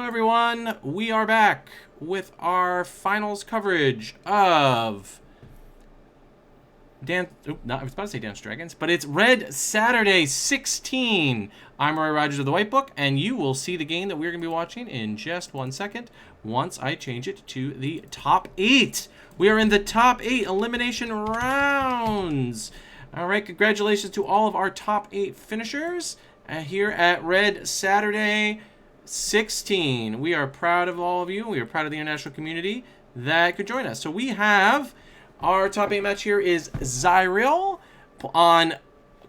everyone, we are back with our finals coverage of I was about to say Dance Dragons, but it's Red Saturday 16. I'm Roy Rogers of the White Book, and you will see the game that we're going to be watching in just 1 second once I change it to the top 8. We are in the top 8 elimination rounds. All right, congratulations to all of our top 8 finishers here at Red Saturday 16. We are proud of all of you. We are proud of the international community that could join us. So we have our top 8 match here is Zyril on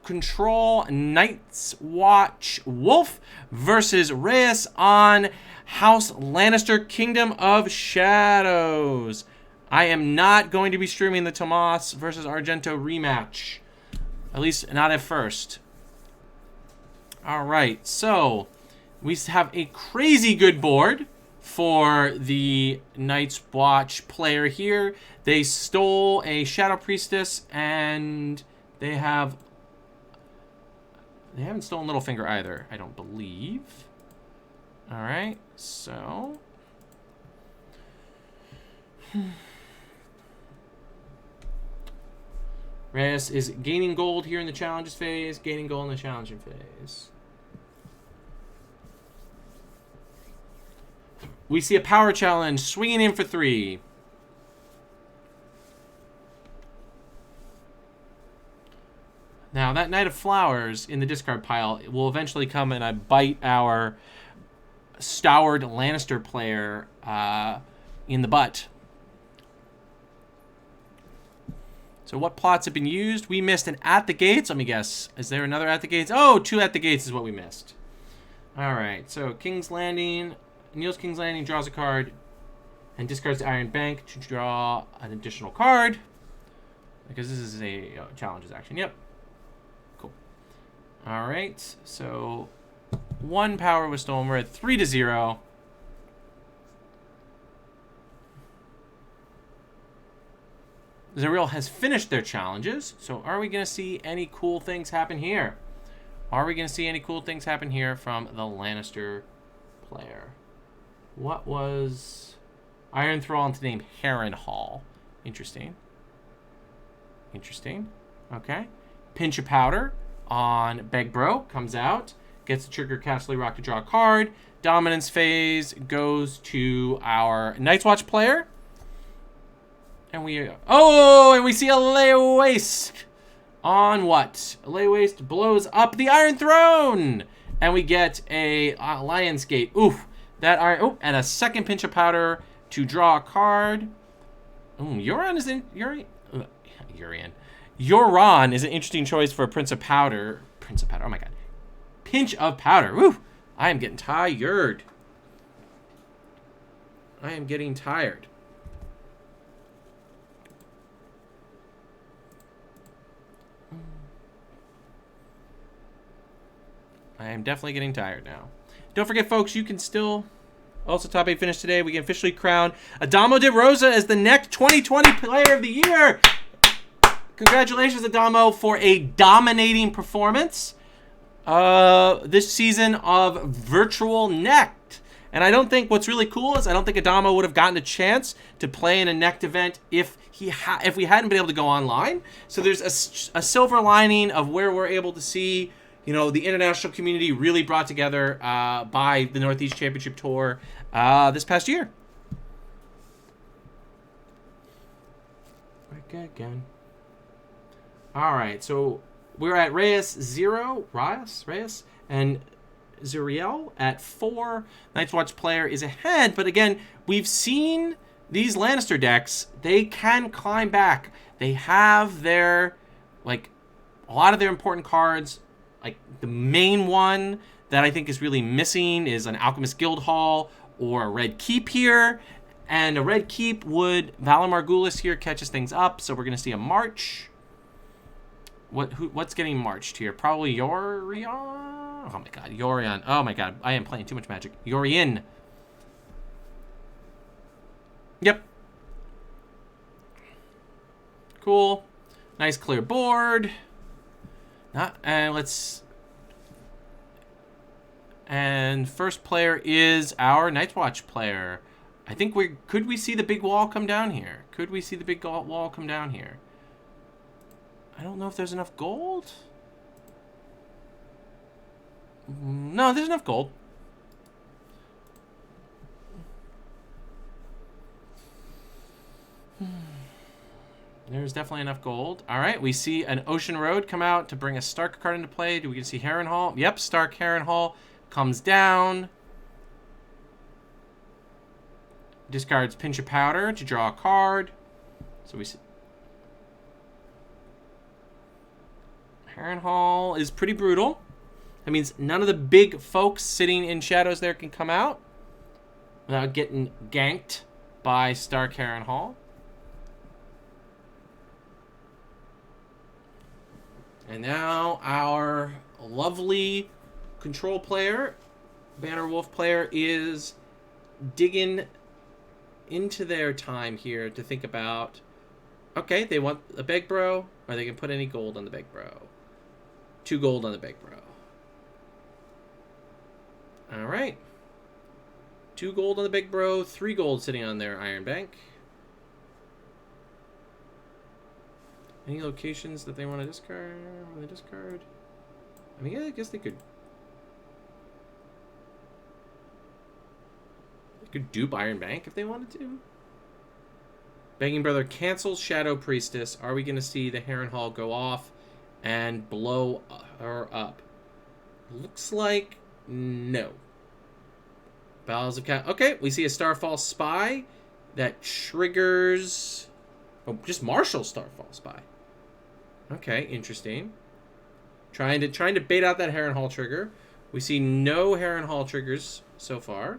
Control Night's Watch Wolf versus Reyes on House Lannister Kingdom of Shadows. I am not going to be streaming the Tomas versus Argento rematch. At least not at first. Alright, so we have a crazy good board for the Night's Watch player here. They stole a Shadow Priestess, and they haven't stolen Littlefinger either, I don't believe. Alright, so Reyes is gaining gold here in the challenges phase, gaining gold in the challenging phase. We see a power challenge, swinging in for 3. Now, that Knight of Flowers in the discard pile will eventually come and bite our Stoward Lannister player in the butt. So what plots have been used? We missed an At the Gates. Let me guess. Is there another At the Gates? Oh, 2 At the Gates is what we missed. All right, so King's Landing. Neil's King's Landing draws a card and discards the Iron Bank to draw an additional card. Because this is a challenges action. Yep. Cool. All right. So 1 power was stolen. We're at 3-0. Zyril has finished their challenges. So are we going to see any cool things happen here? Are we going to see any cool things happen here from the Lannister player? What was Iron Thrall into name Harrenhal? Interesting. Interesting. Okay. Pinch of Powder on Begbro comes out. Gets the trigger Castle Rock to draw a card. Dominance phase goes to our Night's Watch player. And we see a Lay Waste on what? A Lay Waste blows up the Iron Throne. And we get a Lion's Gate. Oof. That iron. Oh, and a second Pinch of Powder to draw a card. Euron is in. Euron is an interesting choice for a Prince of Powder. Prince of Powder. Oh my God. Pinch of Powder. Woo! I am getting tired. I am getting tired. I am definitely getting tired now. Don't forget, folks, you can still also top 8 finish today. We can officially crown Adamo de Rosa as the next 2020 Player of the Year. Congratulations, Adamo, for a dominating performance this season of Virtual Necked. And I don't think what's really cool is I don't think Adamo would have gotten a chance to play in a Necked event if we hadn't been able to go online. So there's a silver lining of where we're able to see, you know, the international community really brought together by the Northeast Championship Tour this past year. Okay, again. All right, so we're at Reyes 0, Reyes, and Zuriel at 4. Night's Watch player is ahead, but again, we've seen these Lannister decks. They can climb back. They have their, like, a lot of their important cards. Like, the main one that I think is really missing is an Alchemist Guildhall or a Red Keep here. And a Red Keep would... Valar Morghulis here catches things up, so we're going to see a March. What's getting marched here? Probably Yorion? Oh my God, Yorion. Oh my God, I am playing too much Magic. Yorion. Yep. Cool. Nice clear board. And And first player is our Night's Watch player. I think could we see the big wall come down here? Could we see the big wall come down here? I don't know if there's enough gold. No, there's enough gold. There's definitely enough gold. All right, we see an Ocean Road come out to bring a Stark card into play. Do we get to see Harrenhal? Yep, Stark Harrenhal comes down. Discards Pinch of Powder to draw a card. So we see Harrenhal is pretty brutal. That means none of the big folks sitting in shadows there can come out without getting ganked by Stark Harrenhal. And now our lovely control player, Banner Wolf player, is digging into their time here to think about, okay, they want a Beg Bro, or they can put any gold on the Beg Bro. 2 gold on the Beg Bro. All right. 2 gold on the Big Bro, 3 gold sitting on their Iron Bank. Any locations that they want to discard? Want to discard? I mean, yeah, I guess they could. They could dupe Iron Bank if they wanted to. Begging Brother cancels Shadow Priestess. Are we going to see the Harrenhal go off and blow her up? Looks like no. Battles of Cat. Okay, we see a Starfall Spy that triggers. Oh, just Marshall Starfall Spy. Okay, interesting. Trying to bait out that Harrenhal trigger. We see no Harrenhal triggers so far.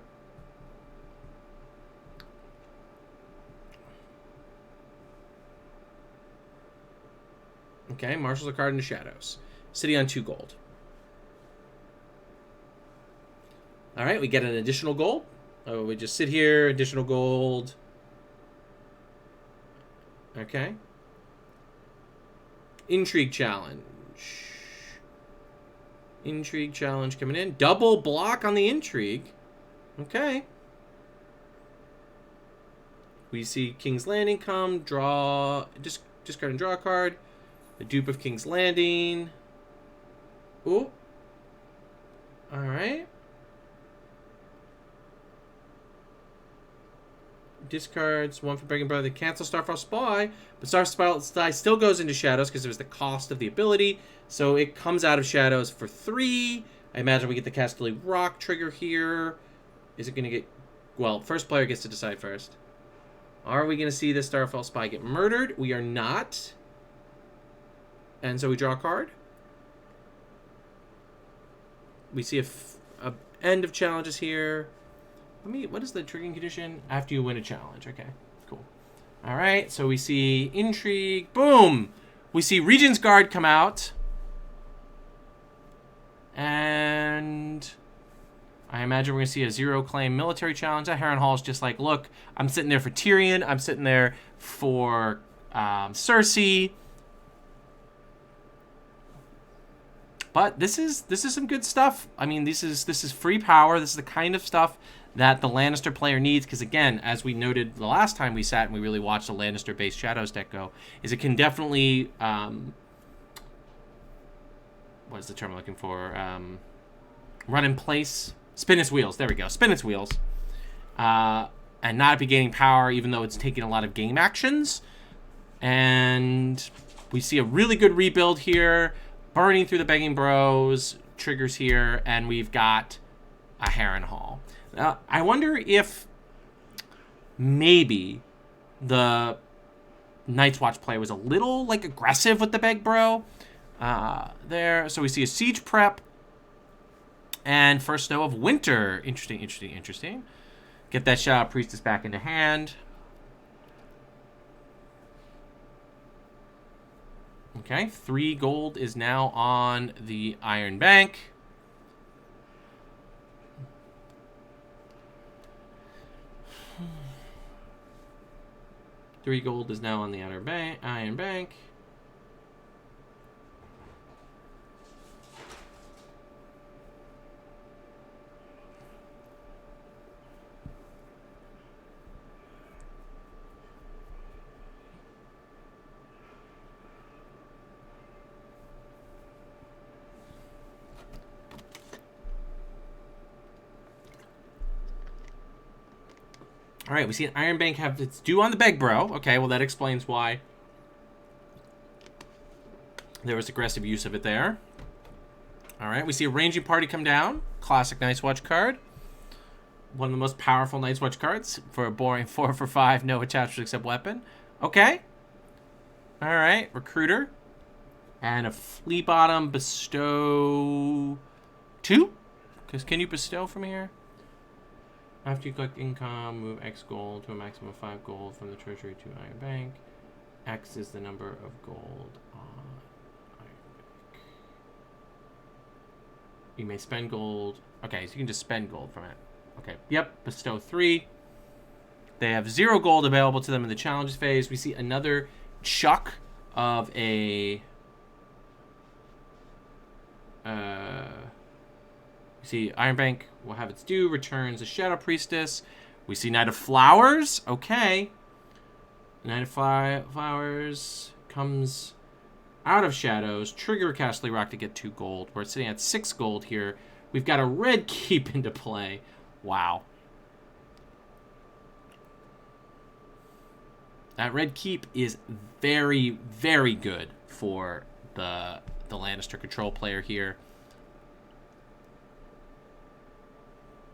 Okay, marshals a card into shadows. Sitting on 2 gold. All right, we get an additional gold. Oh, we just sit here, additional gold. Okay. Intrigue challenge. Intrigue challenge coming in. Double block on the intrigue. Okay. We see King's Landing come. Draw. Discard and draw a card. The dupe of King's Landing. Ooh. All right. Discards 1 for Begging Brother to cancel Starfall Spy, but Starfall Spy still goes into shadows because it was the cost of the ability, so it comes out of shadows for 3. I imagine we get the Casterly Rock trigger here. Is it going to get... Well, first player gets to decide first. Are we going to see this Starfall Spy get murdered? We are not. And so we draw a card. We see a end of challenges here. What is the triggering condition? After you win a challenge. Okay, cool. All right, so we see Intrigue. Boom! We see Regent's Guard come out. And I imagine we're going to see a 0-claim military challenge. That Harrenhal is just like, look, I'm sitting there for Tyrion. I'm sitting there for Cersei. But this is some good stuff. I mean, this is free power. This is the kind of stuff that the Lannister player needs, because again, as we noted the last time we sat and we really watched the Lannister-based Shadows deck go, is it can definitely, what is the term I'm looking for? Run in place, spin its wheels. There we go, spin its wheels, and not be gaining power, even though it's taking a lot of game actions. And we see a really good rebuild here, burning through the Begging Bros triggers here, and we've got a Harrenhal. I wonder if maybe the Night's Watch play was a little like aggressive with the Beg Bro there. So we see a Siege Prep and first Snow of Winter. Interesting, interesting, interesting. Get that Shadow Priestess back into hand. Okay, 3 gold is now on the Iron Bank. $3 gold is now on the Iron Bank. All right, we see an Iron Bank have its due on the Beg Bro. Okay, well, that explains why there was aggressive use of it there. All right, we see a Ranging Party come down. Classic Night's Watch card. One of the most powerful Night's Watch cards for a boring 4 for 5, no attachment except weapon. Okay. All right, Recruiter. And a Flea Bottom Bestow 2? Because can you bestow from here? After you collect income, move X gold to a maximum of 5 gold from the treasury to Iron Bank. X is the number of gold on Iron Bank. You may spend gold. Okay, so you can just spend gold from it. Okay, yep, bestow 3. They have 0 gold available to them in the challenges phase. We see another chuck of a... we see Iron Bank will have its due, returns a Shadow Priestess. We see Knight of Flowers. Okay. Knight of Flowers comes out of Shadows. Trigger Castly Rock to get 2 gold. We're sitting at 6 gold here. We've got a red keep into play. Wow. That red keep is very, very good for the Lannister control player here.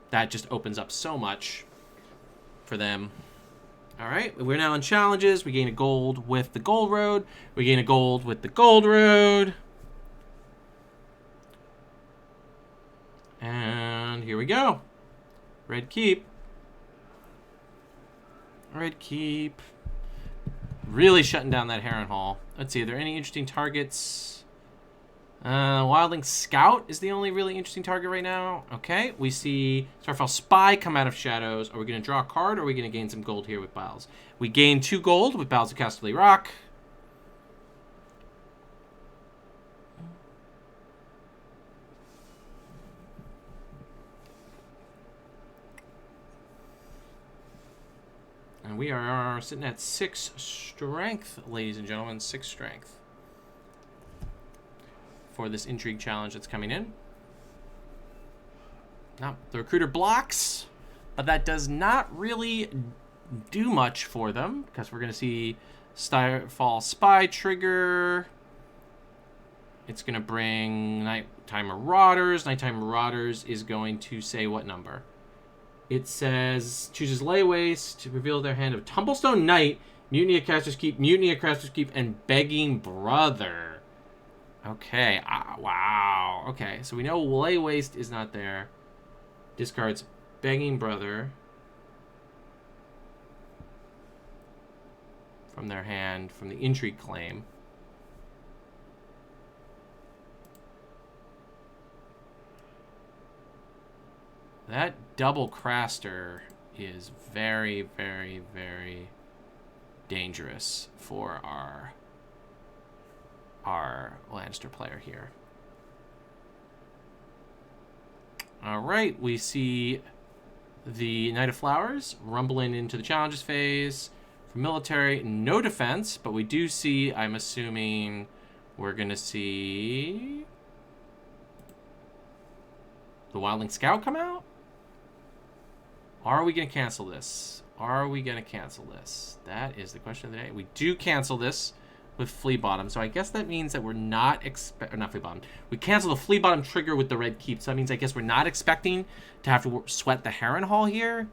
That just opens up so much for them. All right, we're now in challenges. We gain a gold with the Gold Road. We gain a gold with the Gold Road. And here we go. Red keep. Red keep. Really shutting down that Harrenhal. Let's see, are there any interesting targets? Wildling Scout is the only really interesting target right now. Okay, we see Starfall Spy come out of Shadows. Are we going to draw a card, or are we going to gain some gold here with Bowels? We gain 2 gold with Bowels of Casterly Rock. And we are sitting at 6 strength, ladies and gentlemen. 6 strength for this intrigue challenge that's coming in. Now, the Recruiter blocks, but that does not really do much for them, because we're going to see Starfall Spy trigger. It's going to bring Nighttime Marauders. Nighttime Marauders is going to say what number? It says, chooses Laywaste to reveal their hand of Tumblestone Knight, Mutiny at Caster's Keep, Mutiny at Caster's Keep, and Begging Brother. Okay, wow. Okay, so we know Laywaste is not there. Discards Begging Brother from their hand, from the Intrigue claim. That double Craster is very, very, very dangerous for our Lannister player here. All right, we see the Knight of Flowers rumbling into the challenges phase. For military, no defense, but we do see, I'm assuming, we're going to see the Wildling Scout come out? Are we going to cancel this? Are we going to cancel this? That is the question of the day. We do cancel this with Flea Bottom, so I guess that means that we're not not Flea Bottom. We cancel the Flea Bottom trigger with the red keep, so that means I guess we're not expecting to have to sweat the Harrenhal here.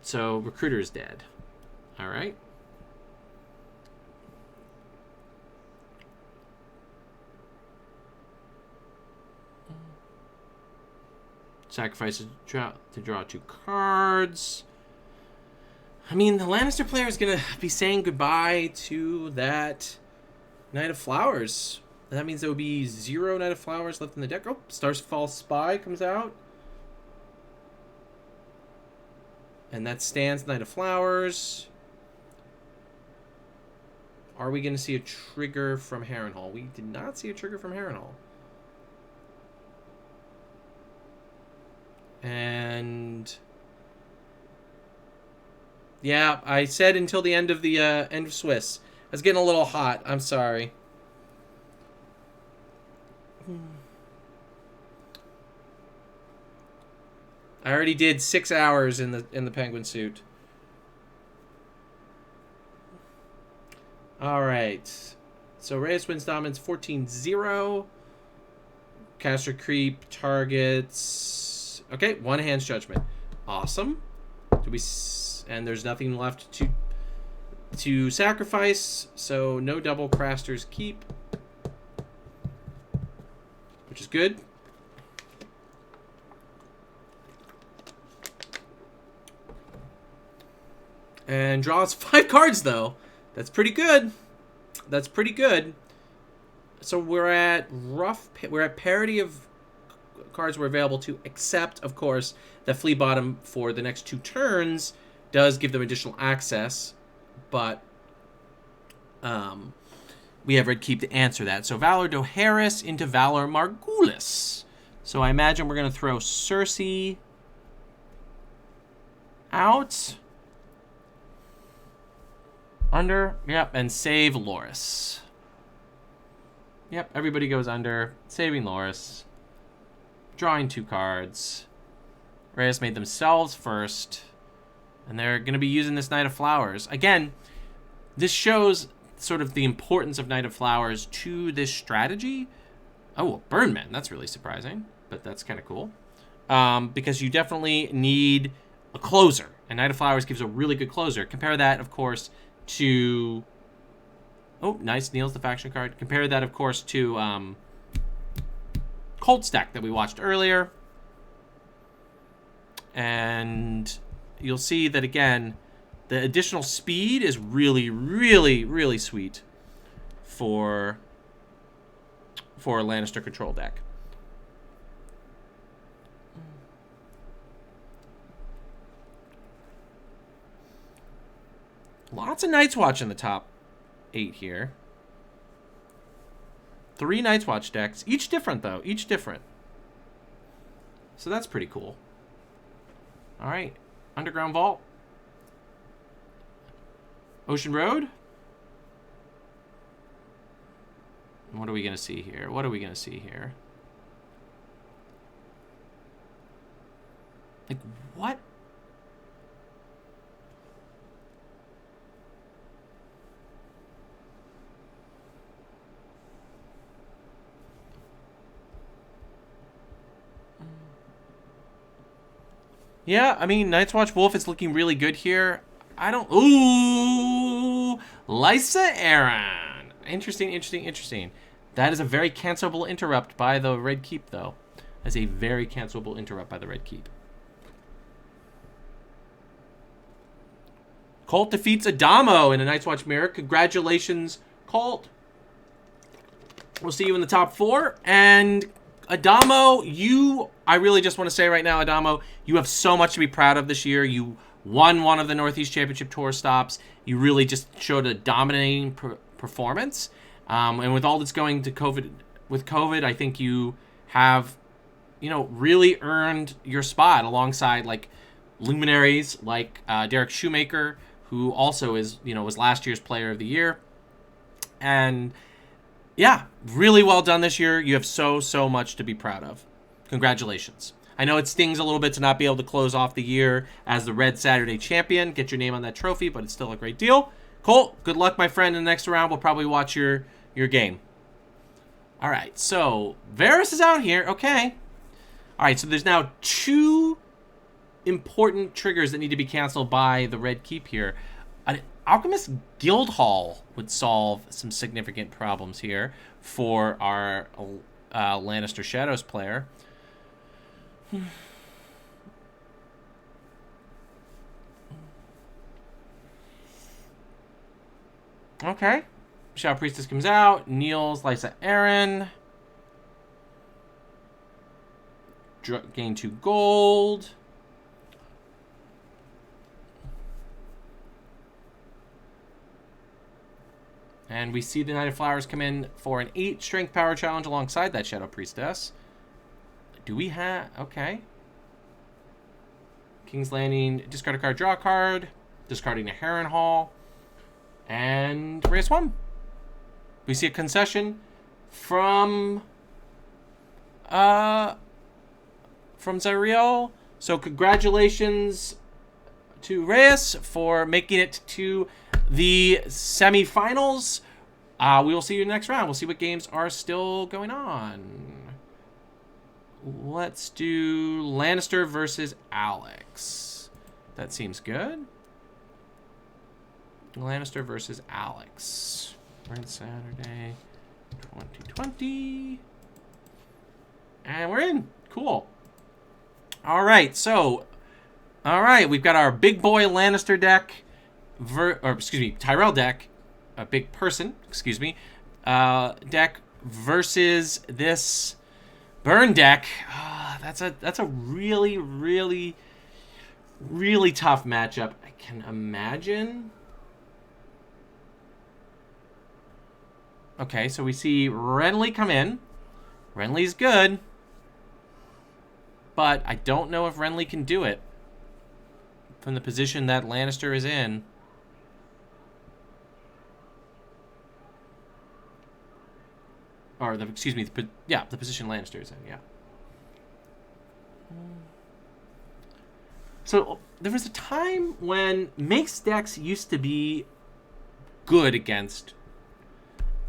So Recruiter is dead. All right. Sacrifice to draw 2 cards. I mean, the Lannister player is going to be saying goodbye to that Knight of Flowers. And that means there will be 0 Knight of Flowers left in the deck. Oh, Starfall Spy comes out. And that stands Knight of Flowers. Are we going to see a trigger from Harrenhal? We did not see a trigger from Harrenhal. And yeah, I said until the end of the end of Swiss. I was getting a little hot. I'm sorry. I already did 6 hours in the penguin suit. All right. So Reyes wins dominance 14-0. Caster creep targets. Okay, one hand's judgment. Awesome. And there's nothing left to sacrifice, so no double Craster's keep, which is good. And draws 5 cards though. That's pretty good. That's pretty good. So we're at parity of cards we're available to, except of course that Flea Bottom for the next 2 turns does give them additional access, but we have Red Keep to answer that. So Valor Doharis into Valor Margulis. So I imagine we're going to throw Cersei out. Under. Yep, and save Loris. Yep, everybody goes under. Saving Loris. Drawing 2 cards. Reyes made themselves first. And they're going to be using this Knight of Flowers. Again, this shows sort of the importance of Knight of Flowers to this strategy. Oh, Burnman. That's really surprising. But that's kind of cool. Because you definitely need a closer. And Knight of Flowers gives a really good closer. Compare that, of course, to... Oh, nice. Neil's the faction card. Compare that, of course, to Colt stack that we watched earlier. And you'll see that, again, the additional speed is really, really, really sweet for a Lannister control deck. Lots of Night's Watch in the top 8 here. 3 Night's Watch decks. Each different, though. Each different. So that's pretty cool. All right. Underground Vault. Ocean Road. What are we going to see here? What are we going to see here? Like, what? Yeah, I mean, Night's Watch Wolf is looking really good here. I don't... Ooh! Lysa Arryn. Interesting, interesting, interesting. That is a very cancelable interrupt by the Red Keep, though. That's a very cancelable interrupt by the Red Keep. Colt defeats Adamo in a Night's Watch mirror. Congratulations, Colt. We'll see you in the top 4. And Adamo, I really just want to say right now, Adamo, you have so much to be proud of this year. You won one of the Northeast Championship Tour stops. You really just showed a dominating performance. And with all that's going to COVID, I think you have, really earned your spot alongside like luminaries like Derek Shoemaker, who also is, was last year's Player of the Year. And yeah, really well done this year. You have so much to be proud of. Congratulations. I know it stings a little bit to not be able to close off the year as the Red Saturday champion, get your name on that trophy, but it's still a great deal. Colt, good luck, my friend, in the next round. We'll probably watch your game. All right, so Varys is out here. Okay. All right, so there's now 2 important triggers that need to be canceled by the Red Keep here. An Alchemist Guildhall would solve some significant problems here for our Lannister Shadows player. Okay. Shadow Priestess comes out. Niels, Lysa Arryn. Gain 2 gold. And we see the Knight of Flowers come in for an 8 strength power challenge alongside that Shadow Priestess. Do we have... Okay. King's Landing, discard a card, draw a card. Discarding a Harrenhal. And race 1. We see a concession from Zariel. So congratulations to Reyes for making it to the semifinals. We will see you in the next round. We'll see what games are still going on. Let's do Lannister versus Alex. That seems good. Lannister versus Alex. Red Saturday 2020. And we're in. Cool. All right, so... All right, we've got our big boy Lannister deck, Tyrell deck, a big person, deck versus this Burn deck. That's a really, really, really tough matchup. I can imagine. Okay, so we see Renly come in. Renly's good, but I don't know if Renly can do it from the position that Lannister is in. Or, the position Lannister is in, yeah. So, there was a time when mixed decks used to be good against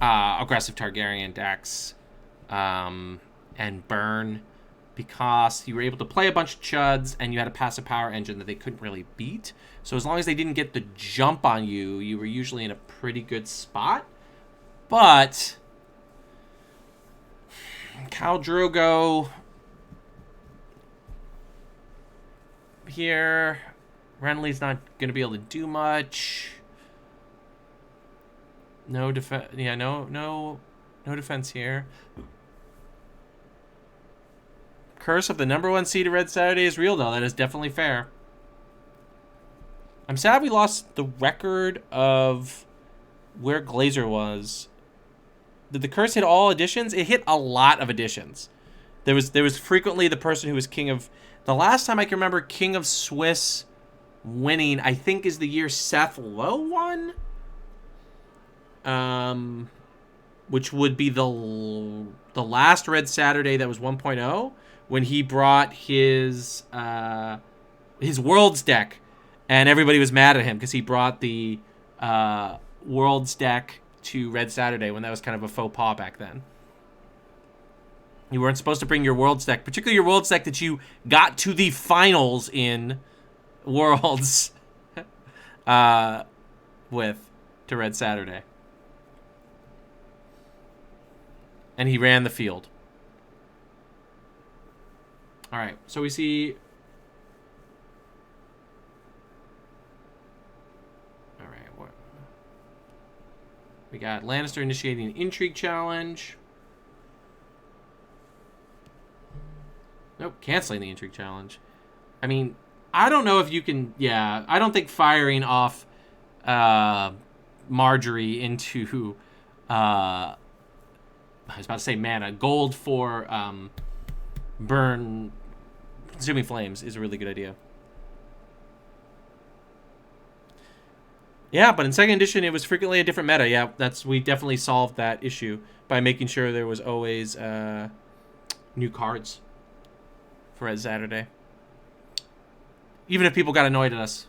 aggressive Targaryen decks and Burn, because you were able to play a bunch of chuds and you had a passive power engine that they couldn't really beat. So as long as they didn't get the jump on you, you were usually in a pretty good spot. But Khal Drogo here, Renly's not going to be able to do much. No defense. Yeah, no defense here. Curse of the #1 seed of Red Saturday is real, though. That is definitely fair. I'm sad we lost the record of where Glazer was. Did the curse hit all editions? It hit a lot of editions. There was frequently the person who was king of... The last time I can remember King of Swiss winning, I think, is the year Seth Lowe won. Which would be the last Red Saturday that was 1.0, when he brought his Worlds deck, and everybody was mad at him because he brought the Worlds deck to Red Saturday when that was kind of a faux pas back then. You weren't supposed to bring your Worlds deck, particularly your Worlds deck that you got to the finals in Worlds with to Red Saturday. And he ran the field. All right, so we see... All right, what? We got Lannister initiating an intrigue challenge. Nope, canceling the intrigue challenge. I mean, I don't know if you can... Yeah, I don't think firing off Marjorie into... I was about to say mana. Gold for burn consuming flames is a really good idea. Yeah, but in second edition it was frequently a different meta. Yeah, we definitely solved that issue by making sure there was always new cards for Red Saturday. Even if people got annoyed at us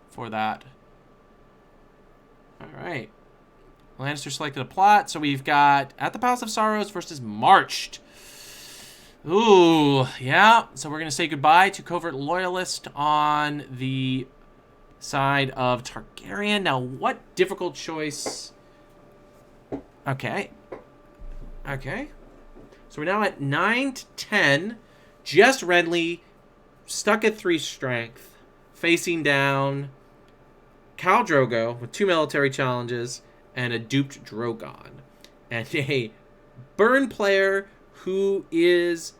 for that. All right. Lannister selected a plot, so we've got At the Palace of Sorrows versus Marched. Ooh, yeah. So we're going to say goodbye to Covert Loyalist on the side of Targaryen. Now, what difficult choice? Okay. Okay. So we're now at 9 to 10. Just Renly, stuck at 3 strength, facing down Khal Drogo with 2 military challenges and a duped Drogon, and a burn player who is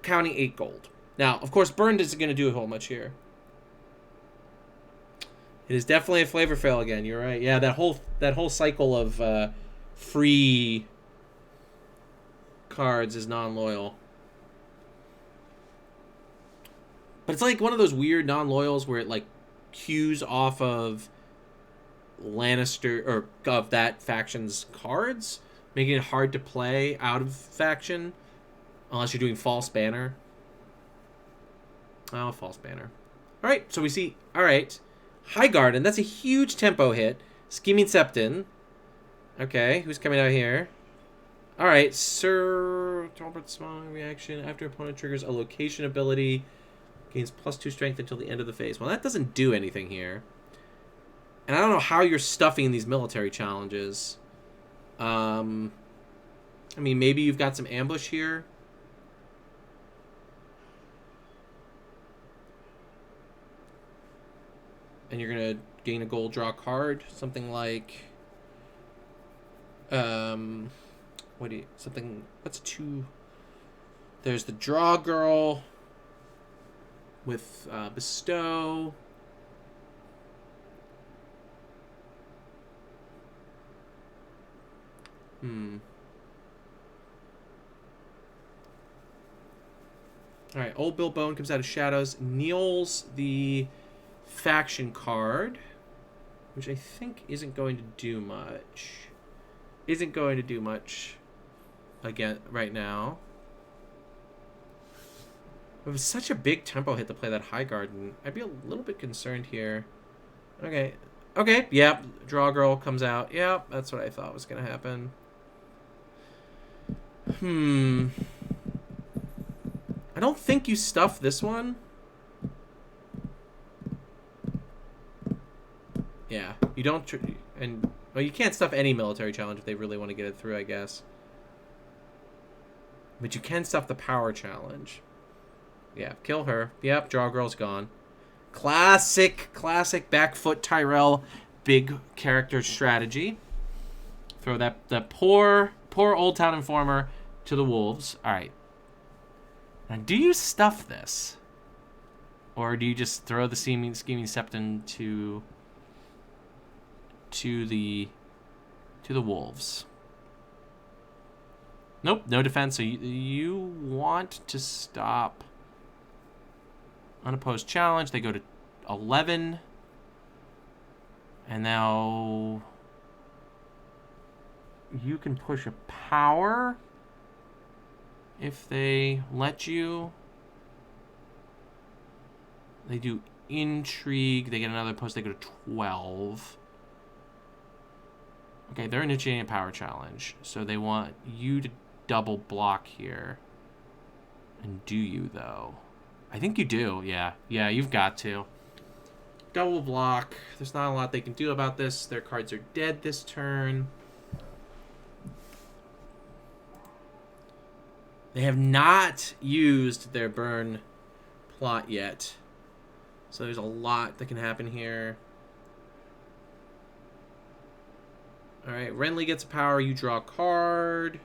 counting 8 gold. Now, of course, burn isn't going to do a whole much here. It is definitely a flavor fail again. You're right. Yeah, that whole cycle of free cards is non-loyal. But it's like one of those weird non-loyals where it like cues off of Lannister or of that faction's cards, making it hard to play out of faction unless you're doing false banner. Oh, false banner. All right, so we see. All right, High Garden. That's a huge tempo hit. Scheming Septon. Okay, who's coming out here? All right, Sir Albrecht small reaction after opponent triggers a location ability, gains +2 strength until the end of the phase. Well, that doesn't do anything here. And I don't know how you're stuffing these military challenges. I mean, maybe you've got some ambush here. And you're going to gain a gold, draw a card. Something like... what's 2? There's the Draw Girl with Bestow. Alright, Old Bill Bone comes out of Shadows. Kneels the faction card, which I think isn't going to do much. Isn't going to do much again right now. It was such a big tempo hit to play that High Garden. I'd be a little bit concerned here. Okay. Okay, yep. Draw Girl comes out. Yep, that's what I thought was going to happen. I don't think you stuff this one. Yeah, you don't... Well, you can't stuff any military challenge if they really want to get it through, I guess. But you can stuff the power challenge. Yeah, kill her. Yep, Draw Girl's gone. Classic back foot Tyrell big character strategy. Throw that poor Old Town Informer to the wolves. All right. Now, do you stuff this? Or do you just throw the Scheming Septon to the wolves? Nope, no defense. So you want to stop unopposed challenge. They go to 11, and now you can push a power if they let you. They do intrigue. They get another post. They go to 12. Okay, they're initiating a power challenge. So they want you to double block here. And do you, though? I think you do, yeah. Yeah, you've got to. Double block. There's not a lot they can do about this. Their cards are dead this turn. They have not used their burn plot yet. So there's a lot that can happen here. Alright, Renly gets a power. You draw a card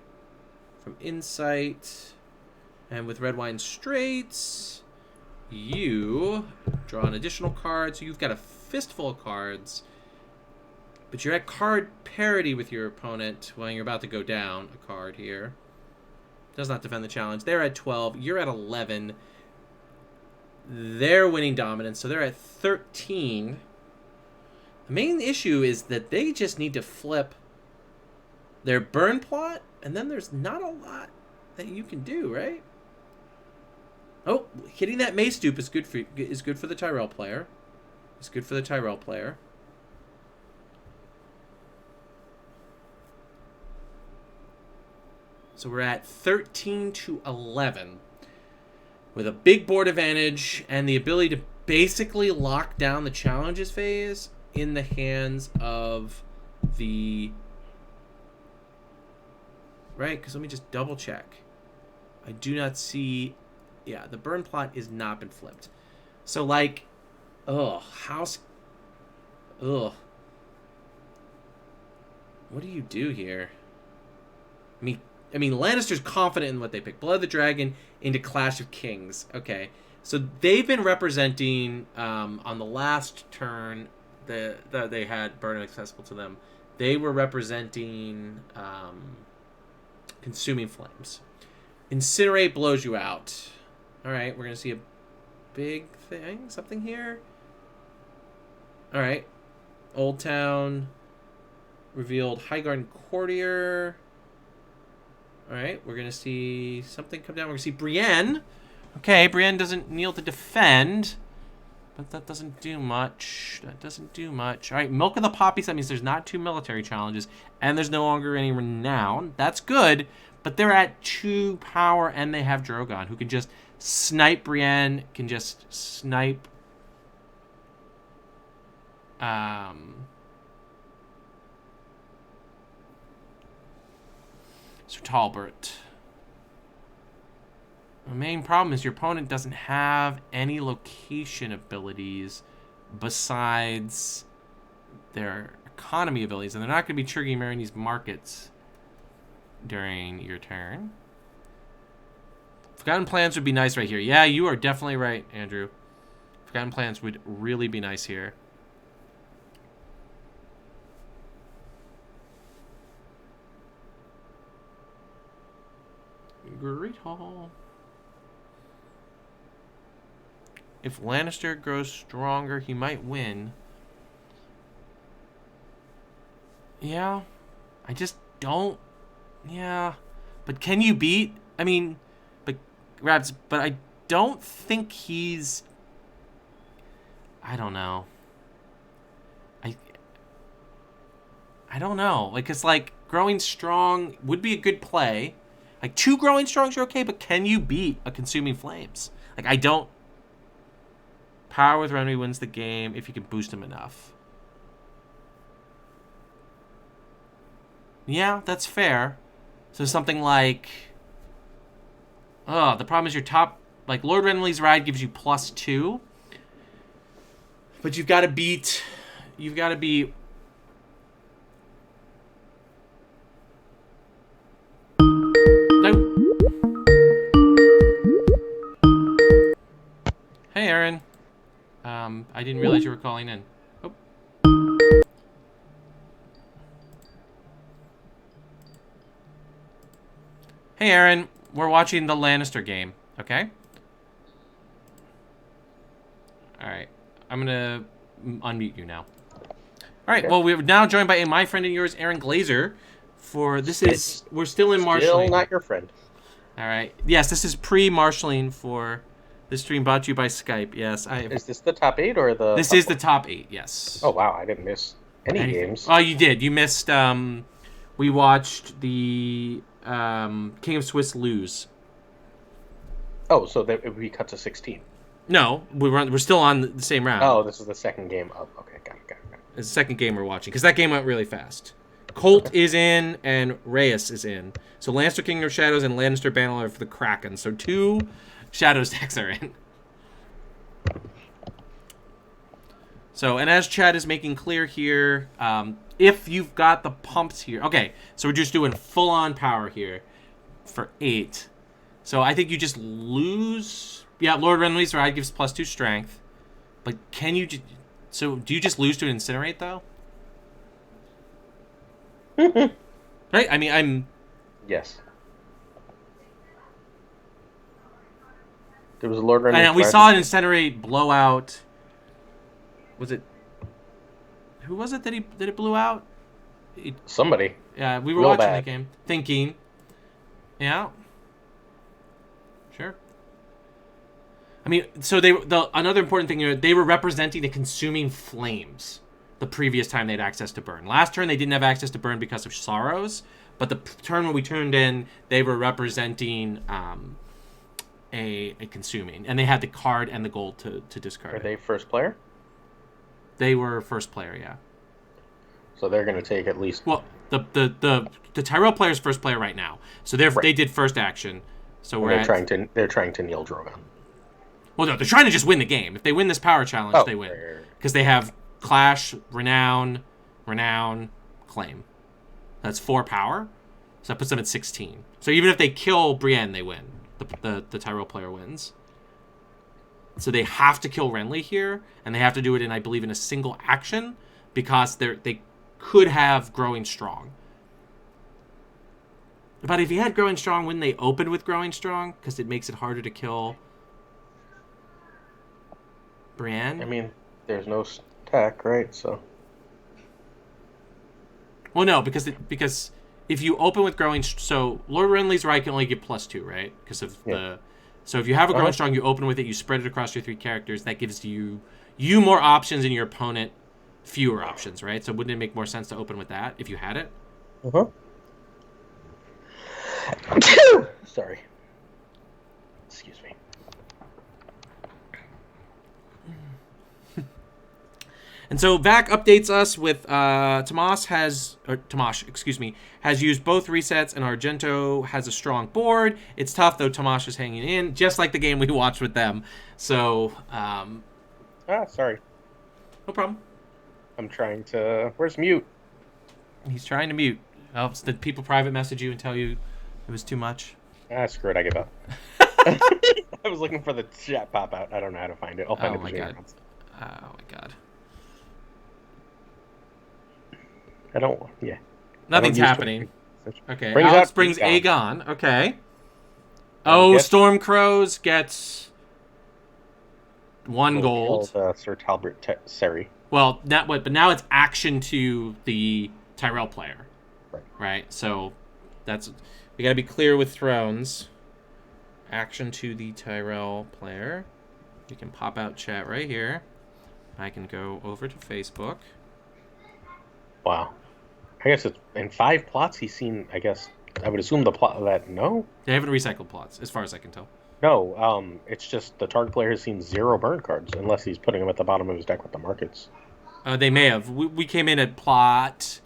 from Insight. And with Red Wine Straits, you draw an additional card. So you've got a fistful of cards. But you're at card parity with your opponent when you're about to go down a card here. Does not defend the challenge. They're at 12. You're at 11. They're winning dominance, so they're at 13. The main issue is that they just need to flip their burn plot, and then there's not a lot that you can do, right? Oh, hitting that Mace Dupe is good for the Tyrell player. It's good for the Tyrell player. So we're at 13 to 11 with a big board advantage and the ability to basically lock down the challenges phase in the hands of the... Right, because let me just double check. I do not see... Yeah, the burn plot is not been flipped. So, like... Ugh, house... Ugh. What do you do here? I mean, Lannister's confident in what they pick. Blood of the Dragon into Clash of Kings. Okay. So they've been representing, on the last turn that they had burn accessible to them, they were representing Consuming Flames. Incinerate blows you out. Alright, we're going to see a big thing. Something here. Alright. Old Town revealed Highgarden Courtier. Alright, we're going to see something come down. We're going to see Brienne Okay, Brienne doesn't kneel to defend, but that doesn't do much. That doesn't do much. All right, Milk of the Poppies, that means there's not 2 military challenges, and there's no longer any renown. That's good, but they're at 2 power, and they have Drogon, who can just snipe Brienne, can just snipe... Sir Talbert. The main problem is your opponent doesn't have any location abilities besides their economy abilities, and they're not going to be triggering Marini's markets during your turn. Forgotten Plans would be nice right here. Yeah, you are definitely right, Andrew. Forgotten Plans would really be nice here. Great Hall. If Lannister grows stronger, he might win. Yeah. I just don't... Yeah. But can you beat... I mean... But I don't think he's... I don't know. I don't know. Like, it's like, growing strong would be a good play. Like, 2 growing strongs are okay, but can you beat a Consuming Flames? Like, I don't... Power with Renly wins the game if you can boost him enough. Yeah, that's fair. So something like... Oh, the problem is your top... Like, Lord Renly's Ride gives you +2. But you've got to beat... You've got to beat... No. Hey, Aaron. I didn't realize you were calling in. Oh. Hey, Aaron. We're watching the Lannister game, okay? Alright. I'm gonna unmute you now. Alright, well, we're now joined by my friend and yours, Aaron Glazer. We're still in marshalling. Still not your friend. Alright. Yes, this is pre-marshalling for... This stream brought to you by Skype. Yes, Is this the top 8 or the... This is the top 8, yes. Oh, wow. I didn't miss any games. Oh, you did. You missed... we watched the King of Swiss lose. Oh, so that we cut to 16. No, we're still on the same round. Oh, this is the second game up. Okay, got it. It's the second game we're watching, because that game went really fast. Colt is in, and Reyes is in. So Lannister King of Shadows and Lannister Bannerlord for the Kraken. So 2... Shadows decks are in. So, and as Chad is making clear here, if you've got the pumps here... Okay, so we're just doing full-on power here for 8. So I think you just lose... Yeah, Lord Renly's Ride gives +2 strength. But can you... So, do you just lose to Incinerate, though? Right? I mean, I'm... Yes. There was a Lord Renly. I know, we saw an Incinerate blowout. Was it... Who was it that it blew out? Somebody. Yeah, we were Real watching bad. that game. Thinking. Yeah. Sure. I mean, so another important thing, they were representing the Consuming Flames the previous time they had access to burn. Last turn, they didn't have access to burn because of Sorrows, but the turn when we turned in, they were representing a Consuming, and they had the card and the gold to discard. Are they first player? They were first player, yeah. So they're going to take at least... Well, the Tyrell player's first player right now. So they did first action. So they're trying to kneel Drogon. Well, no, they're trying to just win the game. If they win this power challenge, they win. Because they have Clash, Renown, Claim. That's 4 power. So that puts them at 16. So even if they kill Brienne, they win. The Tyrell player wins. So they have to kill Renly here, and they have to do it in, I believe, in a single action, because they could have Growing Strong. But if he had Growing Strong, wouldn't they open with Growing Strong? Because it makes it harder to kill Brienne? I mean, there's no stack, right? So. Well, no, because if you open with Growing... So, Lord Renly's Ride can only give +2, right? Because of So if you have a Growing Strong, you open with it, you spread it across your 3 characters. That gives you more options and your opponent fewer options, right? So wouldn't it make more sense to open with that if you had it? Sorry. Excuse me. And so Vac updates us with Tomas has used both resets, and Argento has a strong board. It's tough though. Tomas is hanging in, just like the game we watched with them. So, sorry. No problem. I'm trying to. Where's mute? He's trying to mute. Oh, did people private message you and tell you it was too much? Screw it. I give up. I was looking for the chat pop out. I don't know how to find it. I'll find it. Oh my god. Oh my god. I don't. Yeah. Nothing's happening. Okay. Brings Alex out brings Aegon. Aegon. Okay. Oh, Storm Crows gets 1 gold. Sir Albrecht Seri. Well, but now it's action to the Tyrell player. Right. So we got to be clear with Thrones. Action to the Tyrell player. You can pop out chat right here. I can go over to Facebook. Wow. I guess it's in 5 plots he's seen. I guess I would assume the plot that no. They haven't recycled plots, as far as I can tell. No, it's just the target player has seen 0 burn cards, unless he's putting them at the bottom of his deck with the markets. They may have. We came in at plot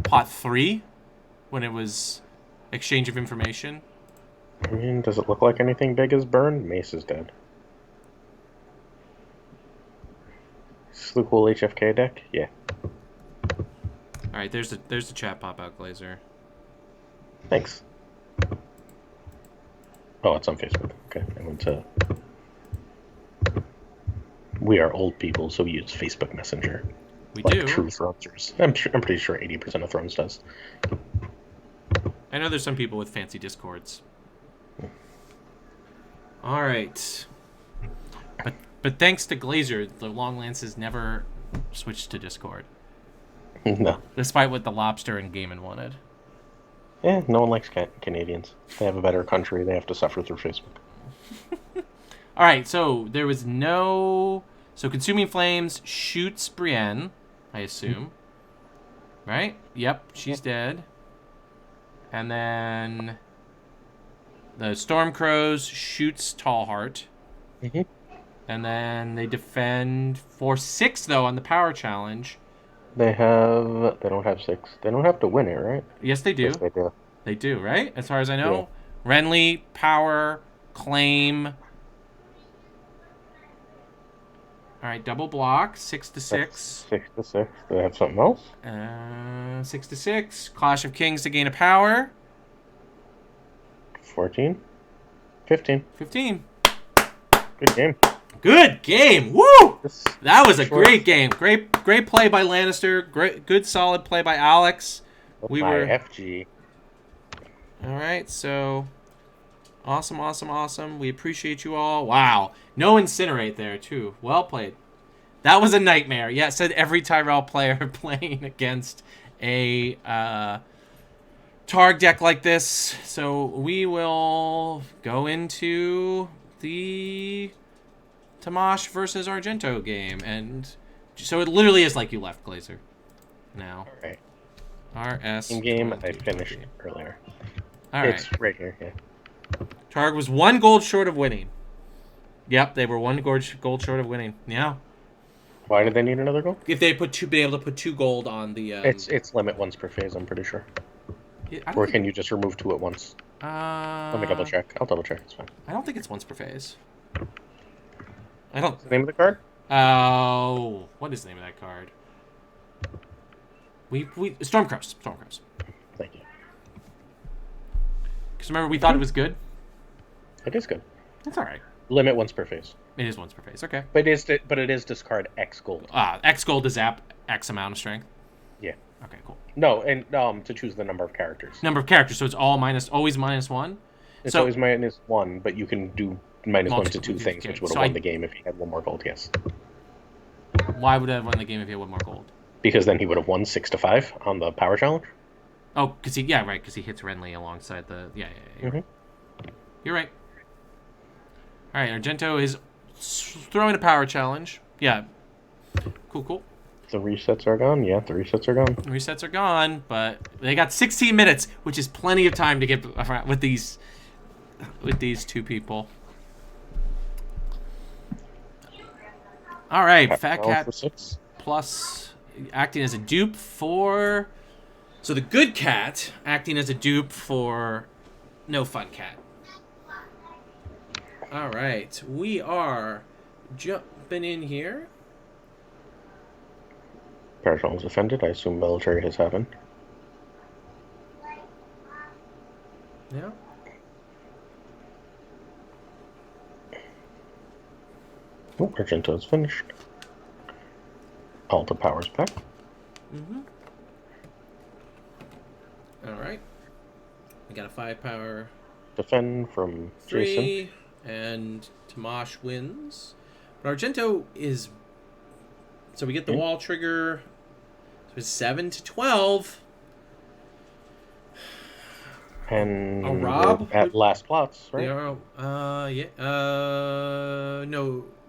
3 when it was exchange of information. I mean, does it look like anything big is burned? Mace is dead. Is the cool HFK deck? Yeah. All right, there's the chat pop out, Glazer. Thanks. Oh, it's on Facebook. Okay, I went to. We are old people, so we use Facebook Messenger. We like do. True Thronesers. I'm pretty sure 80% of Thrones does. I know there's some people with fancy Discords. All right. But thanks to Glazer, the Long Lances never switched to Discord. No. Despite what the Lobster and Gaiman wanted. Yeah, no one likes Canadians. They have a better country. They have to suffer through Facebook. All right, so there was no... So Consuming Flames shoots Brienne, I assume. Right? Yep, she's dead. And then the Storm Crows shoots Tallheart. Mm-hmm. And then they defend for 6, though, on the power challenge. They don't have 6. They don't have to win it, right? Yes, they do. Yes, they do. They do, right? As far as I know. Yeah. Renly, power, claim. All right, double block, 6 to 6. 6 to 6. Do they have something else? 6 to 6. Clash of Kings to gain a power. 14. 15. 15. Good game. Good game. Woo! That was a great game. Great play by Lannister. Good solid play by Alex. We were FG. All right, so awesome. We appreciate you all. Wow. No Incinerate there, too. Well played. That was a nightmare. Yeah, it said every Tyrell player playing against a Targ deck like this. So we will go into the Tomas versus Argento game. And so it literally is like you left, Glazer. Now. All right. RS. In game, I finished earlier. All right. It's right here, yeah. Targ was 1 gold short of winning. Yep, they were 1 gold short of winning. Yeah. Why did they need another gold? If they been able to put 2 gold on the... It's limit once per phase, I'm pretty sure. Or can you just remove 2 at once? Let me double check. I'll double check. It's fine. I don't think it's once per phase. What's the name of the card? Oh, what is the name of that card? Stormcrows. Thank you. Because remember, we thought it was good. It is good. It's all right. Limit once per phase. It is once per phase. Okay. But it is discard X gold. X gold to zap X amount of strength. Yeah. Okay. Cool. No, and to choose the number of characters. Number of characters, so it's always -1. It's always -1, but you can do -1 to 2 things, which would have won the game if he had 1 more gold. Yes. Why would I have won the game if he had 1 more gold? Because then he would have won 6 to 5 on the power challenge. Oh, because he hits Renly alongside the... Yeah. You're right. All right, Argento is throwing a power challenge. Yeah. Cool. The resets are gone. Yeah, the resets are gone. The resets are gone, but they got 16 minutes, which is plenty of time to get with these two people. All right, Fat Cat plus acting as a dupe for... So the good cat acting as a dupe for No Fun Cat. All right, we are jumping in here. Parasol's offended. I assume military has happened. Yeah. Oh, Argento's finished. All the power's back. Mm-hmm. All right. We got a 5 power. Defend from 3, Jason. and Tomas wins. But Argento is... So we get the wall trigger. So it's 7 to 12. And a Rob at last plots, right?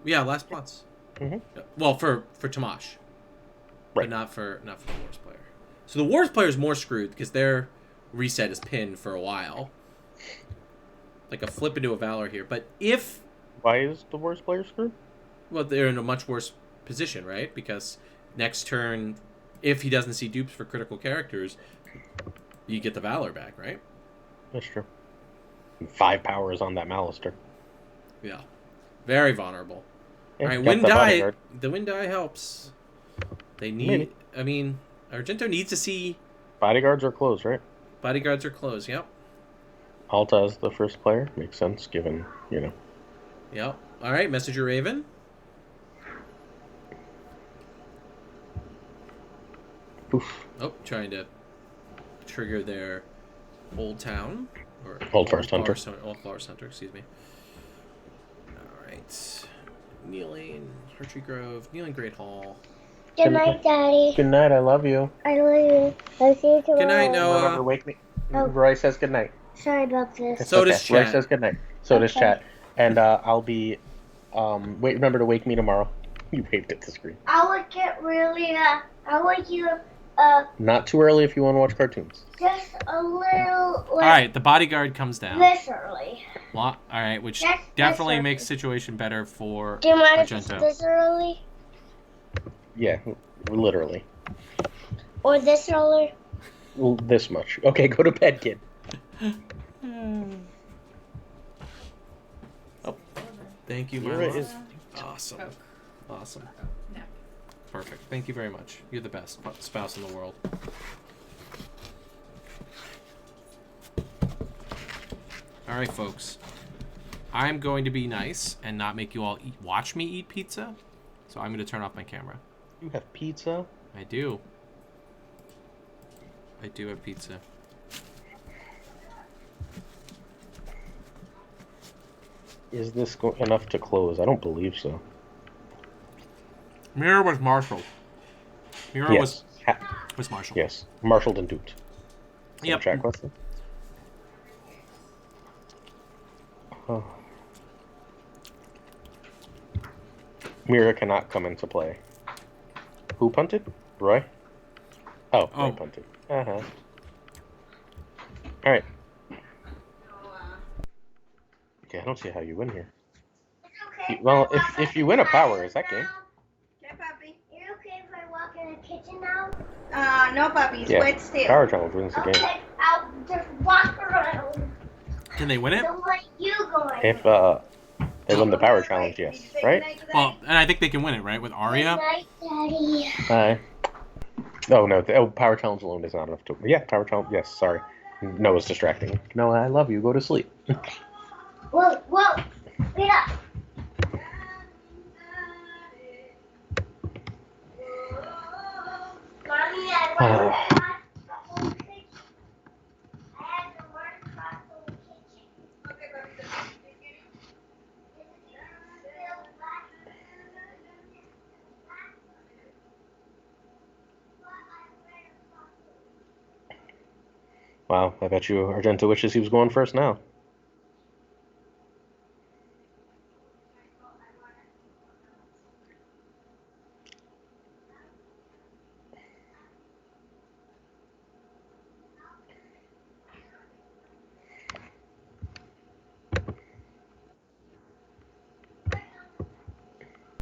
Last plots. Mm-hmm. Well, for Tomas, right? But not for the Wars player. So the Wars player is more screwed because their reset is pinned for a while, like a flip into a Valor here. But if why is the Wars player screwed? Well, they're in a much worse position, right? Because next turn, if he doesn't see dupes for critical characters, you get the Valor back, right? That's true. 5 power is on that Malister. Yeah. Very vulnerable. Yeah, all right, wind die. The wind die helps. They need... Maybe. I mean, Argento needs to see... Bodyguards are closed, right? Bodyguards are closed, yep. Alta as the first player. Makes sense, given, Yep. All right, Messenger Raven. Oof. Oh, trying to trigger their Old Town. Or Old Forest Hunter. Old Forest Hunter, excuse me. All right. Kneeling, Archery Grove, Kneeling Great Hall. Good night, Daddy. Good night, I love you. I love you. I'll see you tomorrow. Good night, Noah. Remember, wake me. Roy says good night. Sorry about this. So does Chat. Roy says good night. So does Chat. And I'll be... remember to wake me tomorrow. You waved at the screen. I would get really... I would you... Not too early if you want to watch cartoons. Just a little... All right, the bodyguard comes down. This early. All right, which definitely makes the situation better for Do you mind if Argento. it's this early? Yeah, literally. Or this early? Well, this much. Okay, go to bed, kid. Oh, thank you, Marla. Awesome. Awesome. Perfect. Thank you very much. You're the best spouse in the world. All right, folks. I'm going to be nice and not make you all watch me eat pizza. So I'm going to turn off my camera. You have pizza? I do. I do have pizza. Is this enough to close? I don't believe so. Mirror was Marshall. Mirror yes. was Marshall. Yes. Marshalled and duped. Yep. Check question. Oh. Mira cannot come into play. Who punted? Roy? Oh, Roy punted. Uh-huh. Alright. Okay, I don't see how you win here. It's okay. Well, if you win a power, is that game? Yeah, Papi. Is it okay if I walk in the kitchen now? No, Papi. Yeah. Wait still. Power challenge wins the game. Okay, I'll just walk around. Can they win it? Don't let you go in. If they win the power challenge, yes. Right? Well, and I think they can win it, right? With Arya? Good night, Daddy. Hi. Oh, no. Power challenge alone is not enough to... Yeah, power challenge. Yes, sorry. Noah's distracting. Noah, I love you. Go to sleep. Whoa. Get up. Mommy, I want to watch the whole kitchen. I have to work across the whole kitchen. Wow, I bet you Argento wishes he was going first now.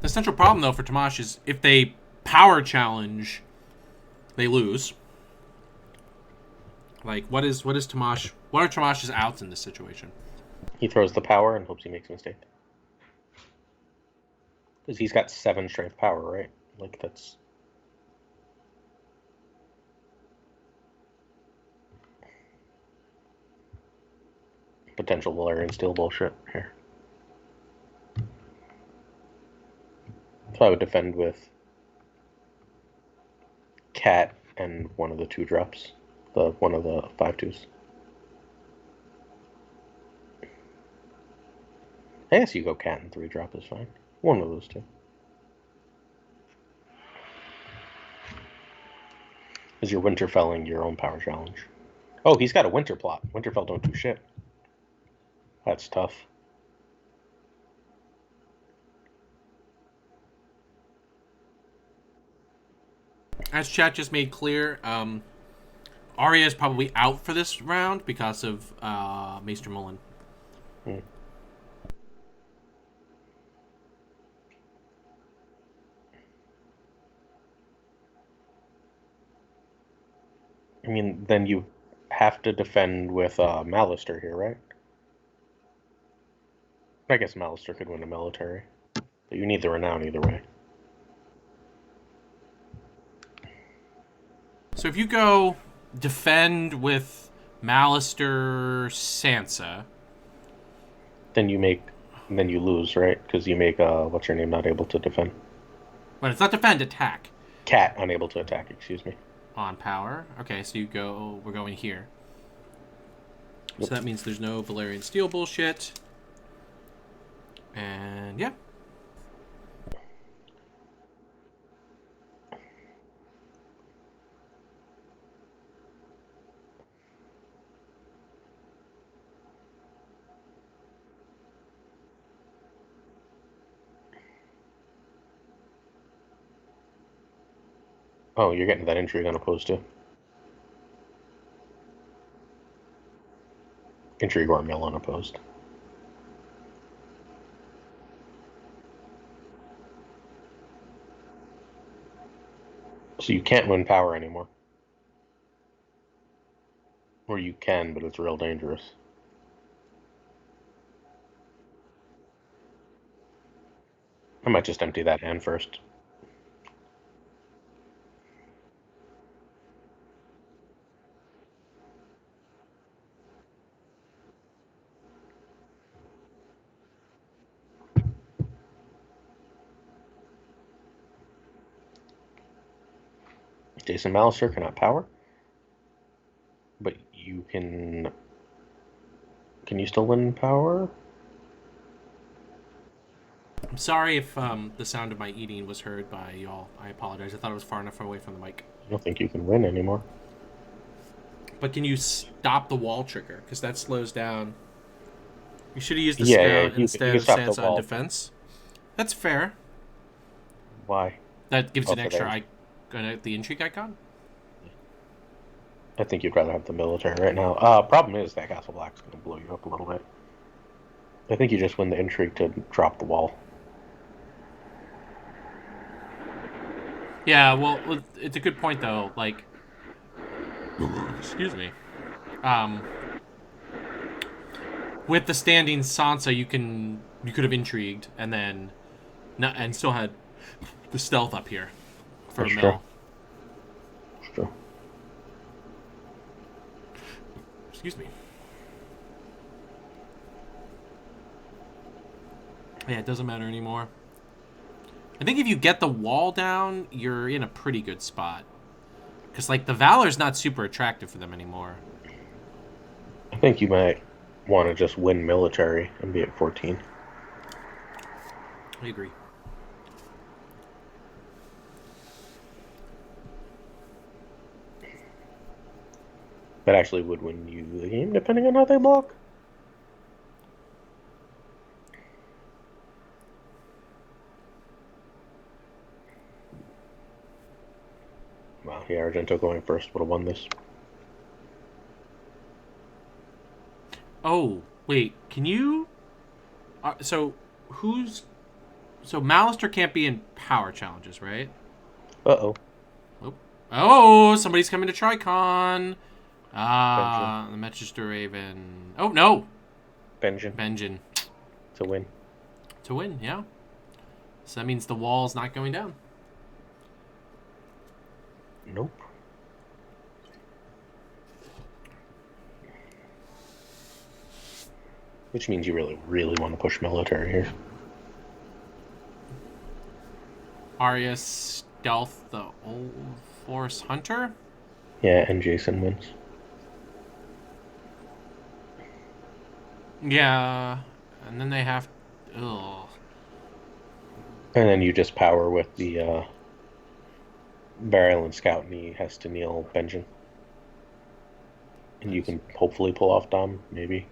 The central problem, though, for Tomas is if they power challenge, they lose. Like, what is Tomas? What are Tomas's outs in this situation? He throws the power and hopes he makes a mistake. Because he's got 7 strength power, right? Like, that's... potential Valerian Steel bullshit here. So I would defend with Cat and one of the 2 drops. One of the 5/2s. I guess you go Cat and 3 drop is fine. One of those 2. Is your Winterfelling your own power challenge? Oh, he's got a Winter plot. Winterfell don't do shit. That's tough. As chat just made clear, Arya is probably out for this round because of Maester Mullen. I mean, then you have to defend with Malister here, right? I guess Malister could win a military. But you need the renown either way. So if you go defend with Malister Sansa, Then you lose, right? Because you make what's her name not able to defend. but it's not defend, attack Cat unable to attack. Excuse me. on power. Okay, so we're going here. Yep. So that means there's no Valerian Steel bullshit. And yeah. Oh, you're getting that intrigue unopposed too. Intrigue or mill unopposed. So you can't win power anymore. Or you can, but it's real dangerous. I might just empty that hand first. Jason Malister cannot power. But you can... Can you still win power? I'm sorry if the sound of my eating was heard by y'all. I apologize. I thought it was far enough away from the mic. I don't think you can win anymore. But can you stop the wall trigger? Because that slows down. You should have used the Yeah, scout you instead can of stop the Sansa on wall. defense. That's fair. Why? That gives Oh, an for extra theirs. the intrigue icon. I think you'd rather have the military right now. Problem is that Castle Black's going to blow you up a little bit. I think you just win the intrigue to drop the wall. Yeah, well, it's a good point though. Like, excuse me. With the standing Sansa, you could have intrigued and then, and still had the stealth up here for That's a true. mill. That's true. Excuse me. Yeah, it doesn't matter anymore. I think if you get the wall down, you're in a pretty good spot. Because, like, the Valor's not super attractive for them anymore. I think you might want to just win military and be at 14. I agree. That actually would win you the game, depending on how they block. Wow, yeah, Argento going first would have won this. Oh, wait. Can you... So So Malister can't be in power challenges, right? Uh-oh. Oh, somebody's coming to Tricon. Ah, Benjen. the Manchester Raven. Oh, no. Benjen. Benjen. To win. To win, yeah. So that means the wall's not going down. Nope. Which means you really, really want to push military here. Arya Stealth, the Old Force Hunter. Yeah, and Jason wins. Yeah. And then they have... Ugh. And then you just power with the Barrel and Scout, and he has to kneel Benjen. And you can hopefully pull off Dom, maybe.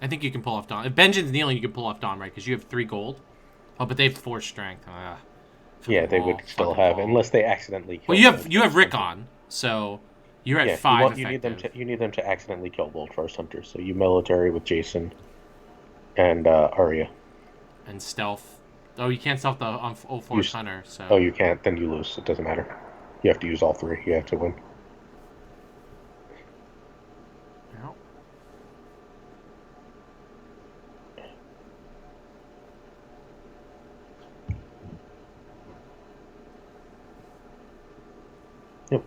I think you can pull off Dom. If Benjen's kneeling, you can pull off Dom, right? Because you have 3 gold. Oh, but they have 4 strength. Yeah, they would still have, unless they accidentally kill. Well, you have Rick on, so you're at 5 effective. You need them to accidentally kill Bolt Force Hunter. So you military with Jason and Arya. And stealth. Oh, you can't stealth the Old Force Hunter. So. Oh, you can't. Then you lose. It doesn't matter. You have to use all 3. You have to win. Yep.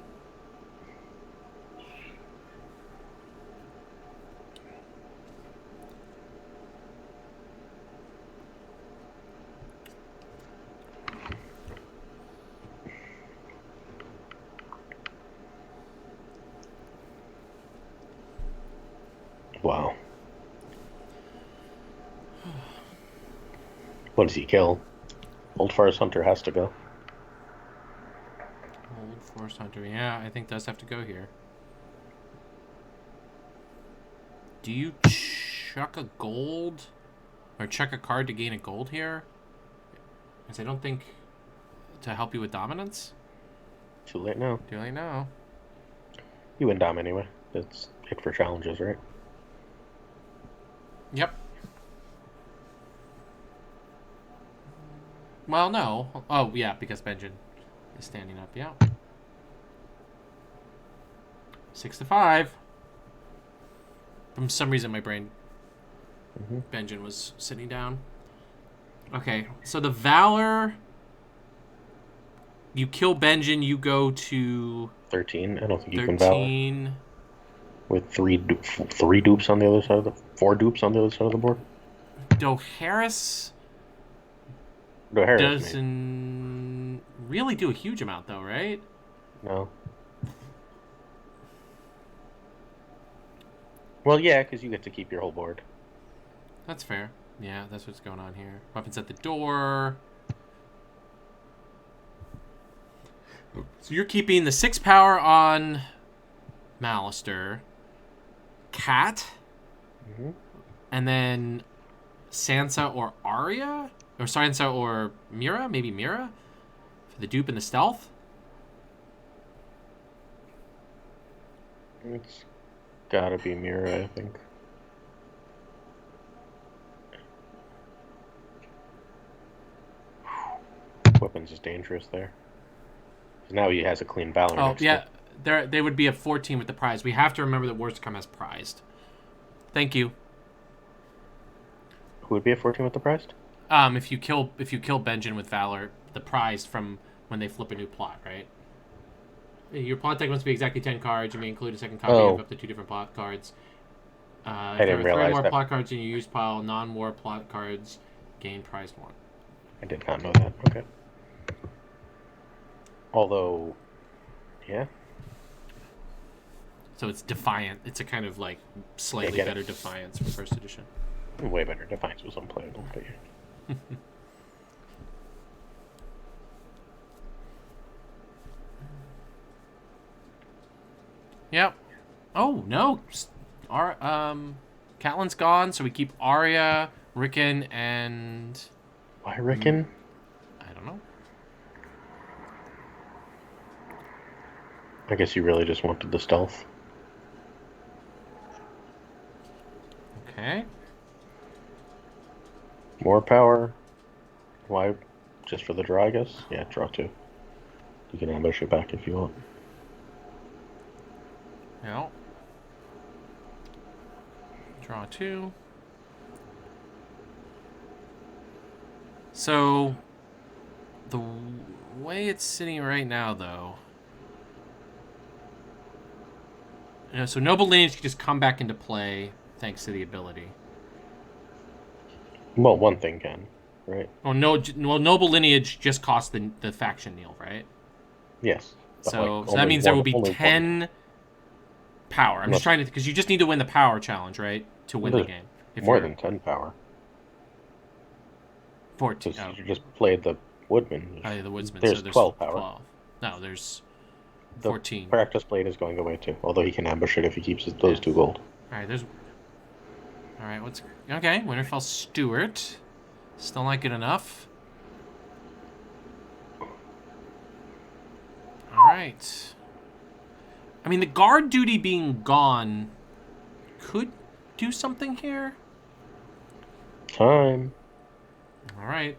Wow. What does he kill? Old Forest Hunter has to go. Old Forest Hunter, yeah, I think does have to go here. Do you chuck a gold? Or chuck a card to gain a gold here? Because I don't think... To help you with dominance? Too late now. Too late now. You win Dom anyway. That's it for challenges, right? Yep. Well, no. Oh, yeah, because Benjen is standing up, yeah. 6-5. For some reason, my brain... Benjen was sitting down. Okay, so the Valor... You kill Benjen, you go to... 13. I don't think you 13. can Valor. With 3 dupes on the other side of the... 4 dupes on the other side of the board. Doharis doesn't really do a huge amount, though, right? No. Well, yeah, because you get to keep your whole board. That's fair. Yeah, that's what's going on here. Weapons at the door. So you're keeping the 6 power on Malister. Cat. And then Sansa or Arya? Or Sansa or Mira? Maybe Mira? For the dupe and the stealth? It's gotta be Mira, I think. Weapons is dangerous there. Now he has a clean Valor. Oh, yeah. They would be at 14 with the prize. We have to remember that Wars to Come as prized. Thank you. Who would be at 14 with the prize? If you kill Benjen with Valor, the prize from when they flip a new plot, right? Your plot deck must be exactly 10 cards. You may include a second copy of up to 2 different plot cards. I If didn't there are 3 realize more that. plot cards in your use pile, non-war plot cards gain prize 1. I did not know that. Okay. Although, yeah. So it's Defiant. It's a kind of like slightly better Defiance for first edition. Way better. Defiance was unplayable, but yeah. Yep. Oh no. Catelyn's gone, so we keep Arya, Rickon, and... Why Rickon? I don't know. I guess you really just wanted the stealth. Okay. More power. Why just for the draw, I guess. Yeah, draw 2. You can ambush it back if you want. Yeah. Draw 2. So, the way it's sitting right now, though... so Noble Lineage can just come back into play thanks to the ability. Well, one thing can, right? Well, Noble Lineage just costs the faction kneel, right? Yes. But So that only means there will be only 10 power. I'm just trying to... Because you just need to win the power challenge, right? To win the game. If more you're than 10 power. 14. Because Oh, you just played the Woodman. the Woodsman. There's So there's 12 power. 12. No, there's The 14. practice blade is going away too, although he can ambush it if he keeps those 2 gold. Alright, there's... Alright, what's... Okay, Winterfell Stewart. Still not good enough. Alright. I mean, the guard duty being gone could do something here. Time. Alright.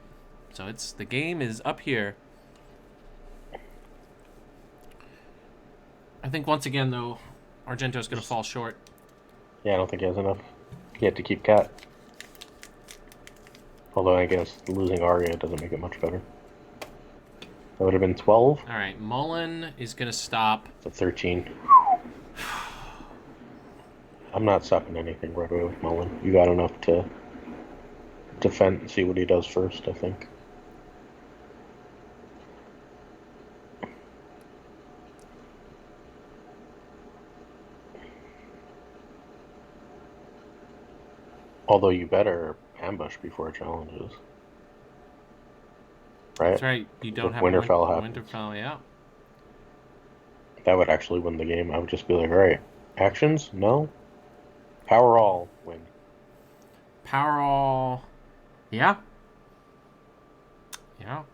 So it's... The game is up here. I think once again, though, Argento's going to fall short. Yeah, I don't think he has enough. He had to keep Cat. Although I guess losing Arya doesn't make it much better. That would have been 12. All right, Mullen is going to stop. It's a 13. I'm not stopping anything right away with Mullen. You got enough to defend and see what he does first, I think. Although you better ambush before challenges. Right? That's right. You don't If have Winterfell happens. Winterfell, yeah. That would actually win the game. I would just be like, alright, actions? No. Power all. Win. Power all. Yeah. Yeah. All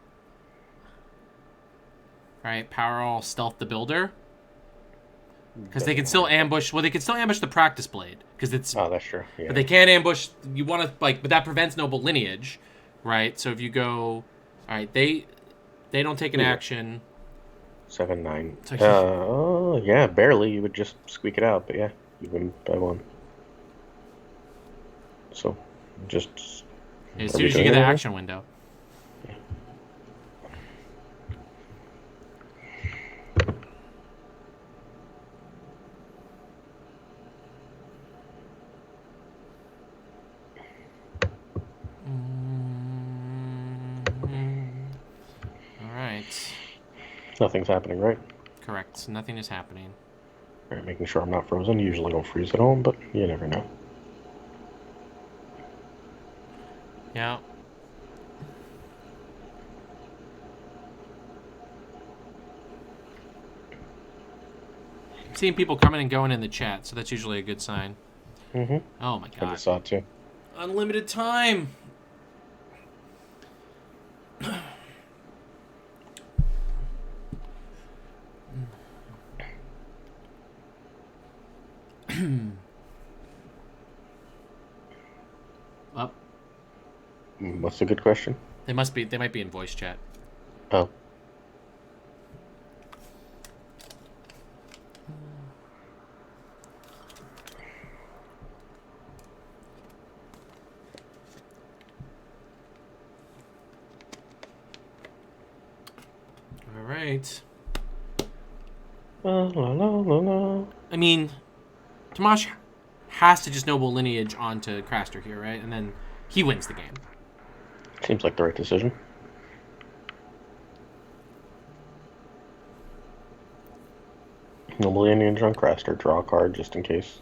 right, power all stealth the builder. Because they can still ambush. Well, they can still ambush the practice blade. Because it's. Oh, that's true. Yeah. But they can't ambush. You want to like, but that prevents Noble Lineage, right? So if you go, all right, they don't take an action. 7-9. So Yeah, barely. You would just squeak it out, but yeah, you win by 1. So, just. As soon as you get the action window. Nothing's happening, right? Correct. Nothing is happening. Alright, making sure I'm not frozen. Usually don't freeze at home, but you never know. Yeah. I'm seeing people coming and going in the chat, so that's usually a good sign. Mm-hmm. Oh my I god. just saw it too. Unlimited time. Up. What's a good question? They might be in voice chat. Oh. All right. La, la, la, la, la. I mean, Tomas has to just Noble Lineage onto Craster here, right? And then he wins the game. Seems like the right decision. Noble Indians on Craster. Draw a card just in case.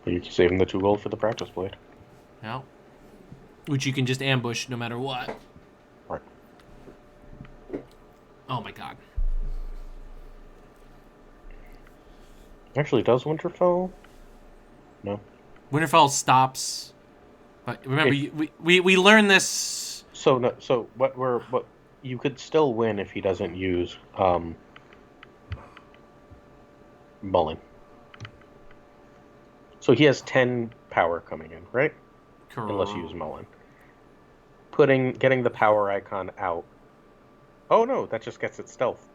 But you can save him the 2 gold for the practice blade. Yeah. Which you can just ambush no matter what. Right. Oh my god. Actually, does Winterfell? No. Winterfell stops. But remember, we learned this. So no. So what you could still win if he doesn't use Mullen. So he has 10 power coming in, right? Unless you use Mullen. Getting the power icon out Oh no, that just gets it stealth.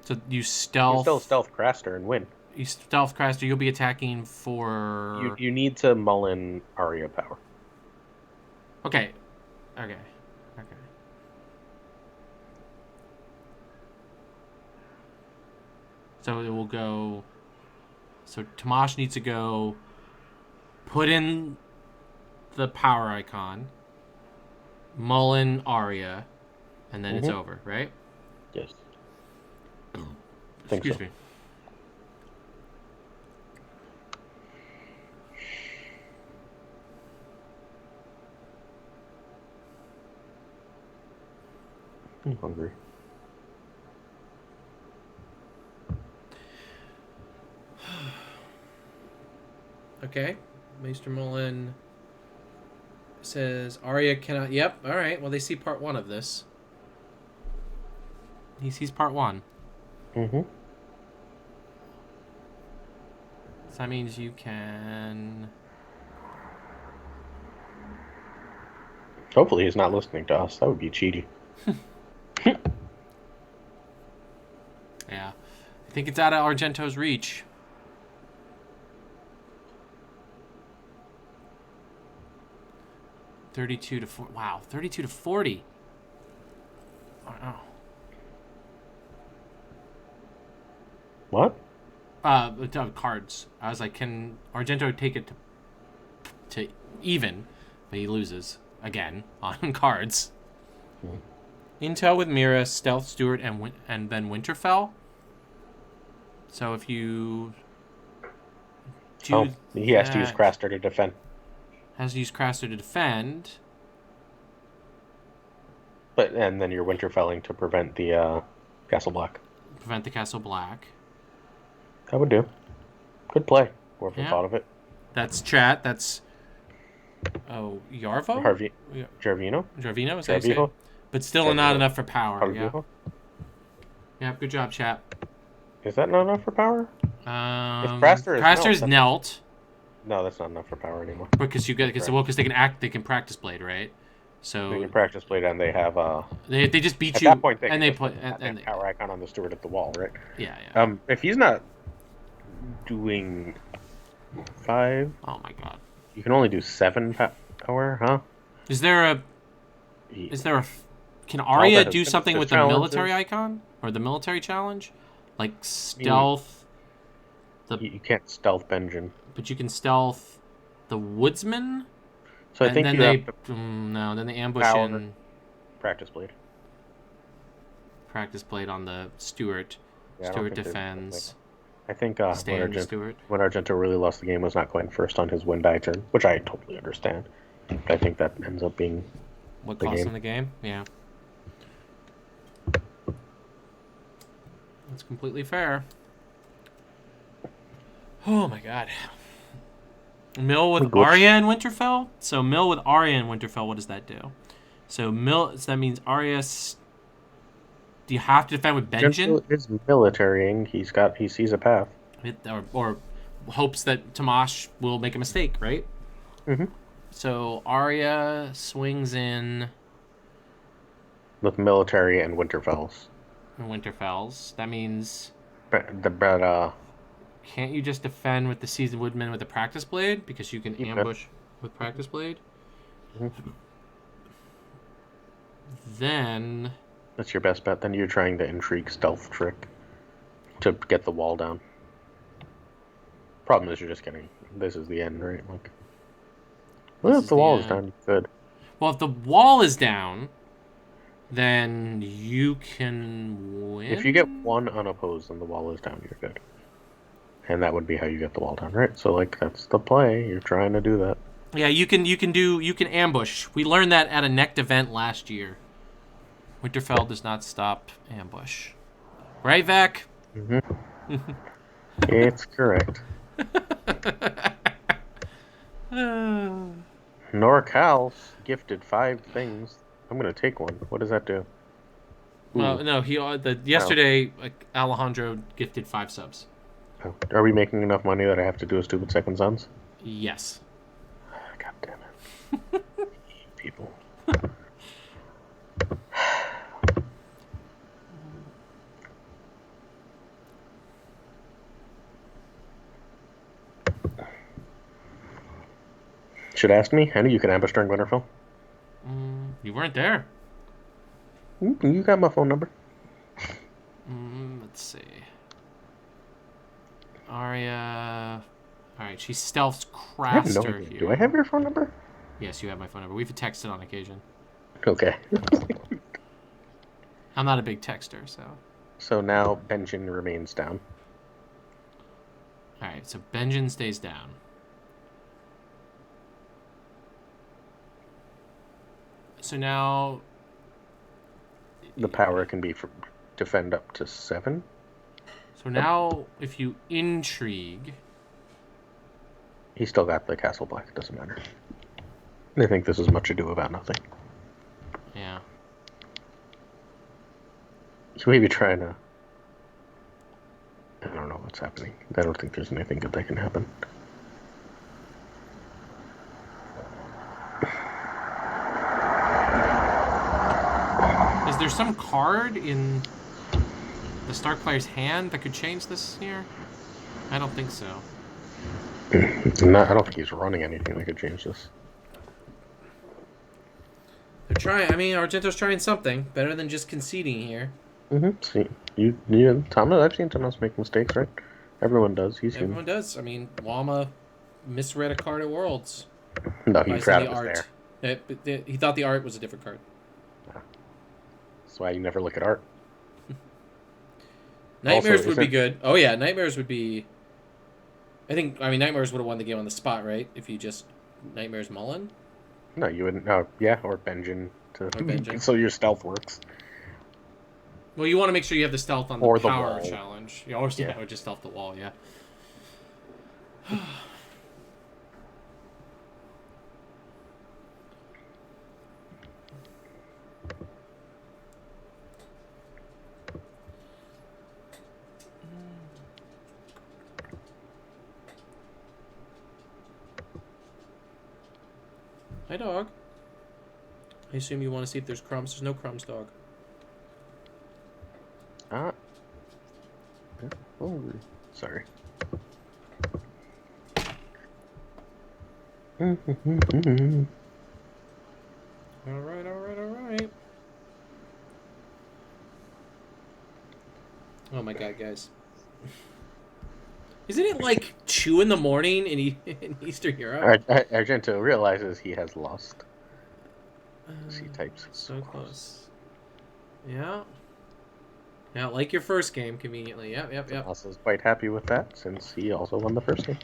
So you You stealth. still stealth Craster and win. You stealth Craster. You'll be attacking for. You need to Mullen Arya power. Okay. Okay. So it will go. So Tomas needs to go. Put in the power icon. Mullen Arya, and then it's over, right? Yes. Excuse me. I'm hungry. Okay. Maester Mullen says Arya cannot. Yep. All right. Well, they see part 1 of this. He sees part 1. Mm-hmm. So that means you can. Hopefully he's not listening to us. That would be cheaty. Yeah. I think it's out of Argento's reach. $32 to 40. Wow, $32 to 40. Wow. What? Cards. I was like, can Argento take it to even? But he loses again on cards. Intel with Mira, Stealth Stewart, and then Winterfell. So if you do he has to use Craster to defend. Has to use Craster to defend. And then you're Winterfelling to prevent the Castle Black. Prevent the Castle Black. That would do. Good play. Whoever thought of it. That's chat. That's Yarvo? Jarvino? Jarvino, is that how you say it? But still not enough for power. Yeah, good job, chat. Is that not enough for power? If Craster is knelt. No, that's not enough for power anymore. Because because they can practice blade, right? So they can practice blade, and they have they just beat at you. That point, and they put and power icon on the steward at the wall, right? Yeah. If he's not doing 5, oh my god, you can only do 7 power, huh? Can Arya do something with the military icon or the military challenge, like stealth? You can't stealth Benjamin, but you can stealth the woodsman. So I think then then they ambush in practice blade. Practice blade on the Stewart. Stewart defends. I think when Argento really lost the game was not going first on his win die turn, which I totally understand. But I think that ends up being what cost him the game. Yeah, that's completely fair. Oh my god. Mill with Arya and Winterfell? So Mill with Arya and Winterfell, what does that do? So that means Arya... Do you have to defend with Benjen? It's militarying. He sees a path. Or hopes that Tomas will make a mistake, right? Mm-hmm. So Arya swings in... With military and Winterfells. That means... Can't you just defend with the Seasoned Woodman with the Practice Blade? Because you can ambush with Practice Blade? Mm-hmm. Then... That's your best bet. Then you're trying the intrigue stealth trick to get the wall down. Problem is you're just getting... This is the end, right? If the wall is down, you could. Well, if the wall is down, then you can win? If you get 1 unopposed and the wall is down, you're good. And that would be how you get the wall down, right? So, that's the play. You're trying to do that. Yeah, you can ambush. We learned that at a Necked event last year. Winterfell does not stop ambush. Right, Vec? Mm-hmm. It's correct. NorCal's gifted 5 things. I'm going to take one. What does that do? Well, no, yesterday Alejandro gifted 5 subs. Oh. Are we making enough money that I have to do a stupid Second Sons? Yes. God damn it. People. Should ask me. I knew you could ambush during Winterfell. You weren't there. You got my phone number. Let's see. Arya. All right, she stealths I have no Craster idea. here. Do I have your phone number? Yes, you have my phone number. We've texted on occasion. Okay. I'm not a big texter, so. So now Benjen remains down. All right, so Benjen stays down. So now The power can be for defend up to 7. So now, if you intrigue, He still got the Castle Black. It doesn't matter. I think this is much ado about nothing. yeah. He may be trying to. I don't know what's happening. I don't think there's anything good that can happen. Is there some card in the Stark player's hand that could change this here? I don't think so. I don't think he's running anything that could change this. They're trying. I mean, Argento's trying something better than just conceding here. See, Tomas. I've seen Tomas make mistakes, right? Everyone does. He's human. Everyone does. I mean, Wama misread a card at Worlds. No, he by forgot the it was art. there. He thought the art was a different card. That's why you never look at art. Nightmares Also, would be good. Oh yeah, Nightmares would be. I mean, Nightmares would have won the game on the spot, right? If you just Nightmares Mullen. No, you wouldn't. Oh, yeah, or Benjen. Benjen. So your stealth works. Well, you want to make sure you have the stealth on the Or the power wall. challenge. You always, yeah, Yeah. or just stealth the wall, yeah. Hi, dog. I assume you want to see if there's crumbs. There's no crumbs, dog. Ah. Oh, sorry. Alright, alright, alright. Oh my god, guys. Isn't it like 2 in the morning in Eastern Europe? Argento realizes he has lost. He types. So close. Yeah. Yeah, like your first game, conveniently. Yep. Tomas is quite happy with that since he also won the first game.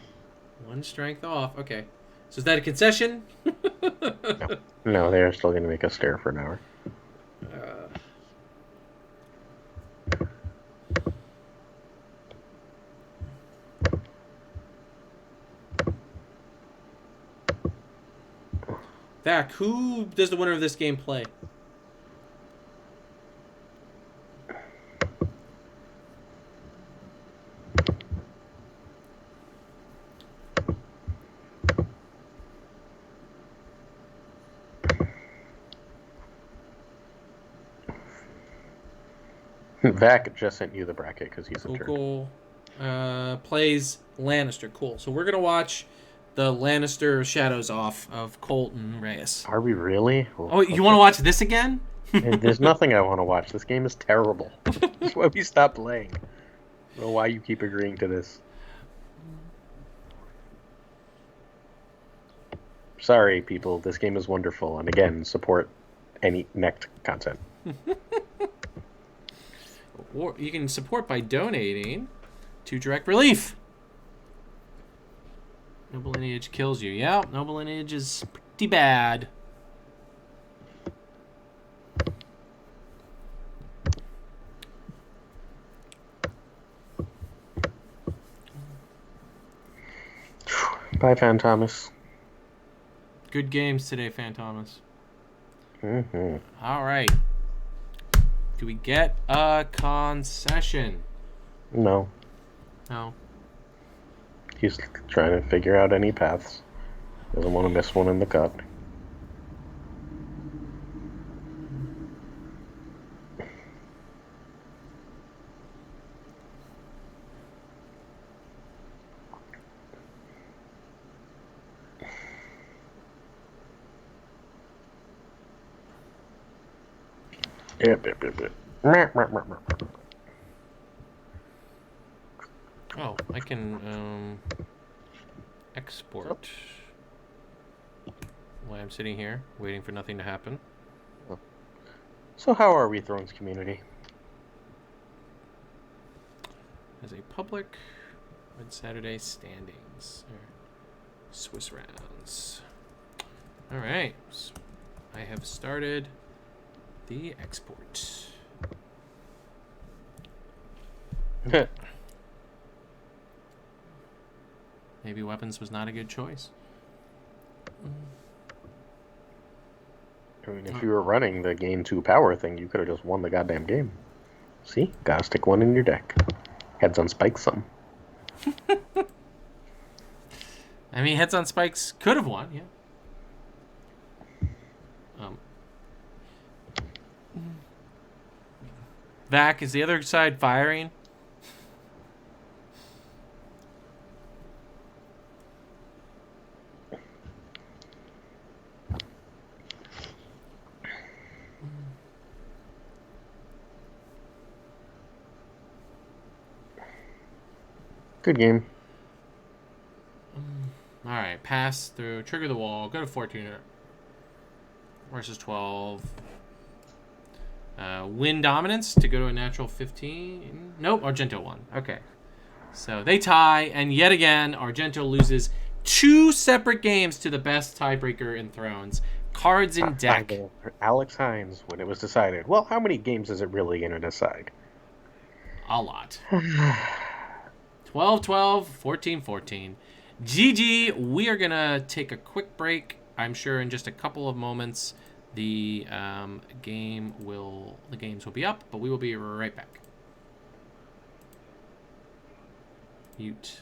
1 strength off. Okay. So is that a concession? No, they're still going to make us stare for an hour. Vac, who does the winner of this game play? Vac just sent you the bracket because he's a turd. Cool. Plays Lannister. Cool. So we're going to watch the Lannister Shadows Off of Colt and Reyes. Are we really? Oh, you want to watch this again? There's nothing I want to watch. This game is terrible. That's why we stopped playing. I don't know why you keep agreeing to this. Sorry, people. This game is wonderful. And again, support any next content. Or you can support by donating to Direct Relief. Noble Lineage kills you. Yeah, Noble Lineage is pretty bad. Bye, Fan Thomas. Good games today, Fan Thomas. Mm-hmm. All right. Do we get a concession? No. No. He's trying to figure out any paths. Doesn't want to miss one in the cut. Oh, I can export while I'm sitting here waiting for nothing to happen. So how are we, Thrones community? As a public Red Saturday standings. Swiss rounds. All right. I have started the export. Maybe weapons was not a good choice. I mean, if you were running the gain 2 power thing, you could have just won the goddamn game. See? Gotta stick one in your deck. Heads on spikes some. I mean, heads on spikes could have won, yeah. Vac, is the other side firing? Good game. All right, pass through, trigger the wall, go to 14 versus 12. Win dominance to go to a natural 15. Nope, Argento won. Okay. So they tie, and yet again, Argento loses 2 separate games to the best tiebreaker in Thrones. Cards in deck. Alex Hines, when it was decided, well, how many games is it really going to decide? A lot. 12-12, 14-14. GG, we are going to take a quick break. I'm sure in just a couple of moments the games will be up, but we will be right back. Mute.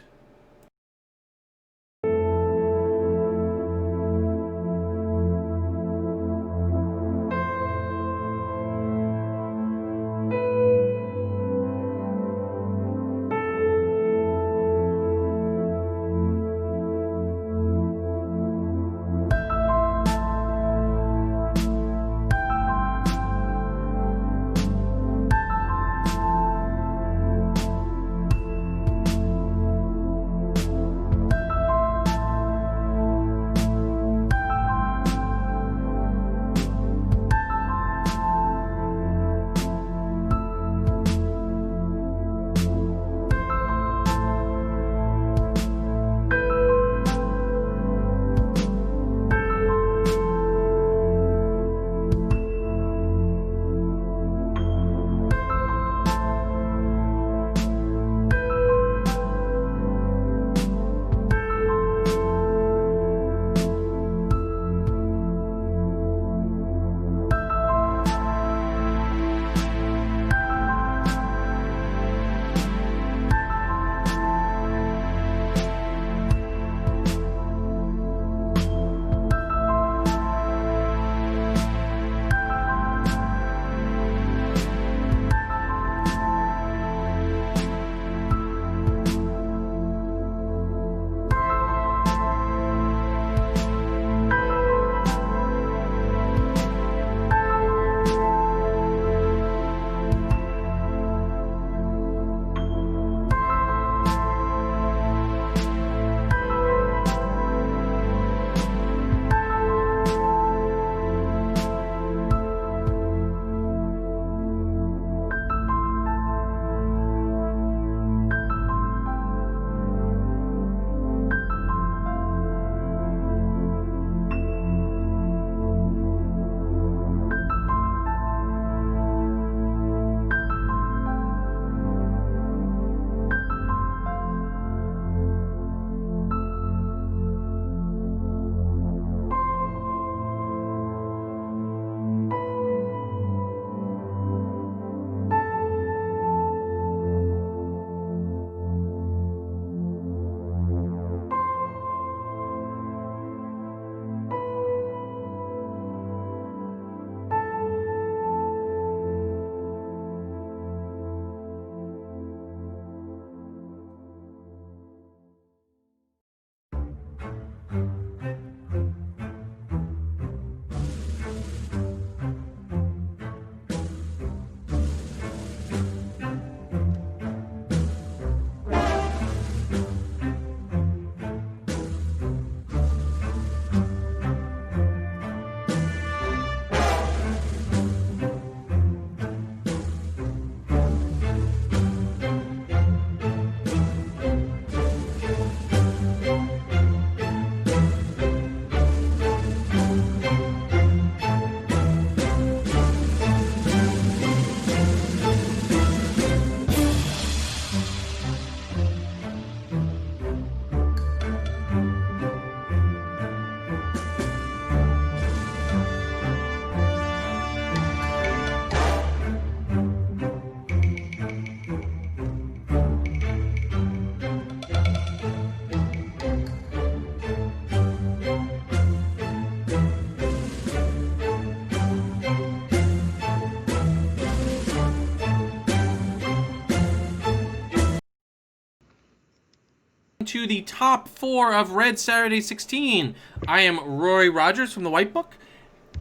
into the top 4 of Red Saturday 16. I am Rory Rogers from the White Book.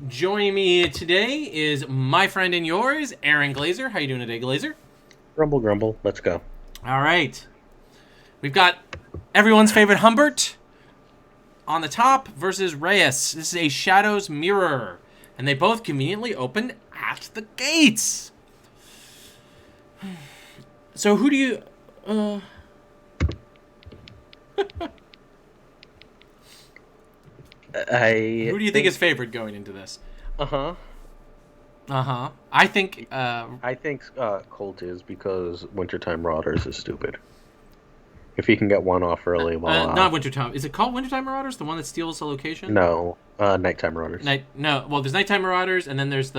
Joining me today is my friend and yours, Aaron Glazer. How you doing today, Glazer? Grumble, grumble. Let's go. All right. We've got everyone's favorite Humbert on the top versus Reyes. This is a Shadows Mirror, and they both conveniently open at the gates. So who do you... who do you think is favored going into this? I think Colt is, because Wintertime Marauders is stupid. If he can get one off early, not Wintertime. Is it called Wintertime Marauders? The one that steals the location? No, Nighttime Marauders. No. Well, there's Nighttime Marauders, and then there's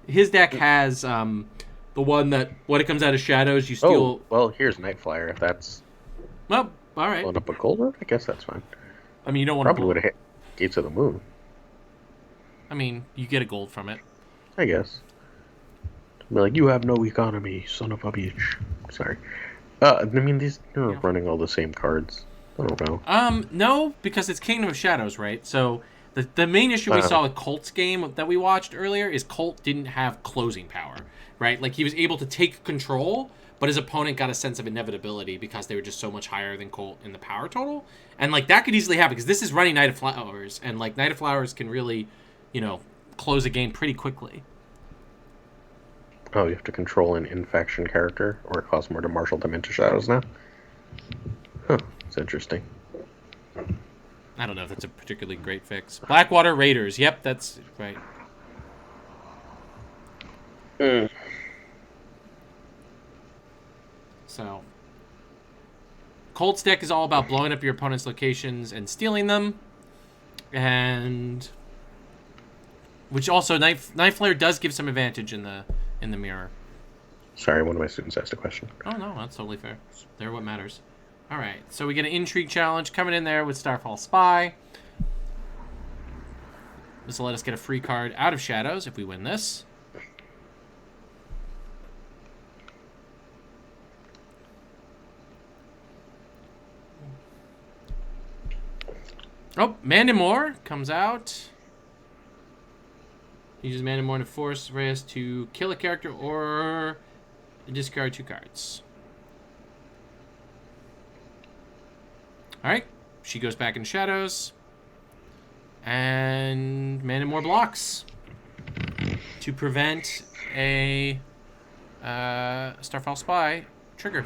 his deck has the one that when it comes out of shadows you steal. Oh, well, here's Night Flyer. If that's well, all right. blowing up a gold road, I guess that's fine. I mean, you don't want probably would have hit Gates of the Moon. I mean, you get a gold from it. I guess. Be like, you have no economy, son of a bitch. Sorry. I mean, these are running all the same cards. I don't know. No, because it's Kingdom of Shadows, right? So the main issue we saw with Colt's game that we watched earlier is Colt didn't have closing power, right? Like, he was able to take control, but his opponent got a sense of inevitability because they were just so much higher than Colt in the power total. And, like, that could easily happen because this is running Night of Flowers, and, like, Night of Flowers can really, close a game pretty quickly. Oh, you have to control an in-faction character, or it costs more to marshal them into shadows now? Huh, it's interesting. I don't know if that's a particularly great fix. Blackwater Raiders. Yep, that's right. So, Colt's deck is all about blowing up your opponent's locations and stealing them. And... which also, Night Flare does give some advantage in the mirror. Sorry, one of my students asked a question. Oh, no, that's totally fair. They're what matters. All right, so we get an Intrigue Challenge coming in there with Starfall Spy. This will let us get a free card out of Shadows if we win this. Oh, Mandamore comes out. Uses Mandamore to force Reyes to kill a character or discard 2 cards. Alright, she goes back in Shadows. And Mandamore blocks to prevent a Starfall Spy trigger.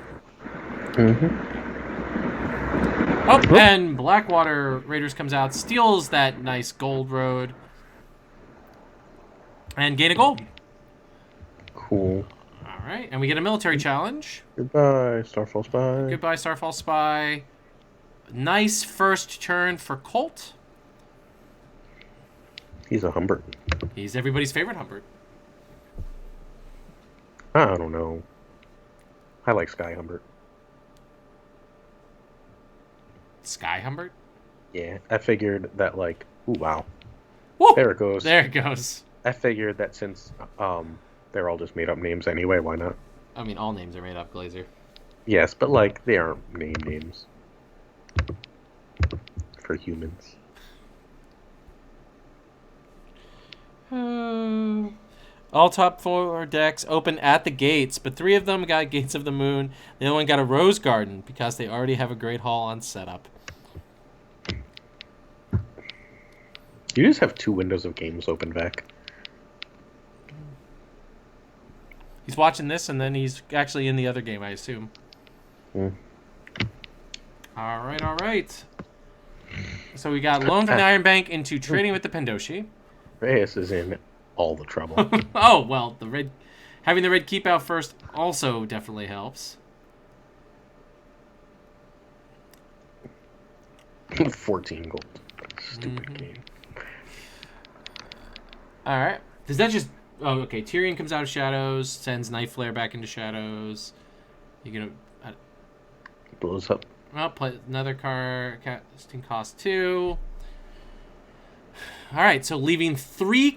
Oh, and Blackwater Raiders comes out, steals that nice gold road. And gain a gold. Cool. All right, and we get a military challenge. Goodbye, Starfall Spy. Goodbye, Starfall Spy. Nice first turn for Colt. He's a Humber. He's everybody's favorite Humbert. I don't know. I like Sky Humber. Sky Humbert? Yeah, I figured that, like, ooh, wow. Woo! There it goes. There it goes. I figured that since they're all just made-up names anyway, why not? I mean, all names are made up, Glazer. Yes, but, like, they aren't names. For humans. All top 4 decks open at the gates, but 3 of them got Gates of the Moon. The other one got a Rose Garden because they already have a Great Hall on setup. You just have 2 windows of games open back. He's watching this, and then he's actually in the other game, I assume. All right. So we got Loan from the Iron Bank into trading with the Pendoshi. Reyes is in all the trouble. Oh, well, having the red keep out first also definitely helps. 14 gold. Stupid game. All right. Does that just... Oh, okay. Tyrion comes out of Shadows, sends Night Flare back into Shadows. You're going to... Blows up. Well, play another card. Casting cost 2. All right, so leaving 3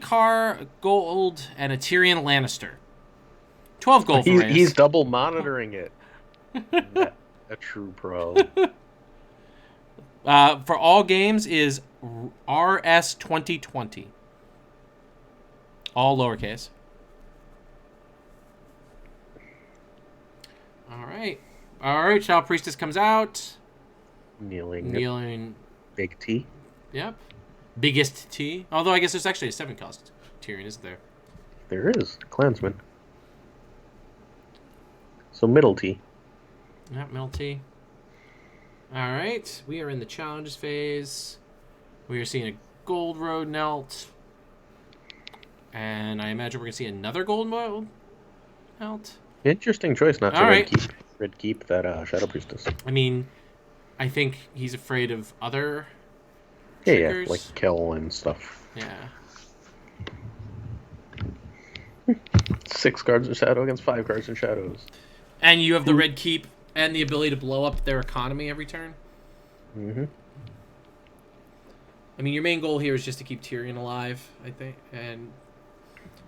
gold and a Tyrion Lannister. 12 gold for Reyes. He's double monitoring it. A true pro. For all games is RS 2020. All lowercase. All right. All right. Child Priestess comes out. Kneeling. Kneeling. Big T. Yep. Biggest T. Although I guess there's actually a 7-cost Tyrion, isn't there? There is. Clansman. So middle T. Yep, middle T. All right. We are in the challenges phase. We are seeing a gold road Nelt. And I imagine we're going to see another gold road Nelt. Interesting choice not to All right. red keep that Shadow Priestess. I mean, I think he's afraid of other Yeah, triggers. like kill and stuff. Yeah. 6 cards in shadow against 5 cards in shadows. And you have the red keep and the ability to blow up their economy every turn. Mm-hmm. I mean, your main goal here is just to keep Tyrion alive, I think. And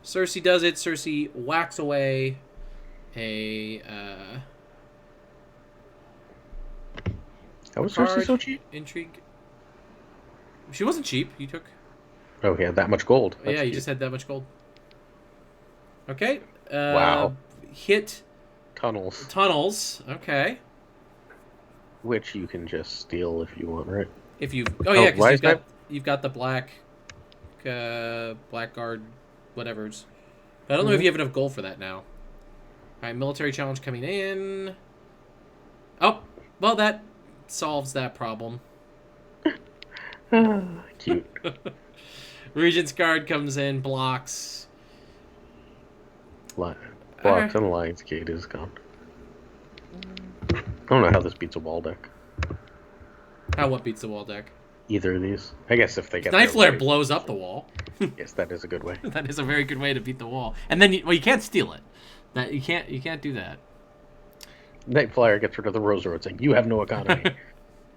Cersei does it. Cersei whacks away a How was Cersei card. so cheap? Intrigue. She wasn't cheap. You took... Oh, he had that much gold. That's yeah, you cheap. just had that much gold. Okay. Wow. Hit Tunnels. tunnels. Okay. Which you can just steal if you want, right? If you... Oh, yeah, why because is you've got the blackguard whatever's. But I don't know if you have enough gold for that now. All right, military challenge coming in. Oh, well, that solves that problem. Cute. Regent's Guard comes in, blocks. Blocks Alright. and Lion's Gate is gone. I don't know how this beats a wall deck. How what beats the wall deck? Either of these. I guess if they get Knife their Flare way. blows up the wall. Yes, that is a good way. That is a very good way to beat the wall. And then you can't steal it. That you can't do that. Night Flyer gets rid of the Rose Road saying, "You have no economy."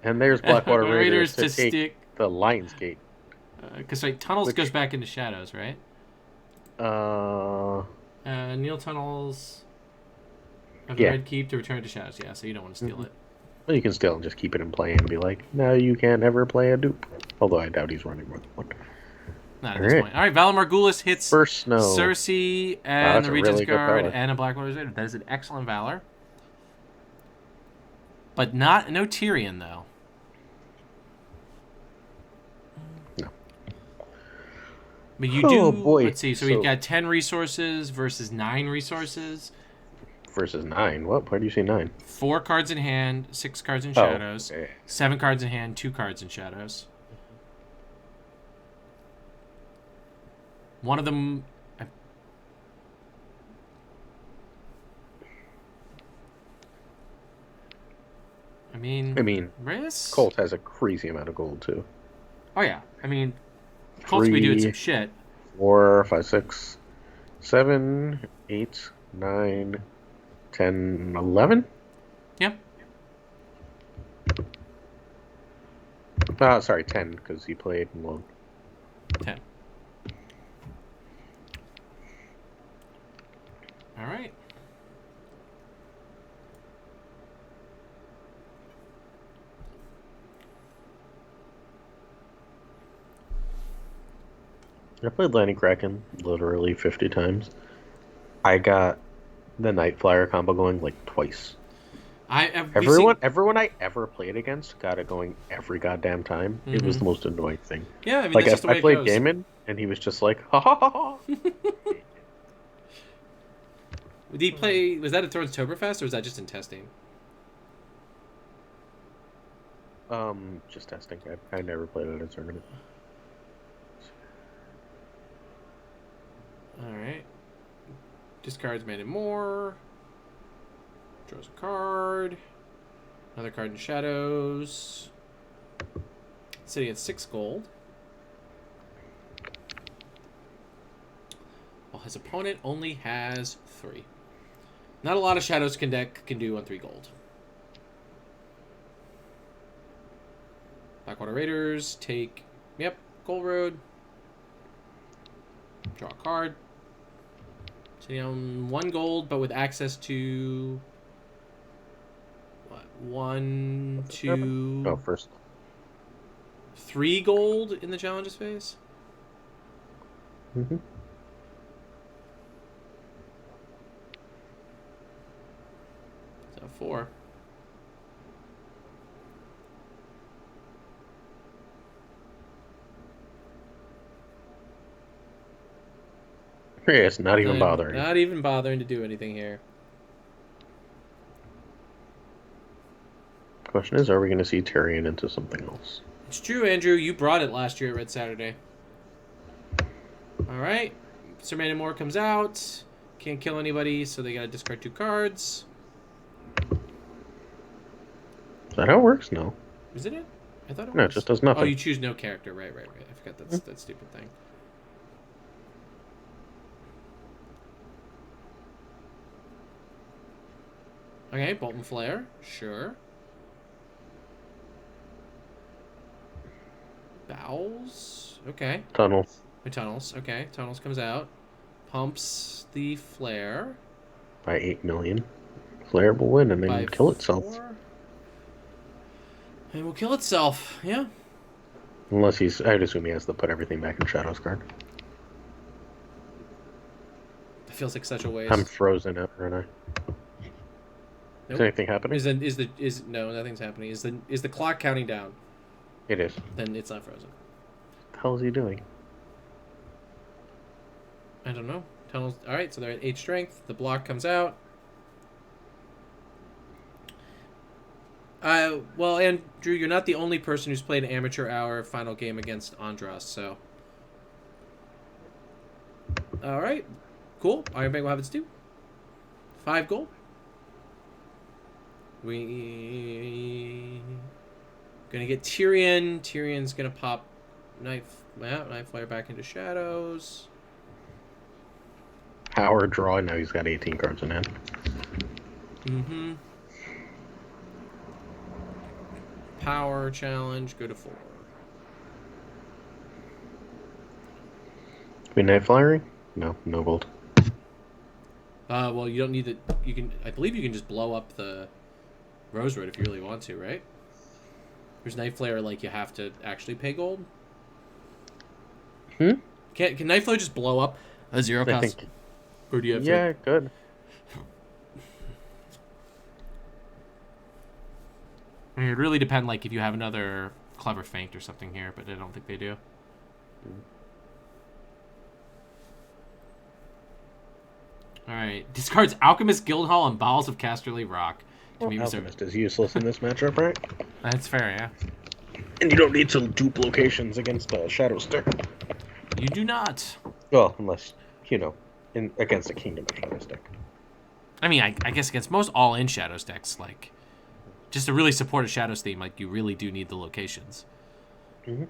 And there's Blackwater Raiders to take stick the Lion's Gate. because tunnels goes back into shadows, right? Neil tunnels. Have the Yeah. red keep to return to shadows. Yeah, so you don't want to steal it. Well, you can still just keep it in play and be like, "No, you can't ever play a dupe." Although I doubt he's running more than one. Not at this point. All right, Valar Morghulis hits First snow. Cersei and that's the a Regent's really good Guard Valor. and a Blackwater Raider. That is an excellent Valor. But no Tyrion, though. No. But you do... Oh, boy. Let's see. So we've got 10 resources versus 9 resources. Versus 9. What? Why do you say 9? 4 cards in hand, 6 cards in shadows. Okay. 7 cards in hand, 2 cards in shadows. One of them... I mean, Riss? Colt has a crazy amount of gold too. Oh yeah, I mean, Colt's be doing some 3, shit. 4, 5, 6, 7, 8, 9, 10, 11? Yep. Sorry, 10, because he played alone. 10. All right. I played Lightning Kraken literally 50 times. I got the Night Flyer combo going like twice. Everyone I ever played against got it going every goddamn time. It was the most annoying thing. Yeah, I mean, Like that's just the way I played it goes. Gaiman, and he was just like, ha ha ha ha. Did he play? Was that at Thrones-Toberfest, or was that just in testing? Just testing. I never played at a tournament. All right. Discards made it more. Draws a card. Another card in shadows. Sitting at 6 gold. While his opponent only has 3. Not a lot of shadows can do on 3 gold. Blackwater Raiders take, Gold Road. Draw a card. Sitting on 1 gold, but with access to... What? 1, 2... Oh, first. 3 gold in the challenges phase? Mm-hmm. So 4. Yeah, it's not even bothering. Not even bothering to do anything here. Question is, are we going to see Tyrion into something else? It's true, Andrew. You brought it last year at Red Saturday. All right. Sir Moore comes out. Can't kill anybody, so they got to discard 2 cards. Is that how it works? No. Is it? I thought it was. No, it just does nothing. Oh, you choose no character. Right. I forgot that stupid thing. Okay, Bolton Flare. Sure. Bowels. Okay. Tunnels. Tunnels. Okay. Tunnels comes out. Pumps the flare. By 8 million. Flare will win and then kill itself. And will kill itself. Yeah. Unless I'd assume he has to put everything back in Shadow's card. It feels like such a waste. I'm frozen out, aren't I? Nope. Is anything happening? No, nothing's happening. Is the clock counting down? It is. Then it's not frozen. What the hell is he doing? I don't know. Tunnels. All right, so they're at 8 strength. The block comes out. Well, Andrew, you're not the only person who's played an amateur hour final game against Andras, so. All right, cool. Iron Bank will have its due. 5 gold. We gonna get Tyrion. Tyrion's gonna pop Night Flare back into Shadows. Power draw. Now he's got 18 cards in hand. Mm-hmm. Power challenge. Go to 4. Midnight Flyering? No gold. Well, you don't need the. You can. I believe you can just blow up the Rose Road if you really want to, right? There's Night Flare, like you have to actually pay gold. Can Night Flare just blow up a 0 cost? Or do you have to? Yeah, good. I mean, it would really depend, like, if you have another Clever Feint or something here, but I don't think they do. Alright. Discards Alchemist Guildhall and Bowels of Casterly Rock. Alchemist is useless in this matchup, right? That's fair, yeah. And you don't need to dupe locations against a Shadow Stick. You do not. Well, unless, against a Kingdom of Shadow Stick. I mean, I guess against most all-in Shadows decks, like, just to really support a Shadows theme, like, you really do need the locations. Mm-hmm.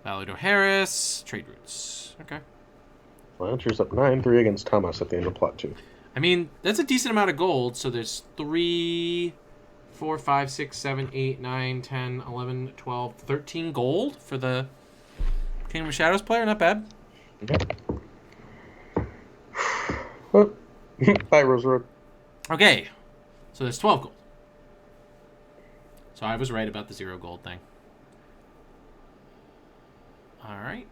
Valor Harris, Trade Routes. Okay. Launcher's up 9-3 against Tomas at the end of plot 2. I mean, that's a decent amount of gold, so there's 3, 4, 5, 6, 7, 8, 9, 10, 11, 12, 13 gold for the Kingdom of Shadows player. Not bad. Okay. Bye, Rose Road. Okay. So there's 12 gold. So I was right about the 0 gold thing. All right.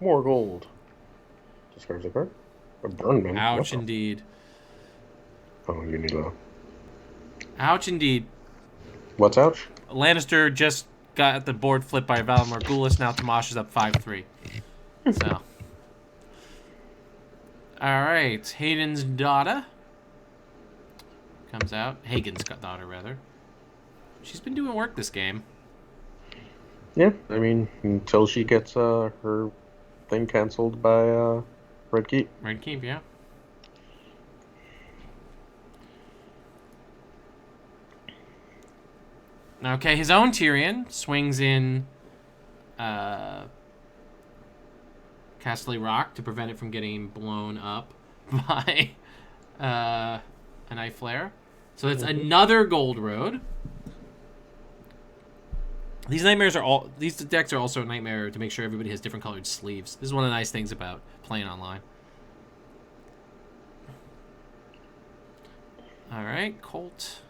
More gold. Discards a card. A burn man. Ouch, indeed. Oh, you need a... Ouch, indeed. What's ouch? Lannister just got the board flipped by Valar Morghulis. Now Tomas is up 5-3. So. Alright. Hayden's daughter comes out. Hagen's daughter, rather. She's been doing work this game. Yeah, I mean, until she gets her thing canceled by Red Keep. Red Keep, yeah. Okay, his own Tyrion swings in Casterly Rock to prevent it from getting blown up by a Night Flare. So it's another Gold Road. These decks are also a nightmare to make sure everybody has different colored sleeves. This is one of the nice things about playing online. All right, Colt.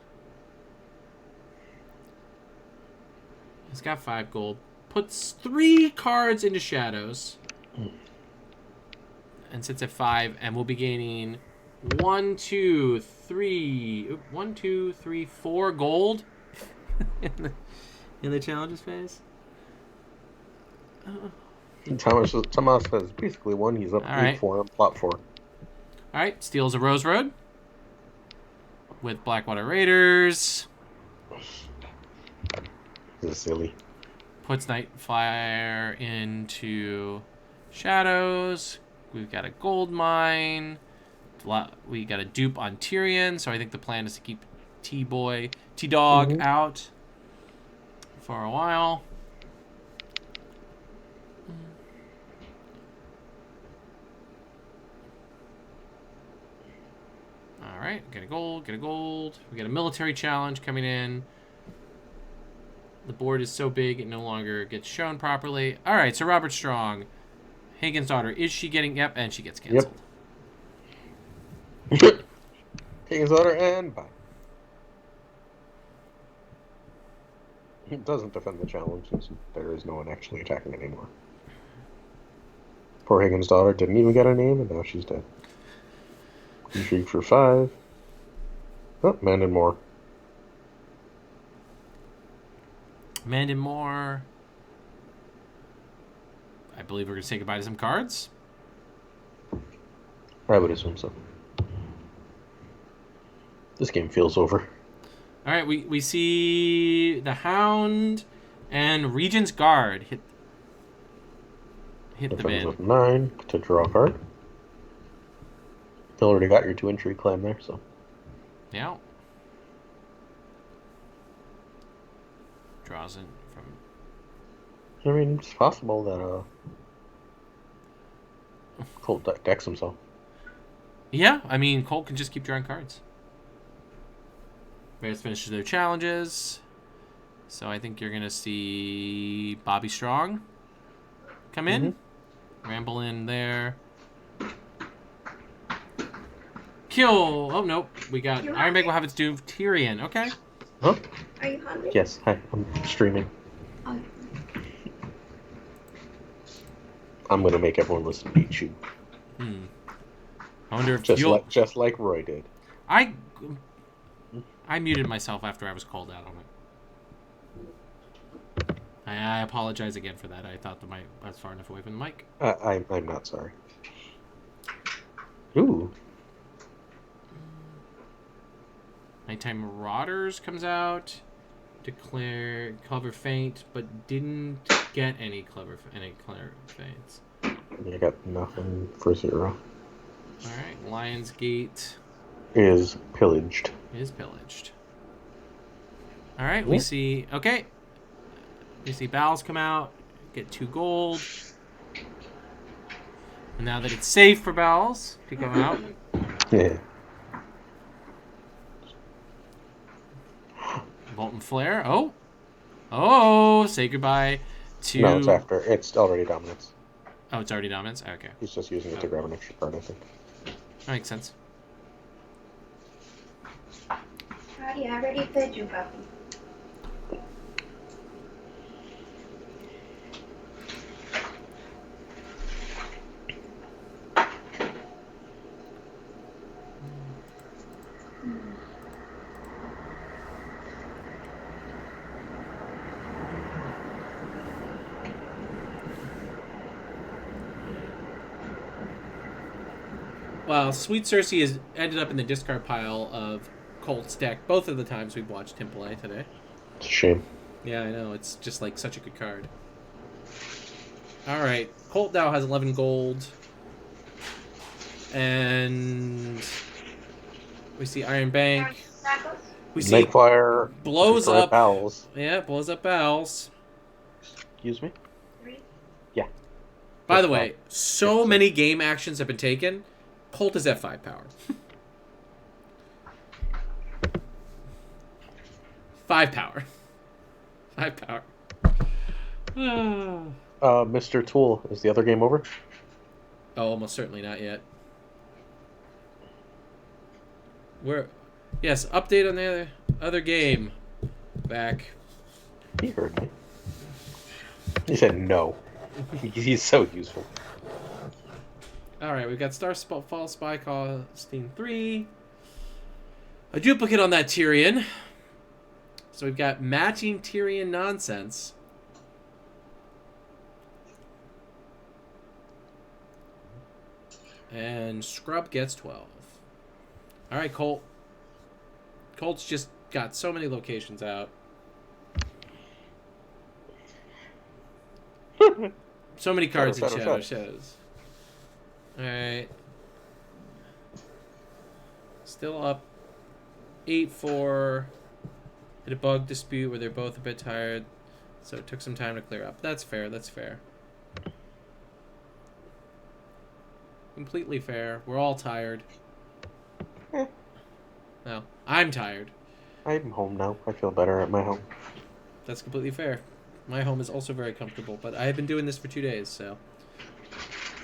He's got 5 gold. Puts 3 cards into shadows. And sits at 5, and we'll be gaining 4 gold in the challenges phase. Tomas has basically won. He's up 8-4 on plot 4. All right, steals a Rose Road with Blackwater Raiders. This is silly. Puts Night Flyer into shadows. We've got a gold mine. We got a dupe on Tyrion, so I think the plan is to keep T-Dog out for a while. All right, get a gold. We got a military challenge coming in. The board is so big it no longer gets shown properly. All right, so Robert Strong, Hagen's daughter, is she getting... Yep, and she gets canceled. Yep. Hagen's daughter, and bye. He doesn't defend the challenge since there is no one actually attacking anymore. Poor Hagen's daughter didn't even get a name, and now she's dead. Intrigue for 5. Oh, Mandon Moore. Mandon Moore. I believe we're going to say goodbye to some cards. I would assume so. This game feels over. All right, we see the Hound and Regent's Guard hit the bin. With 9 to draw a card. You already got your 2 intrigue clan there, so. Yeah. Draws in from... I mean, it's possible that Colt decks himself. Yeah, I mean, Colt can just keep drawing cards. Raiders finishes their challenges. So I think you're going to see Bobby Strong come in. Ramble in there. Kill. Oh, nope. We got... Ironbank will have its due. Tyrion. Okay. Huh? Are you hungry? Yes. Hi. I'm streaming. Oh. I'm going to make everyone listen to YouTube. I wonder if just like Roy did. I muted myself after I was called out on it. I apologize again for that. I thought the mic was far enough away from the mic. I'm not sorry. Ooh. Nighttime Marauders comes out. Declare Clever Feint, but didn't get any clever feints. You got nothing for 0. Alright, Lionsgate is pillaged. Alright, we see... Okay. We see Bowels come out. Get 2 gold. And now that it's safe for Bowels to come out... Yeah. Bolt and Flare. Oh, say goodbye to... No, it's after. It's already dominance. Oh, it's already dominance? Okay. He's just using it to grab an extra card, I think. That makes sense. Howdy, I already fed you, puppy. Well, Sweet Cersei has ended up in the discard pile of Colt's deck both of the times we've watched him play today. It's a shame. Yeah, I know. It's just like such a good card. All right. Colt now has 11 gold. And we see Iron Bank. We see Nightfire blows up Bowels. Yeah, blows up Bowels. Excuse me? 3. Yeah. By the way, so many game actions have been taken. Colt is at 5 power. 5 power. 5 power. Mr. Tool, is the other game over? Oh, almost certainly not yet. Yes, update on the other game. Back. He heard me. He said no. He's so useful. Alright, we've got Fall Spy costing 3. A duplicate on that Tyrion. So we've got matching Tyrion nonsense. And Scrub gets 12. Alright, Colt. Colt's just got so many locations out. So many cards in shadows. Alright. Still up 8-4. Hit a bug dispute where they're both a bit tired. So it took some time to clear up. That's fair, that's fair. Completely fair. We're all tired. No, I'm tired. I'm home now. I feel better at my home. That's completely fair. My home is also very comfortable, but I have been doing this for 2 days, so.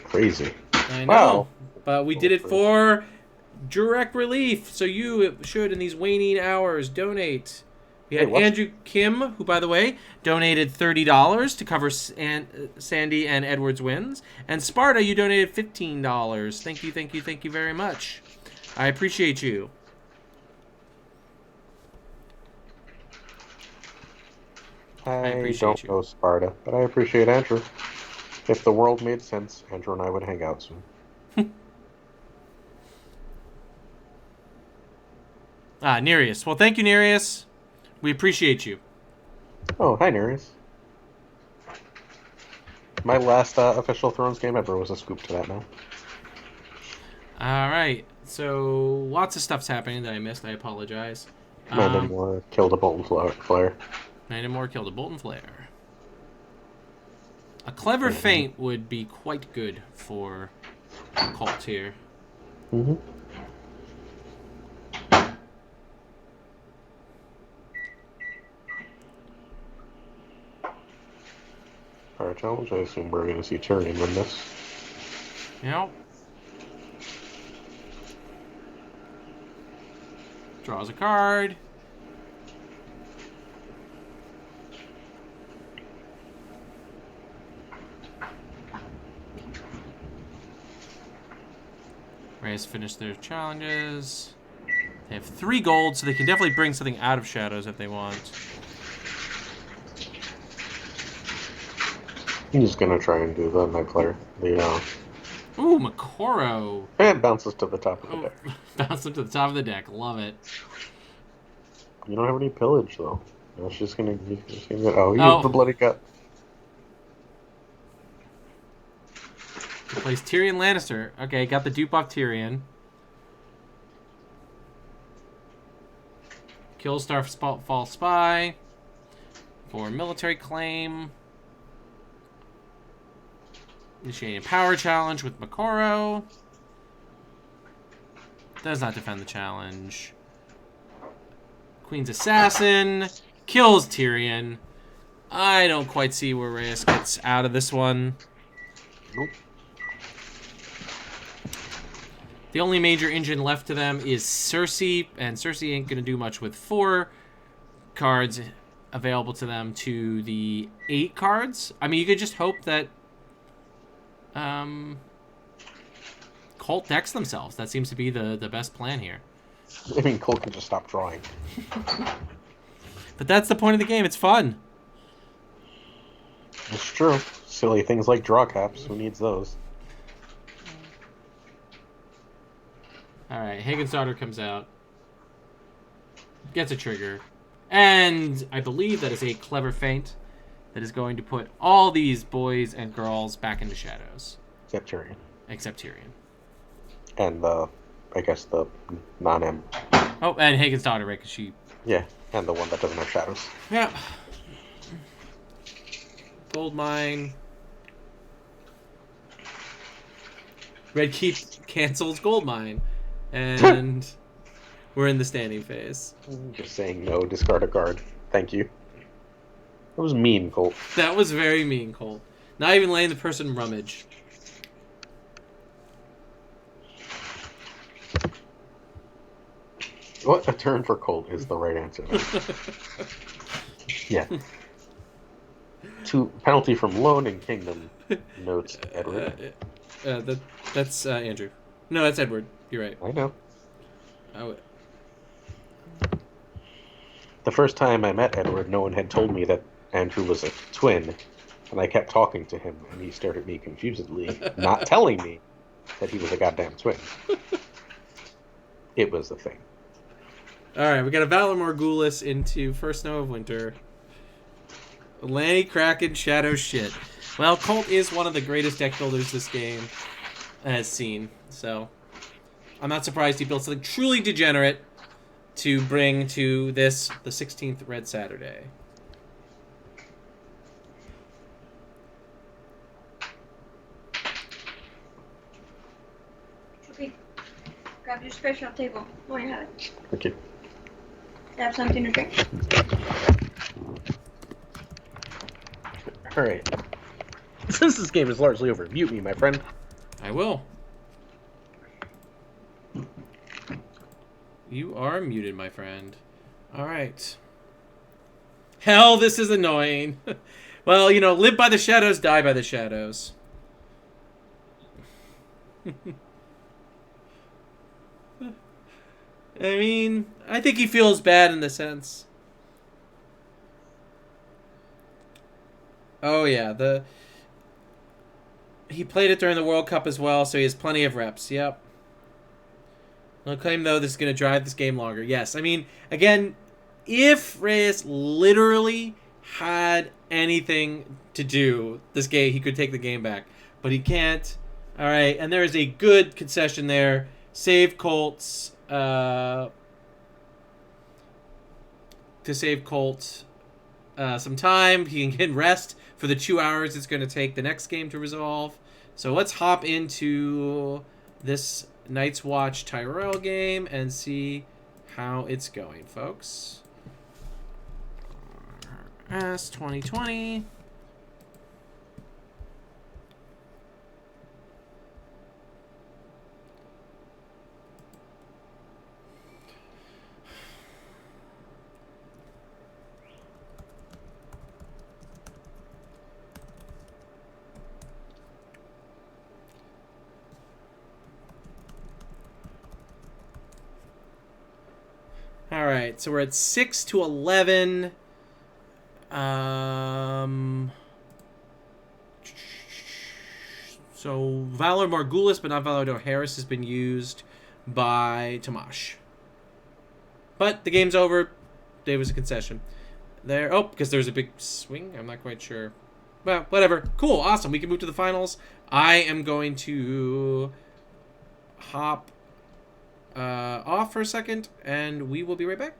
Crazy. I know. Wow. But we did it for direct relief, so you should, in these waning hours, donate. We had Andrew Kim, who, by the way, donated $30 to cover Sandy and Edward's wins. And Sparta, you donated $15. Thank you, thank you, thank you very much. I appreciate you. I don't know Sparta, but I appreciate Andrew. If the world made sense, Andrew and I would hang out soon. Nereus. Well, thank you, Nereus. We appreciate you. Oh, hi, Nereus. My last official Thrones game ever was a scoop to that now. All right. So, lots of stuff's happening that I missed. I apologize. Nine and more killed a Bolton Flare. 9 and more killed a Bolton Flare. A clever feint would be quite good for Colt here. Mm-hmm. Power challenge. I assume we're going to see Tyrion win this. Yep. Draws a card. Reyes finished their challenges. They have 3 gold, so they can definitely bring something out of shadows if they want. He's gonna try and do the Nightflare. Ooh, Makoro. And bounces to the top of the deck. Bounces to the top of the deck. Love it. You don't have any pillage, though. It's just gonna get... Oh, he used the bloody gut. He plays Tyrion Lannister. Okay, got the dupe off Tyrion. Kills False Spy. For military claim. Initiating a power challenge with Makoro. Does not defend the challenge. Queen's Assassin. Kills Tyrion. I don't quite see where Reyes gets out of this one. Nope. The only major engine left to them is Cersei, and Cersei ain't going to do much with 4 cards available to them to the 8 cards. I mean, you could just hope that Colt decks themselves. That seems to be the best plan here. I mean, Colt can just stop drawing. But that's the point of the game. It's fun. It's true. Silly things like draw caps. Who needs those? Alright, Hagen's Daughter comes out. Gets a trigger. And I believe that is a clever feint that is going to put all these boys and girls back into shadows. Except Tyrion. Except Tyrion. And I guess the non-M. Oh, and Hagen's Daughter, right? Because she... Yeah, and the one that doesn't have shadows. Yeah. Gold mine. Red Keep cancels gold mine. And we're in the standing phase. Just saying no, discard a card. Thank you. That was mean, Colt. That was very mean, Colt. Not even letting the person rummage. What a turn for Colt is the right answer. Yeah. Penalty from Loan Kingdom, notes Edward. That's Andrew. No, that's Edward. You're right. I know. Oh. The first time I met Edward, no one had told me that Andrew was a twin, and I kept talking to him, and he stared at me confusedly, not telling me that he was a goddamn twin. It was the thing. Alright, we got a Valor Morghulis into First Snow of Winter. Lanny Kraken Shadow Shit. Well, Colt is one of the greatest deck builders this game has seen, so I'm not surprised he built something truly degenerate to bring to this, the 16th Red Saturday. Okay. Grab your space on the table. Oh, you have it. Okay. Have something to drink. Alright. Since this game is largely over, mute me, my friend. I will. You are muted, my friend. Alright. Hell, this is annoying. Well, you know, live by the shadows, die by the shadows. I mean, I think he feels bad in the sense. Oh yeah, he played it during the World Cup as well, so he has plenty of reps. Yep. I'll claim though this is going to drive this game longer. Yes, I mean, again, if Reyes literally had anything to do this game, he could take the game back, but he can't. All right, and there is a good concession there. Save Colts. To save Colt some time. He can get rest for the 2 hours it's going to take the next game to resolve. So let's hop into this Night's Watch Tyrell game and see how it's going, folks. RS 2020. All right, so we're at 6 to 11. So Valor Morghulis, but not Valor Harris, has been used by Tomas. But the game's over. There was a concession. There. Oh, because there's a big swing. I'm not quite sure. Well, whatever. Cool. Awesome. We can move to the finals. I am going to hop off for a second, and we will be right back.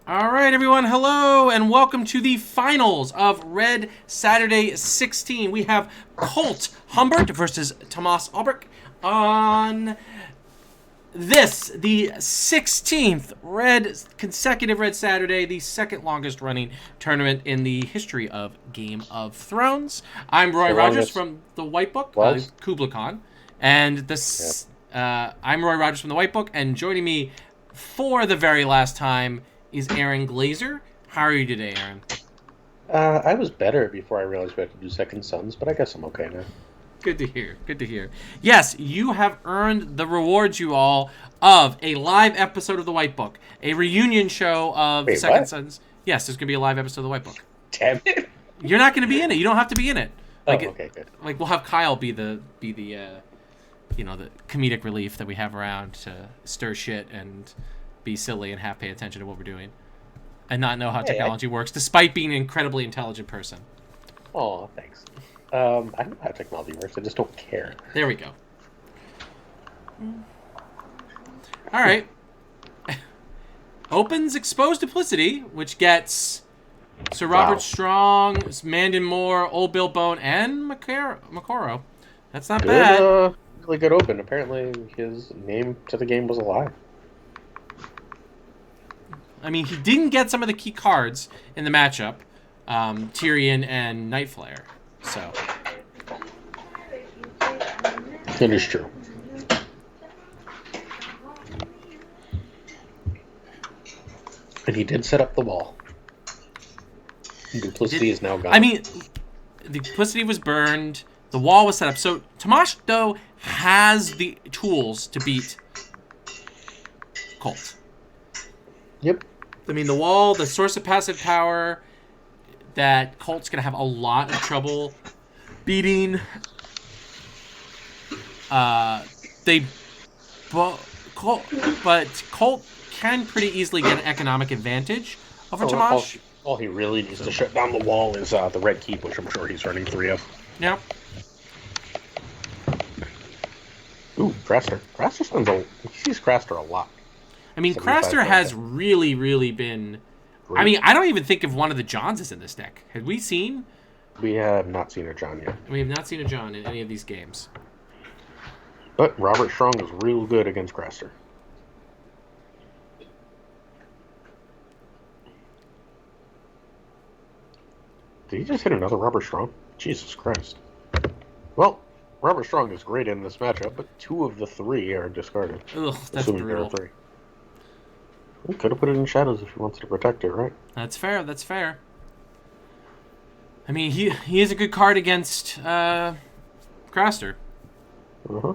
All right, everyone. Hello, and welcome to the finals of Red Saturday 16. We have Colt Humber versus Tomas Albrecht on this, the 16th consecutive Red Saturday, the second longest running tournament in the history of Game of Thrones. I'm Roy Rogers from the White Book, Kubla Khan, and this. I'm Roy Rogers from the White Book, and joining me for the very last time is Aaron Glazer. How are you today, Aaron? I was better before I realized we had to do Second Sons, but I guess I'm okay now. Good to hear. Good to hear. Yes, you have earned the rewards, you all, of a live episode of the White Book, a reunion show of Second Sons. Yes, there's gonna be a live episode of the White Book. Damn it! You're not gonna be in it. You don't have to be in it. Like, okay, good. Like we'll have Kyle be the the comedic relief that we have around to stir shit and be silly and half pay attention to what we're doing and not know how technology works, despite being an incredibly intelligent person. Oh, thanks. I know how technology works. I just don't care. There we go. All right. Opens Exposed Duplicity, which gets Sir Robert Strong, Mandon Moore, Old Bill Bone, and Macoro. That's not bad. Really good open. Apparently, his name to the game was alive. I mean, he didn't get some of the key cards in the matchup, Tyrion and Night Flare. So it is true. And he did set up the wall. Duplicity is now gone. I mean, the duplicity was burned. The wall was set up. So Tomas, though, has the tools to beat Colt. Yep. I mean, the wall, the source of passive power that Colt's going to have a lot of trouble beating. But Colt can pretty easily get an economic advantage over Tomas. All he really needs to shut down the wall is the Red Keep, which I'm sure he's running 3 of. Yeah. Ooh, Craster. He sees Craster a lot. I mean, Craster has really, really been... Great. I mean, I don't even think of one of the Johns in this deck. Have we seen? We have not seen a John yet. We have not seen a John in any of these games. But Robert Strong is real good against Craster. Did he just hit another Robert Strong? Jesus Christ. Well, Robert Strong is great in this matchup, but 2 of the 3 are discarded. Ugh, that's brutal. He could have put it in shadows if he wants to protect it, right? That's fair. That's fair. I mean, he is a good card against Craster. Uh-huh.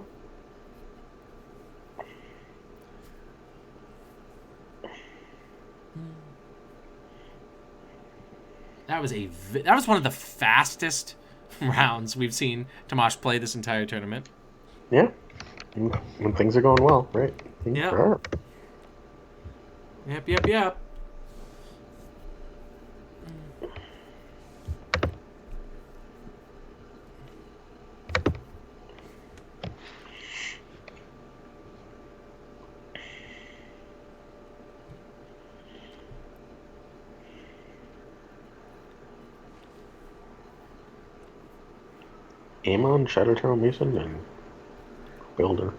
That was one of the fastest rounds we've seen Tomas play this entire tournament. Yeah. When things are going well, right? Yeah. Yep. Amon, Shadowtown Mason, and Builder.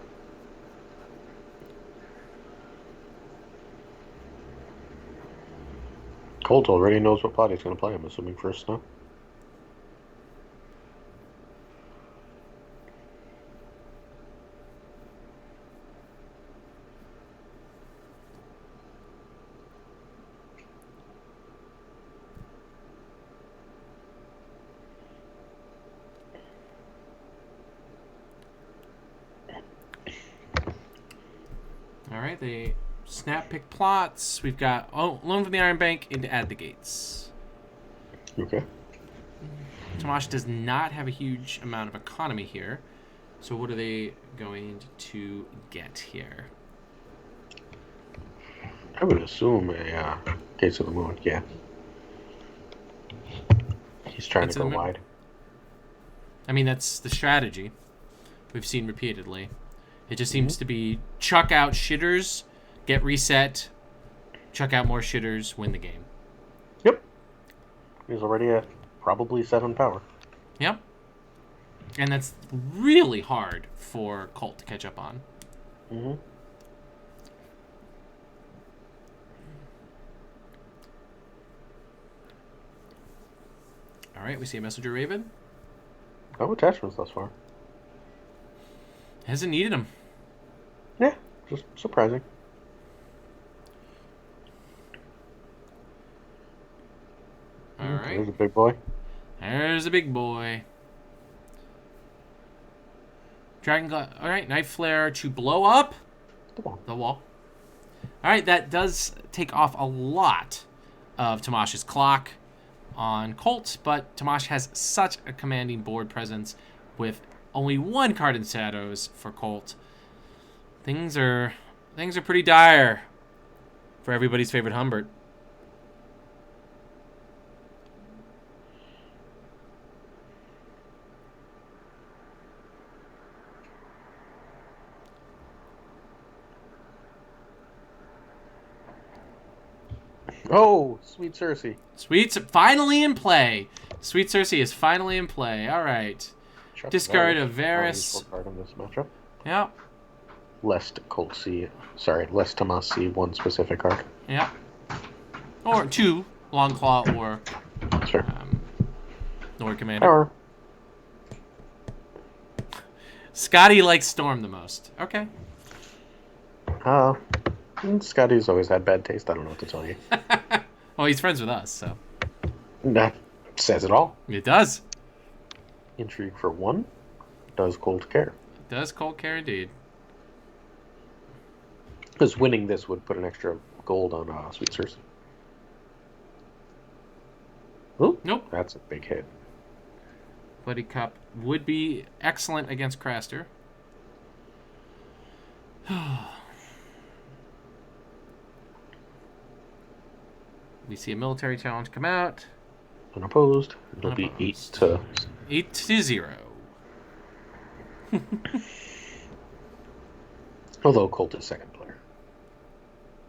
Colt already knows what pot he's going to play, I'm assuming, first now. All right, they snap pick plots. We've got loan from the Iron Bank into Add the Gates. Okay. Tomas does not have a huge amount of economy here. So what are they going to get here? I would assume a Gates of the Moon, yeah. He's trying to go wide. I mean, that's the strategy we've seen repeatedly. It just seems to be chuck out shitters, get reset, chuck out more shitters, win the game. Yep. He's already at probably 7 power. Yep. And that's really hard for Colt to catch up on. Mm-hmm. All right, we see a messenger raven. No attachments thus far. Hasn't needed them. Yeah, just surprising. All right. There's a big boy. There's a big boy. Dragon Glass. All right, Knife Flare to blow up the wall. All right, that does take off a lot of Tomas's clock on Colt, but Tomas has such a commanding board presence with only 1 card in shadows for Colt. Things are pretty dire for everybody's favorite Humbert. Oh, Sweet Cersei. Sweet's finally in play. Sweet Cersei is finally in play. All right. Discard of Varys. Card in this matchup. Yep. Lest Tomas see 1 specific card. Yep. Or 2, Longclaw or Sure. Lord Commander. Or Scotty likes Storm the most. Okay. Scotty's always had bad taste. I don't know what to tell you. Well, he's friends with us, so. That says it all. It does. Intrigue for 1. Does Colt care? Does Colt care indeed. Because winning this would put an extra gold on Sweet Cersei. Ooh, Nope. That's a big hit. Bloody Cup would be excellent against Craster. We see a military challenge come out. Unopposed. It'll be 8 to 0. Although Colt is second player.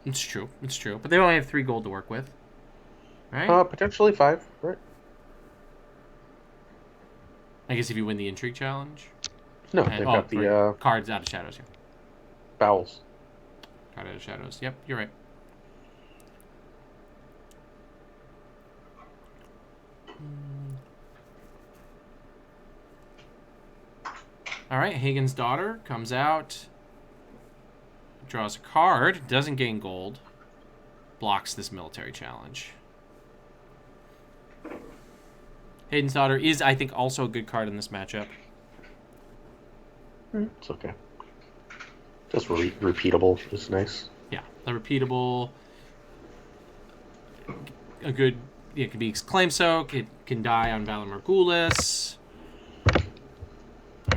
It's true. It's true. But they only have 3 gold to work with. Right? Potentially 5, right? I guess if you win the Intrigue Challenge. No, they've got the cards out of shadows here. Bowels. Card out of shadows. Yep, you're right. All right, Hagen's Daughter comes out, draws a card, doesn't gain gold, blocks this military challenge. Hagen's Daughter is, I think, also a good card in this matchup. It's okay. Just repeatable is nice. Yeah, the repeatable, a good, it can be Claim Soak, it can die on Valor Morghulis.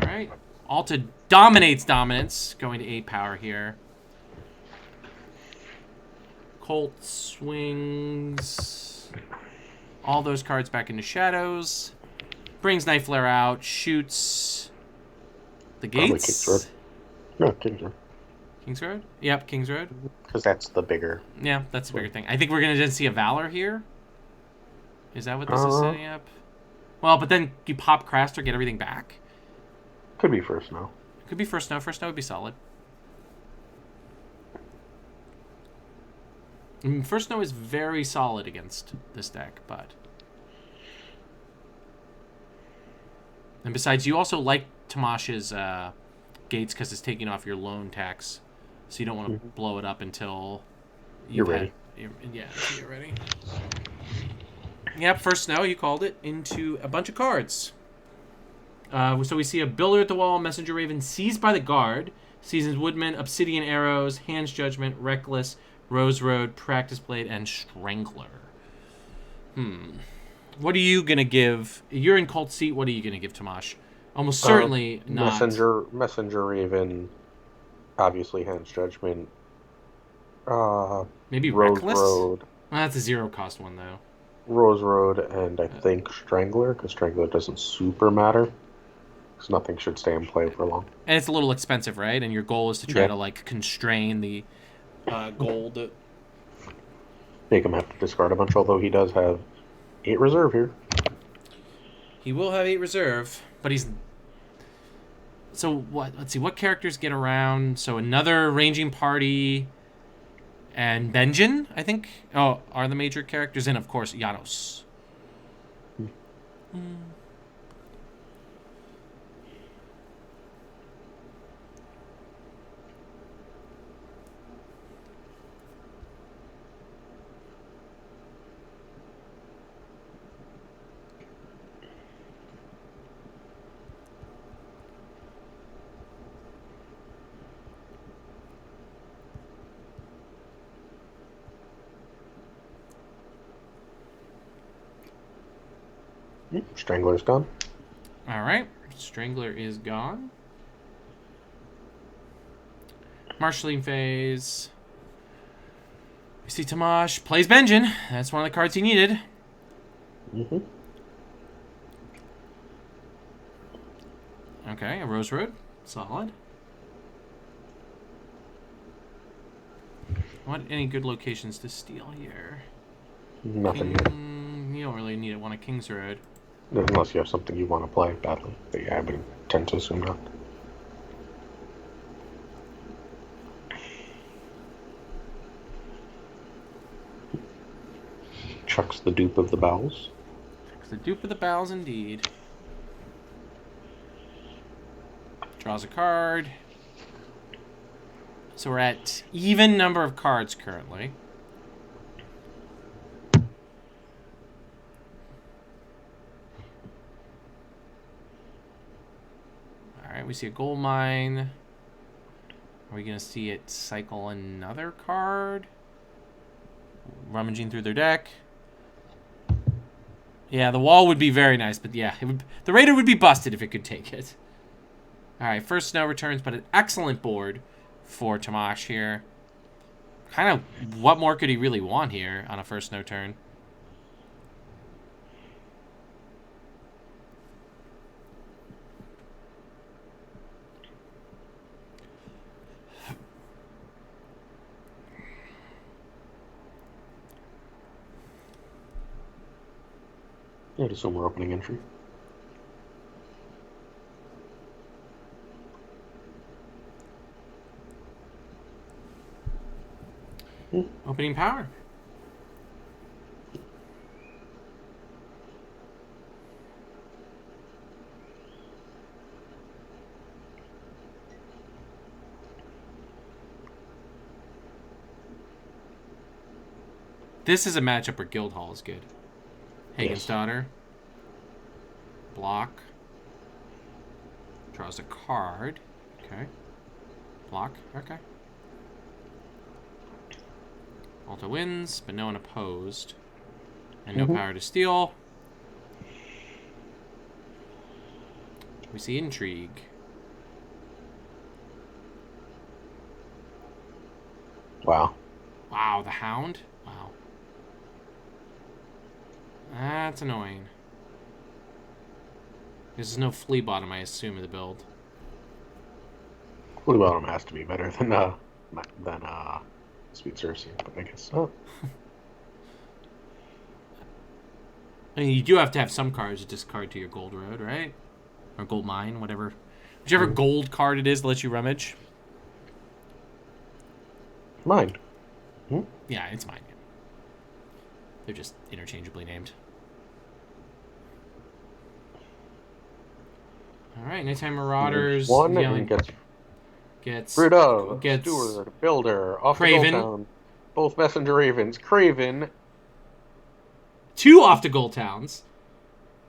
All right. Alta dominates dominance, going to 8 power here. Colt swings all those cards back into shadows. Brings Knife Flare out, shoots the gates. King's Road. No, King's Road. King's Road? Yep, King's Road. Because that's the bigger. Yeah, that's the bigger thing. I think we're going to see a Valor here. Is that what this is setting up? Well, but then you pop Craster, get everything back. Could be first now. Could be first snow. First snow would be solid. First snow is very solid against this deck, but... And besides, you also like Tomas's gates because it's taking off your loan tax. So you don't want to blow it up until... You're ready. Yeah, you're ready. Yep, first snow, you called it, into a bunch of cards. So we see a Builder at the Wall, Messenger Raven, Seized by the Guard, Season's Woodman, Obsidian Arrows, Hand's Judgment, Reckless, Rose Road, Practice Blade, and Strangler. What are you going to give? You're in Colt seat. What are you going to give Tomas? Almost certainly not. Messenger Raven, obviously Hand's Judgment. Maybe Rose Reckless? Road. Well, that's a 0-cost one, though. Rose Road, and I think Strangler, because Strangler doesn't super matter. Because nothing should stay in play for long. And it's a little expensive, right? And your goal is to try to, like, constrain the gold. make him have to discard a bunch, although he does have 8 reserve here. He will have 8 reserve, but he's... So, what? Let's see, what characters get around? So, another ranging party and Benjin, I think, are the major characters, and, of course, Janos. Strangler's gone. All right. Strangler is gone. Marshalling phase. We see Tomas plays Benjin. That's one of the cards he needed. Okay, a Rose Road. Solid. What any good locations to steal here? Nothing. You don't really need it. One of King's Road. Unless you have something you want to play badly. But yeah, I would tend to assume not. Chucks the dupe of the bowels. Chucks the dupe of the bowels, indeed. Draws a card. So we're at even number of cards currently. Alright, we see a gold mine. Are we going to see it cycle another card? Rummaging through their deck. Yeah, the wall would be very nice, but yeah, the Raider would be busted if it could take it. Alright, first snow returns, but an excellent board for Tomas here. Kind of, what more could he really want here on a first snow turn? I'd assume we're opening entry. Opening power. This is a matchup where Guildhall is good. Hagen's daughter. Block. Draws a card. Okay. Block. Okay. Alta wins, but no one opposed. And no power to steal. We see intrigue. Wow. Wow, the Hound? Wow. That's annoying. There's no flea bottom, I assume, in the build. Flea bottom has to be better than Sweet Cersei, but I guess so. I mean, you do have to have some cards to discard to your gold road, right? Or gold mine, whatever. Whichever gold card it is that lets you rummage. Mine. Yeah, it's mine. They're just interchangeably named. Alright, Nighttime Marauders. One and gets Bruto, Steward, Builder, off Craven. the Gold Town. Both Messenger Ravens. Craven. 2 off to Gold Towns.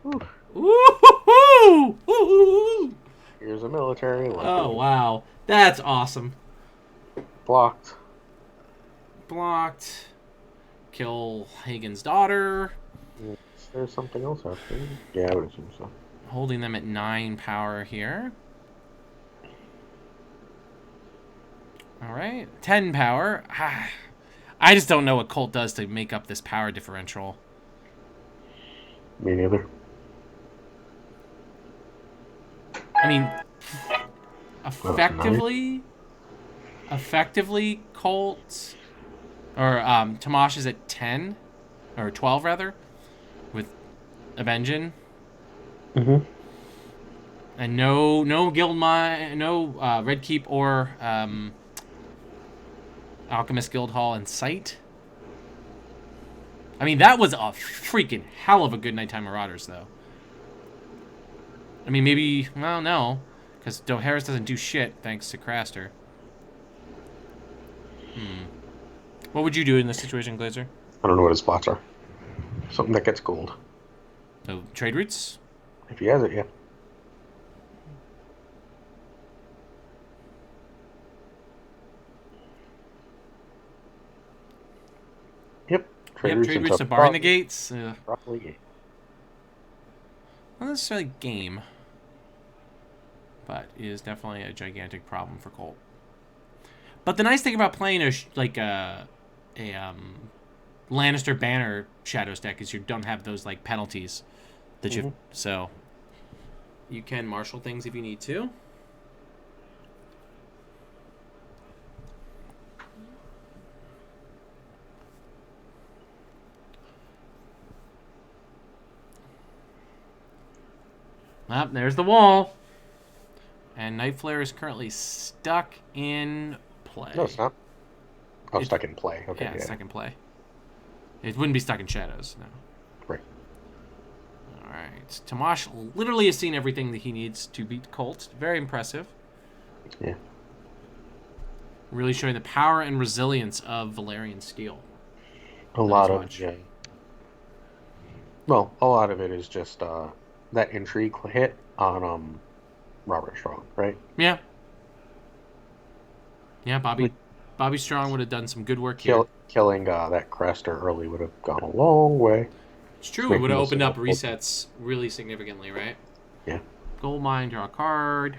Ooh. Ooh, ooh. Here's a military. Oh, wow. That's awesome. Blocked. Blocked. Kill Hagen's daughter. There's something else out there. Yeah, I would assume so. Holding them at 9 power here. Alright. 10 power. I just don't know what Colt does to make up this power differential. Me neither. I mean, effectively, Colt Or Tomas is at 10, or 12 rather, with Avengeon. Mm-hmm. And no Guild Mine, no Red Keep or Alchemist Guild Hall in sight. I mean, that was a freaking hell of a good Nighttime Marauders, though. I mean, maybe, well, no, because Doharis doesn't do shit thanks to Craster. What would you do in this situation, Glazer? I don't know what his spots are. Something that gets gold. So, trade routes? If he has it, yeah. Yep. Trade routes to barring the gates. Probably. Not necessarily game, but it is definitely a gigantic problem for Colt. But the nice thing about playing a Lannister banner Shadows deck is you don't have those like penalties that you. So you can marshal things if you need to. There's the wall. And Night Flare is currently stuck in play. No, it's not. Oh, stuck in play. Okay. Yeah, stuck in play. It wouldn't be stuck in Shadows, no. Right. Alright. Tomas literally has seen everything that he needs to beat Colt. Very impressive. Yeah. Really showing the power and resilience of Valerian Steel. A lot of it is just that intrigue hit on Robert Strong, right? Yeah. Yeah, Bobby Strong would have done some good work here. Killing that Craster early would have gone a long way. It's true. It would have opened up resets really significantly, right? Yeah. Gold Mine, draw a card.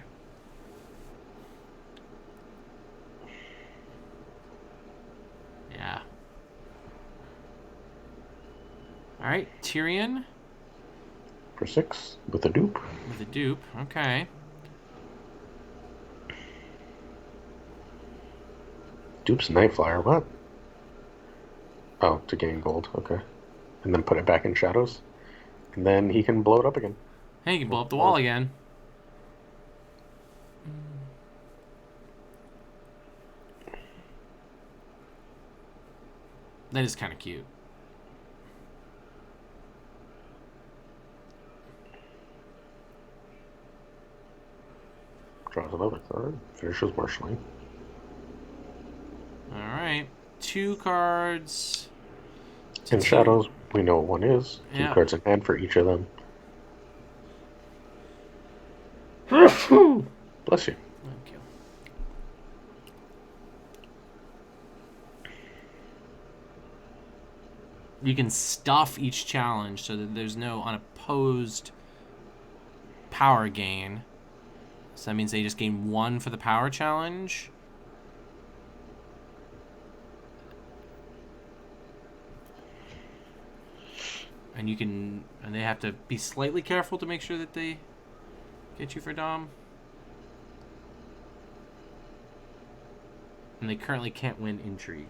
Yeah. All right, Tyrion. For 6 with a dupe. With a dupe, okay. Dupe's Night Flyer, what? Oh, to gain gold, okay. And then put it back in Shadows. And then he can blow it up again. Hey, you can blow up the wall again. That is kind of cute. Draws another card. Finishes marshalling. Alright. 2 cards. In Shadows, we know what one is. 2 cards in hand for each of them. Bless you. Thank you. You can stuff each challenge so that there's no unopposed power gain. So that means they just gain 1 for the power challenge. And you can, and they have to be slightly careful to make sure that they get you for Dom. And they currently can't win Intrigue.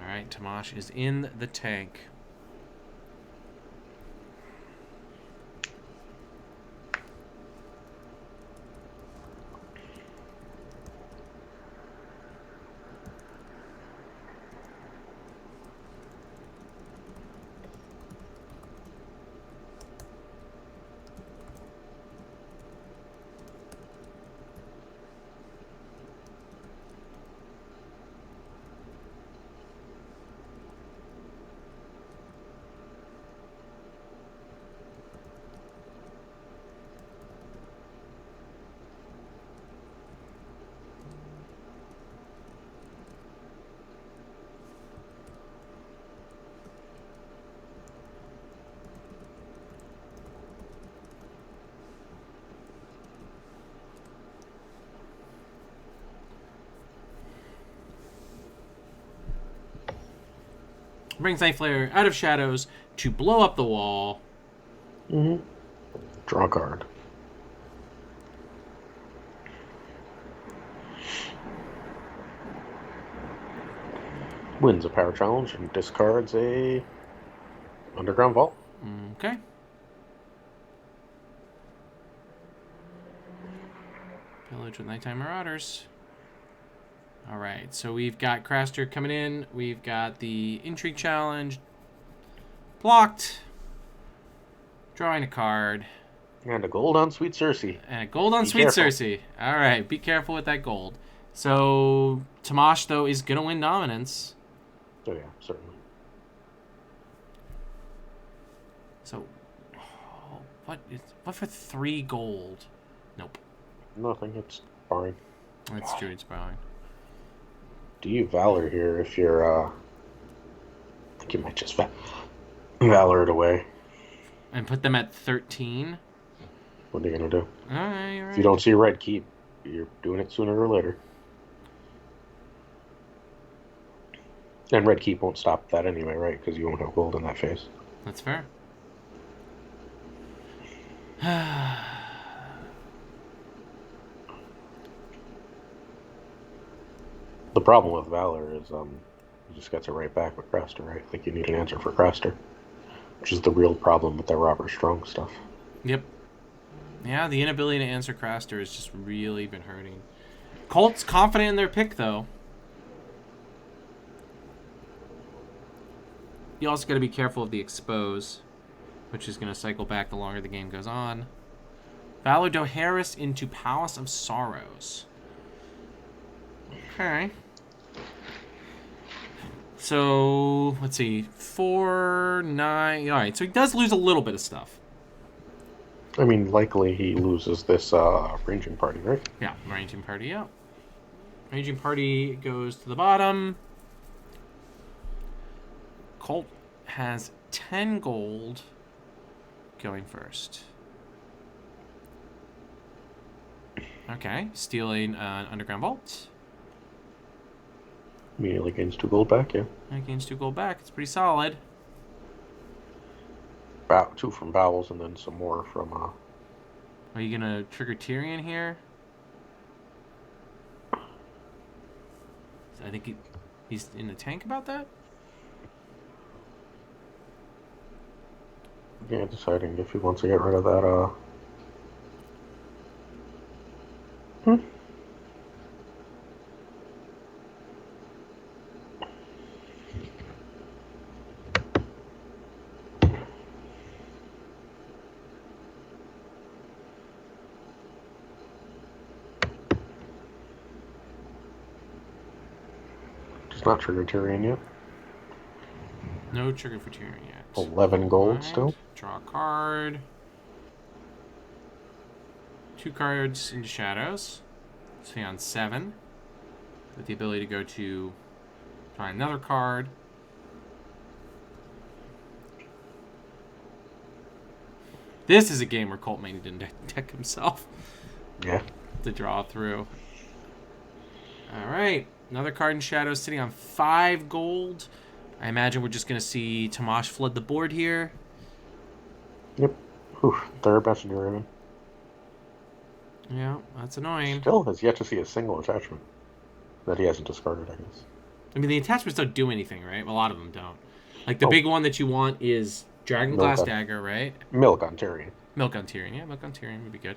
Alright, Tomas is in the tank. Brings Night Flare out of shadows to blow up the wall. Mm-hmm. Draw a card. Wins a power challenge and discards a underground vault. Okay. Pillage with Nighttime Marauders. All right, so we've got Craster coming in. We've got the Intrigue Challenge. Blocked. Drawing a card. And a gold on Sweet Cersei. And a gold on Sweet Cersei. All right, be careful with that gold. So Tomas, though, is going to win dominance. Oh, yeah, certainly. So, what for 3 gold? Nope. Nothing, it's fine. That's true, it's fine. Do you Valor here if you're, I think you might just Valor it away. And put them at 13? What are you going to do? All right. If you don't see red keep, you're doing it sooner or later. And red keep won't stop that anyway, right? Because you won't have gold in that phase. That's fair. The problem with Valor is you just got to right back with Craster, right? I think you need an answer for Craster, which is the real problem with that Robert Strong stuff. Yep. Yeah, the inability to answer Craster has just really been hurting. Colt's confident in their pick, though. You also got to be careful of the expose, which is going to cycle back the longer the game goes on. Valor Dohaeris into Palace of Sorrows. Okay. So, let's see. 4, 9. All right, so he does lose a little bit of stuff. I mean, likely he loses this ranging party, right? Yeah, ranging party, yeah. Ranging party goes to the bottom. Colt has 10 gold going first. Okay, stealing an underground vault. Immediately gains 2 gold back, yeah. That gains 2 gold back. It's pretty solid. 2 from Bowels and then some more from... Are you going to trigger Tyrion here? I think he's in the tank about that? Yeah, deciding if he wants to get rid of that, Does not trigger Tyrion yet. No trigger for Tyrion yet. 11 gold still. Draw a card. 2 cards into shadows. Stay on 7. With the ability to go to find another card. This is a game where Colt may need to deck himself. Yeah. To draw through. Alright. Another card in shadows sitting on 5 gold. I imagine we're just going to see Tomas flood the board here. Yep. Whew. Third messenger in. Yeah, that's annoying. Still has yet to see a single attachment that he hasn't discarded, I guess. I mean, the attachments don't do anything, right? Well, a lot of them don't. Like, the big one that you want is Dragon Glass Dagger, right? Milk on Tyrion. Milk on Tyrion. Yeah, Milk on Tyrion would be good.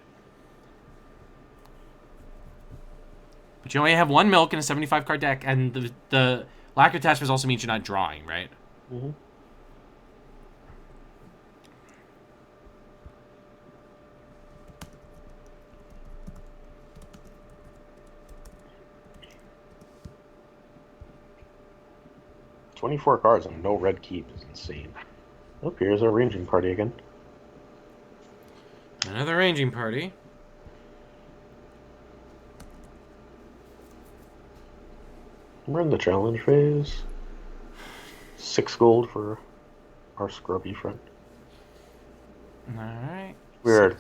But you only have 1 milk in a 75-card deck, and the lack of attachments also means you're not drawing, right? Mm-hmm. $24 cards and no red keep is insane. Oh, here's our ranging party again. Another ranging party. We're in the challenge phase. 6 gold for our scrubby friend. Alright. We're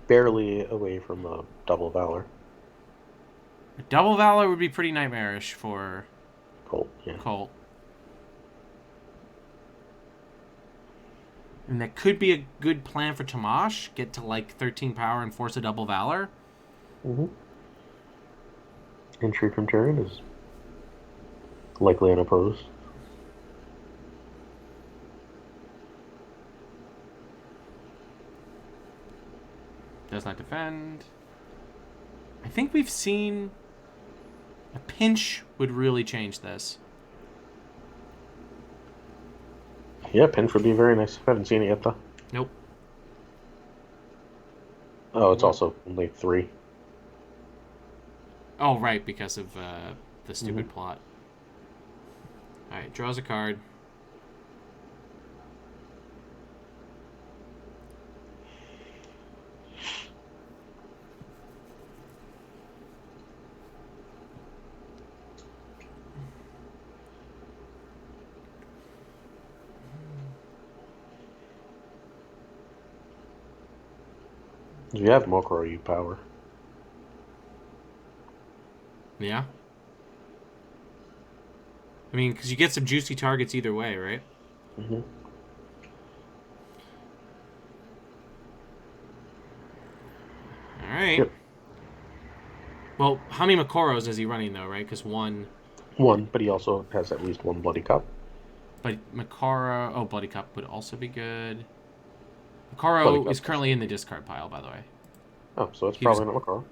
barely away from a double Valor. A double Valor would be pretty nightmarish for Colt, yeah. Colt. And that could be a good plan for Tomas. Get to like 13 power and force a double valor. Mm-hmm. Intrigue from Tyrion is likely unopposed. Does not defend. I think we've seen a pinch would really change this. Yeah, pinch would be very nice. I haven't seen it yet, though. Nope. Oh, it's also only 3. Oh, right, because of the stupid plot. All right, draws a card. You have Mokoro, you power. Yeah. I mean, because you get some juicy targets either way, right? Mm-hmm. All right. Yep. Well, how many Mokoros is he running, though, right? Because one, but he also has at least 1 Bloody Cup. but Makara... Oh, Bloody Cup would also be good. Makaro is currently in the discard pile, by the way. Oh, so it's probably not Mokoro.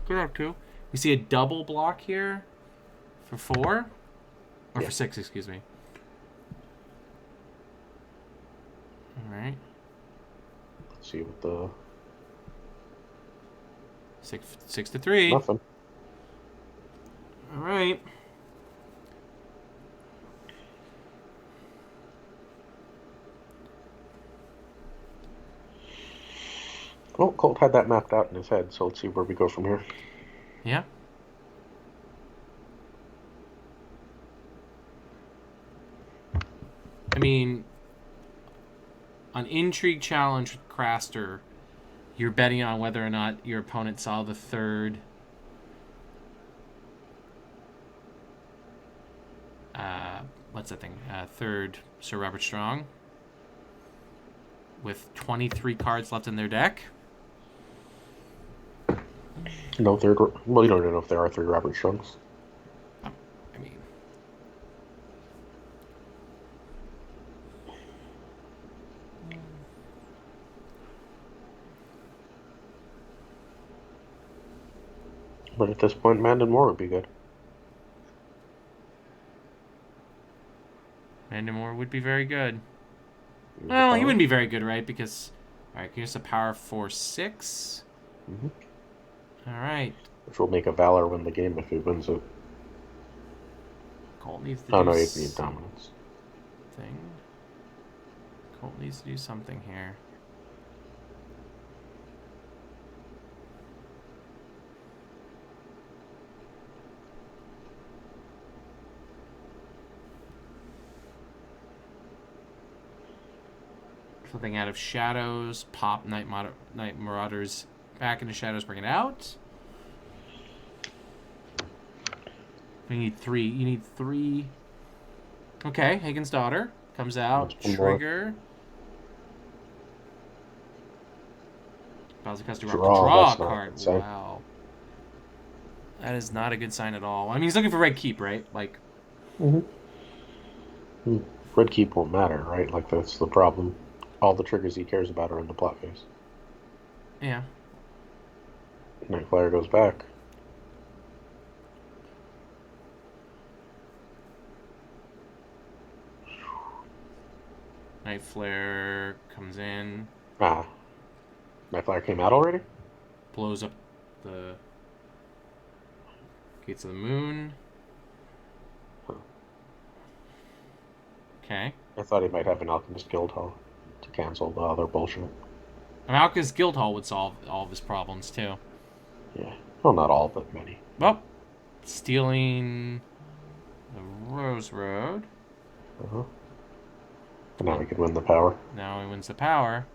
Good up, too. We see a double block here for 4. Or for 6, excuse me. All right. Let's see what the... 6 to 3. Nothing. All right. Well, Colt had that mapped out in his head, so let's see where we go from here. Yeah. I mean, an intrigue challenge with Craster, you're betting on whether or not your opponent saw the third what's that thing? Third Sir Robert Strong with 23 cards left in their deck. No third... Well, you don't even know if there are 3 Robert Strongs. I mean... But at this point, Mandon Moore would be good. Mandamore would be very good. Well, he wouldn't be very good, right? Because, all right, here's a power 4/6. Mm-hmm. All right. Which will make a Valor win the game if he wins it. Colt needs to Oh, do no, you need dominance. Thing. Colt needs to do something here. Something out of shadows. Pop Night Marauders back into shadows. Bring it out. You need 3. You need 3. Okay, Hagen's Daughter comes out. Trigger. Draw a card. Wow. That is not a good sign at all. I mean, he's looking for Red Keep, right? Like. Mm-hmm. Red Keep won't matter, right? Like, that's the problem. All the triggers he cares about are in the plot phase. Yeah. Night Flyer goes back. Night Flare comes in. Ah. Night Flyer came out already? Blows up the Gates of the Moon. Huh. Okay. I thought he might have an Alchemist Guild Hall to cancel the other bullshit. An Alchemist Guild Hall would solve all of his problems, too. Yeah. Well, not all, but many. Well, stealing the Rose Road. Uh-huh. And now he could win the power. Now he wins the power.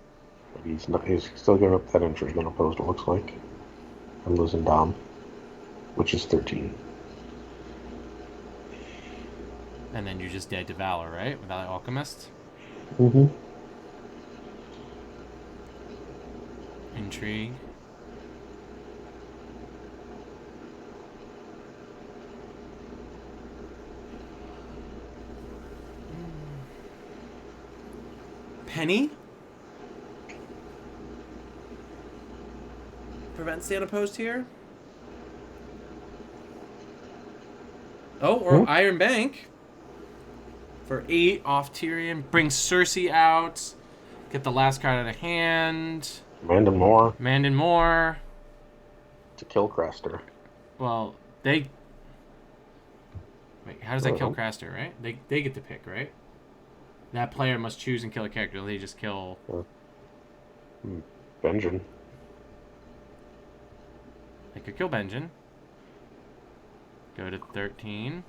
But he's still giving up that intrigue unopposed, it looks like. And losing Dom, which is 13. And then you're just dead to Valor, right? Without Alchemist? Mm-hmm. intrigue. Penny? Prevents the unopposed here? Oh, or Iron Bank. For 8 off Tyrion. Bring Cersei out. Get the last card out of hand. Mandon Moore. To kill Craster. Well, they... Wait, how does that kill Craster, right? They get to pick, right? That player must choose and kill a character. They just kill... Benjen. They could kill Benjen. Go to 13.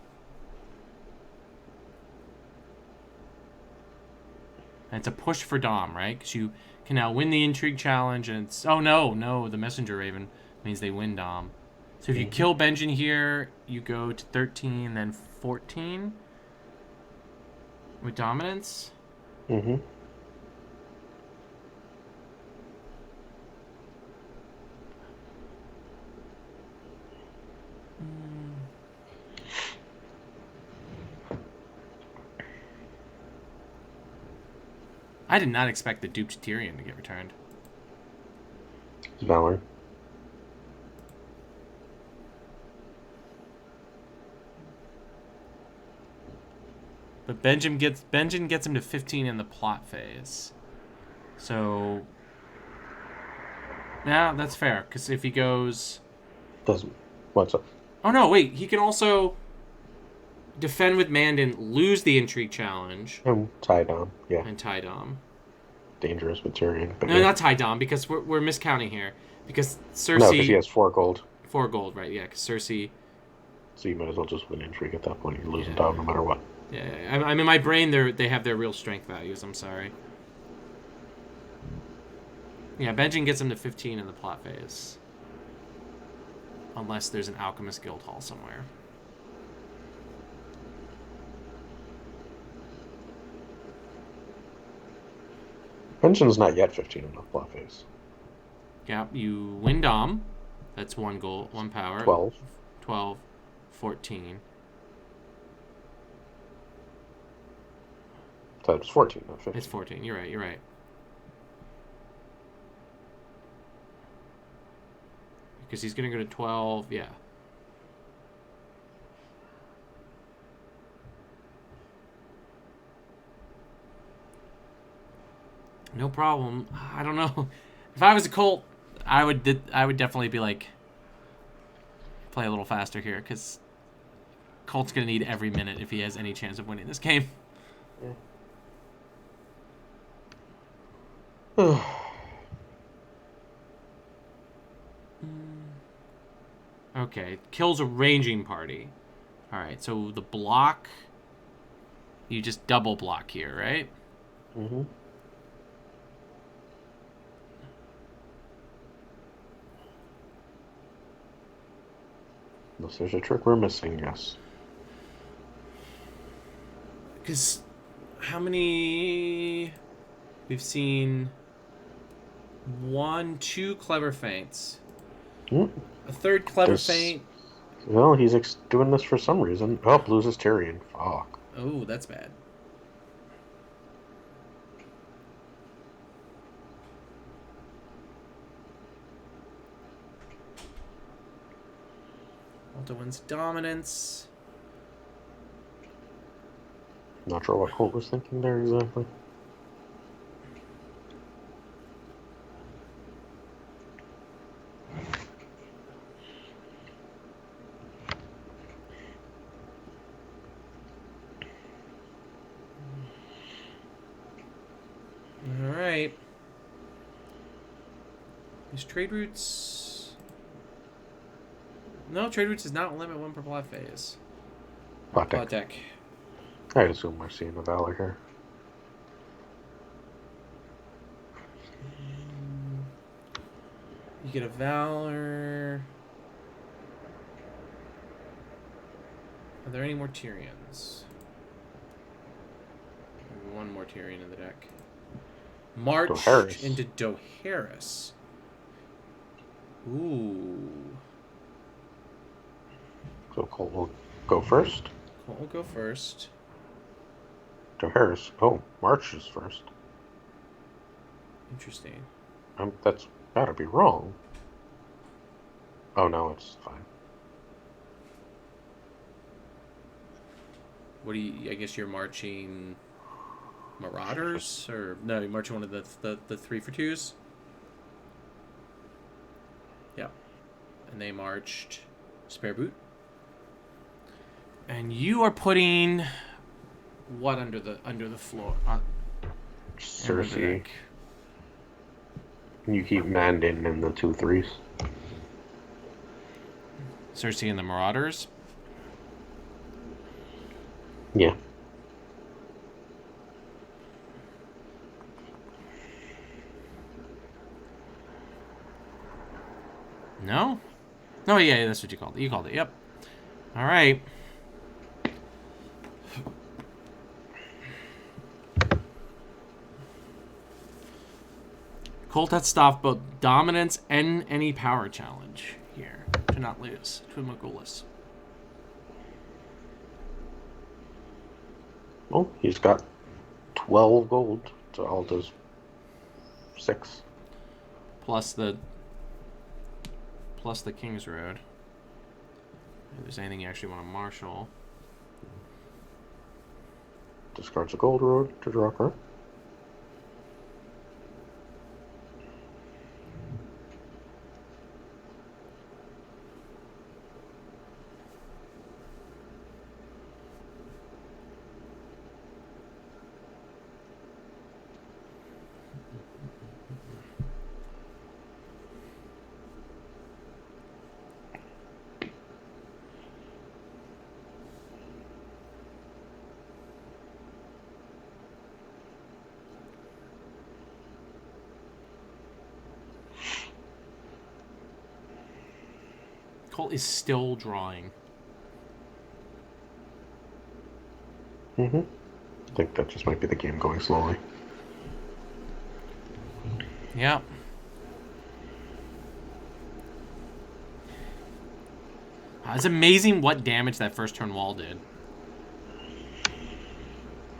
And it's a push for Dom, right? Because you can now win the Intrigue Challenge, and it's... Oh, no, the Messenger Raven means they win Dom. So if you kill Benjen here, you go to 13, then 14 with Dominance. Mm-hmm. I did not expect the duped Tyrion to get returned. It's Valor. But Benjen gets him to 15 in the plot phase. So... Yeah, that's fair. Because if he goes... Doesn't. What's up? Oh, no, wait. He can also defend with Mandon, lose the Intrigue Challenge. And tie Dom, yeah. And tie Dom. Dangerous with Tyrion. No, not tie Dom, because we're miscounting here. Because Cersei... No, because he has 4 gold. 4 gold, right, yeah, because Cersei... So you might as well just win Intrigue at that point. You're losing Dom no matter what. Yeah, I mean, in my brain, they have their real strength values, I'm sorry. Yeah, Benjen gets him to 15 in the plot phase. Unless there's an Alchemist Guild Hall somewhere. Benjen's not yet 15 in the plot phase. Yeah, you win Dom. That's 1 gold, 1 power. 12. 12, 14. So it's 14, not 15. It's 14, you're right. Because he's going to go to 12, yeah. No problem. I don't know. If I was a Colt, I would definitely be like, play a little faster here, because Colt's going to need every minute if he has any chance of winning this game. Yeah. Okay, kills a ranging party. Alright, so the block, you just double block here, right? Mm-hmm. Unless there's a trick we're missing, yes. Because how many... We've seen 1, 2 clever feints. A third clever feint. Well, he's doing this for some reason. Oh, loses Tyrion. Fuck. Oh, that's bad. Alta wins dominance. Not sure what Colt was thinking there exactly. Alright. Is trade routes... No, trade routes does not limit 1 per plot phase. Plot deck. I assume we're seeing a Valor here. You get a Valor. Are there any more Tyrions? 1 more Tyrion in the deck. March Dohaeris. into Dohaeris. Ooh. So Colt will go first. Colt will go first. To Harris. Oh, March is first. Interesting. That's gotta be wrong. Oh no, it's fine. What do you? I guess you're marching Marauders, or no? You're marching one of the 3-for-2s. Yep. And they marched Spare Boot. And you are putting what under the floor? Cersei. You keep Mandan in the 2-3s. Cersei and the Marauders. Yeah. No? Oh, yeah, that's what you called it. You called it, yep. All right. Colt has stopped both dominance and any power challenge here to not lose to Magulis. Well, he's got 12 gold to Aldo's 6. Plus the King's Road. If there's anything you actually want to marshal. Discards a gold road to draw a card. Colt is still drawing. I think that just might be the game going slowly. Yeah. It's amazing what damage that first turn wall did.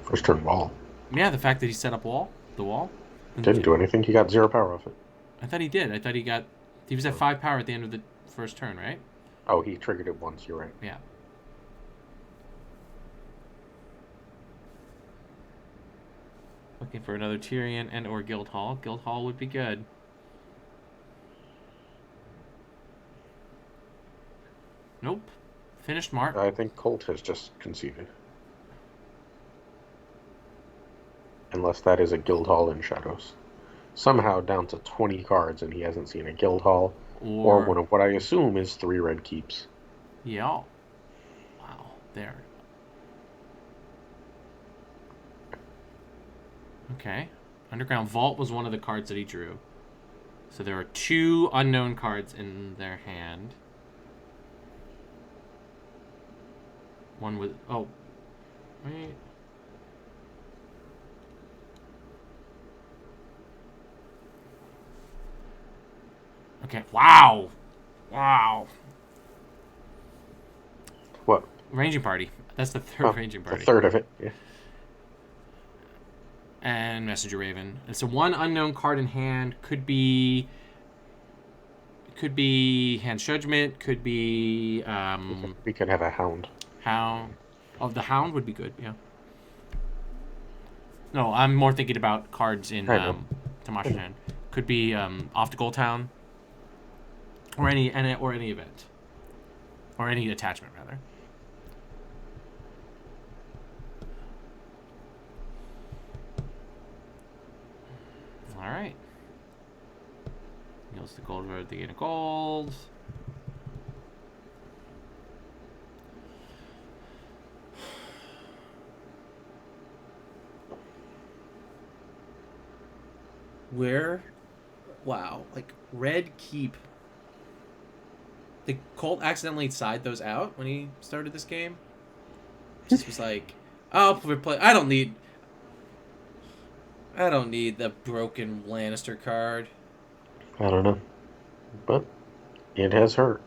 First turn wall. Yeah, the fact that he set up the wall. Didn't do anything. He got 0 power off it. I thought he did. I thought he was at 5 power at the end of the first turn, right? Oh, he triggered it once. You're right. Yeah. Looking for another Tyrion and or Guildhall. Guildhall would be good. Nope. Finished mark. I think Colt has just conceded. Unless that is a Guildhall in Shadows. Somehow down to 20 cards and he hasn't seen a Guildhall or one of what I assume is 3 red keeps. Yeah. Wow. There. Okay. Underground Vault was one of the cards that he drew. So there are 2 unknown cards in their hand. One with... Oh. Wait. Okay. Wow. Wow. What? Ranging Party. That's the third Ranging Party. The third of it, yeah. And Messenger Raven. And so 1 unknown card in hand could be Hand's Judgment, could be we could have a Hound. Hound. Oh, the Hound would be good, yeah. No, I'm more thinking about cards in Tomas' hand. Could be Off to Gold Town. Or any event. Or any attachment, rather. Alright. Heals the gold road to gain a gold. Where? Wow. Like, red keep. The Colt accidentally side those out when he started this game. Just was like, oh, we're playing. I don't need the broken Lannister card. I don't know. But It has hurt.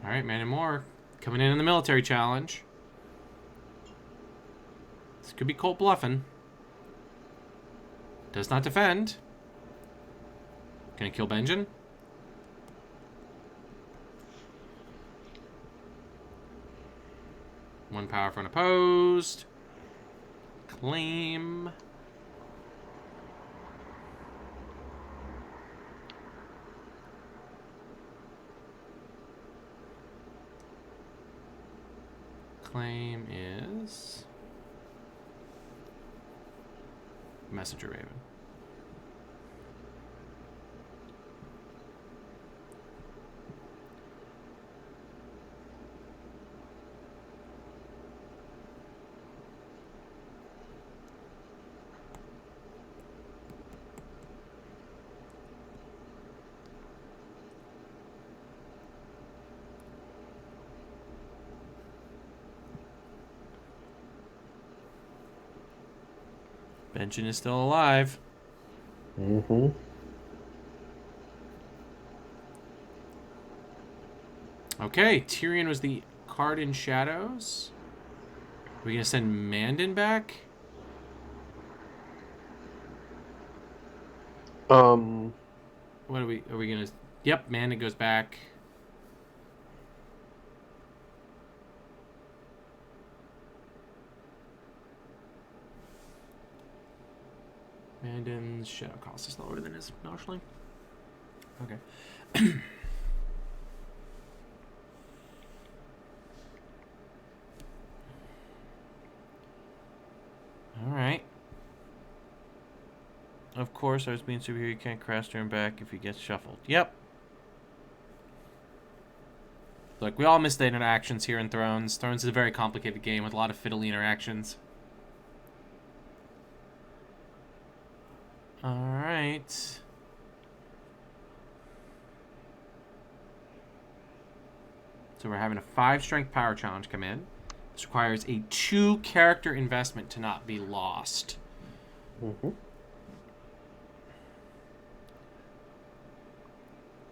All right, Man and More coming in the military challenge. This could be Colt bluffing. Does not defend. Gonna kill Benjen. One power for unopposed. Claim. Claim is Messenger Raven. Benjen is still alive. Mm-hmm. Okay, Tyrion was the card in shadows. Are we gonna send Mandan back? What are we gonna... Yep, Mandan goes back. Mandan's shadow cost is lower than his notionally. Okay. Alright. Of course, I was being superhero, you can't crash turn back if he gets shuffled. Yep. Look, we all miss the interactions here in Thrones. Thrones is a very complicated game with a lot of fiddly interactions. Alright. So we're having a 5 strength power challenge come in. This requires a 2 character investment to not be lost. Mm-hmm.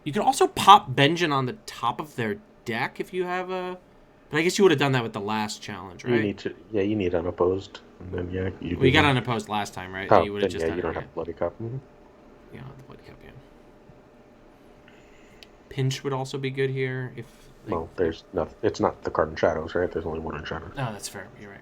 You can also pop Benjen on the top of their deck if you have a... But I guess you would have done that with the last challenge, right? You need unopposed. And then, you got unopposed last time, right? Oh, you would have just done you don't it, have Bloody Cup. Mm-hmm. Yeah, the Bloody Cup, yeah. Pinch would also be good here if... Well, there's nothing. It's not the card in shadows, right? There's only one in shadows. Oh, that's fair. You're right.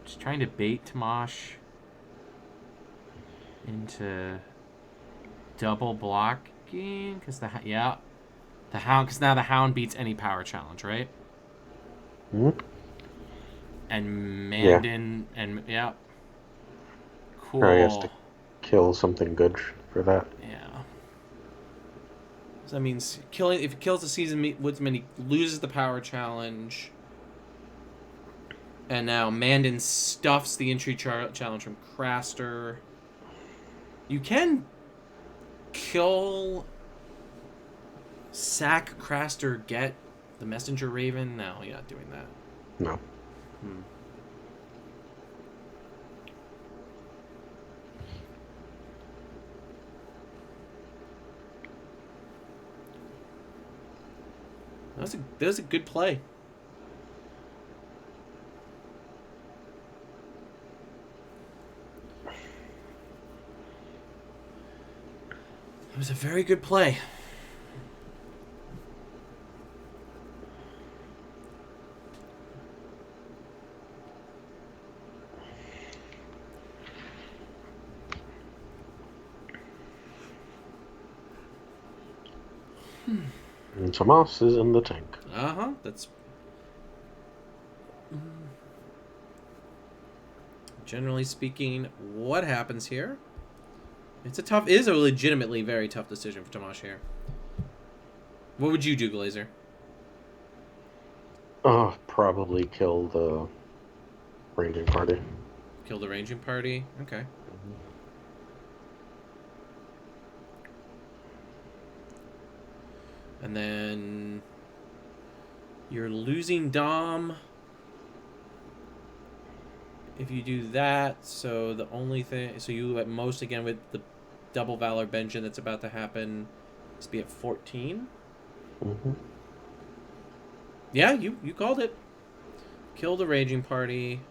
Just trying to bait Tomas into double blocking because the hound, because now the hound beats any power challenge, right? Hmm. And Mandan and cool. Probably has to kill something good for that. Yeah. So that means if he kills the seasoned woodsman, he loses the power challenge. And now Mandan stuffs the entry challenge from Craster. You can kill, sack Craster, get the Messenger Raven. No, you're not doing that. No. That was a good play. was a very good play. And Tomas is in the tank. That's generally speaking what happens here. It is a legitimately very tough decision for Tomas here. What would you do, Glazer? Probably kill the ranging party. Kill the ranging party? Okay. And then you're losing Dom if you do that. So the only thing, so you at most again with the double Valor Benjen that's about to happen, is be at 14. Yeah, you called it. Kill the raging party.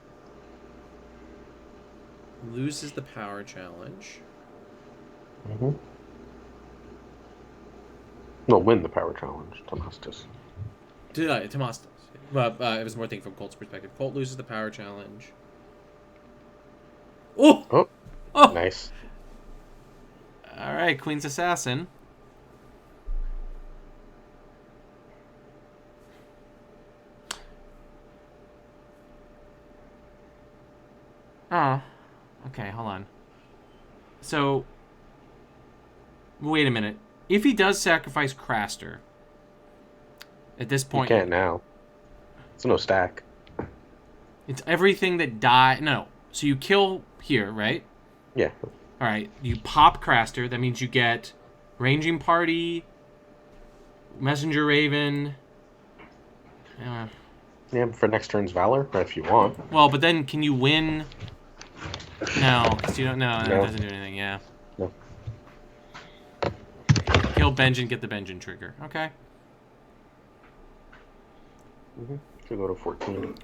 Loses the power challenge. No, win the power challenge. Tomas does. Tomas does. Well, it was more thing from Colt's perspective. Colt loses the power challenge. Oh! Nice. All right, Queen's Assassin. Oh, okay, hold on. So, wait a minute. If he does sacrifice Craster, at this point... You can't now. It's no stack. It's everything that die. No. So you kill here, right? Yeah. All right. You pop Craster. That means you get Ranging Party, Messenger Raven. Yeah, for next turn's Valor, if you want. Well, but then can you win? No, because you don't. No, it doesn't do anything. Yeah. No. Kill Benjen, get the Benjen trigger. Okay. Should go to 14.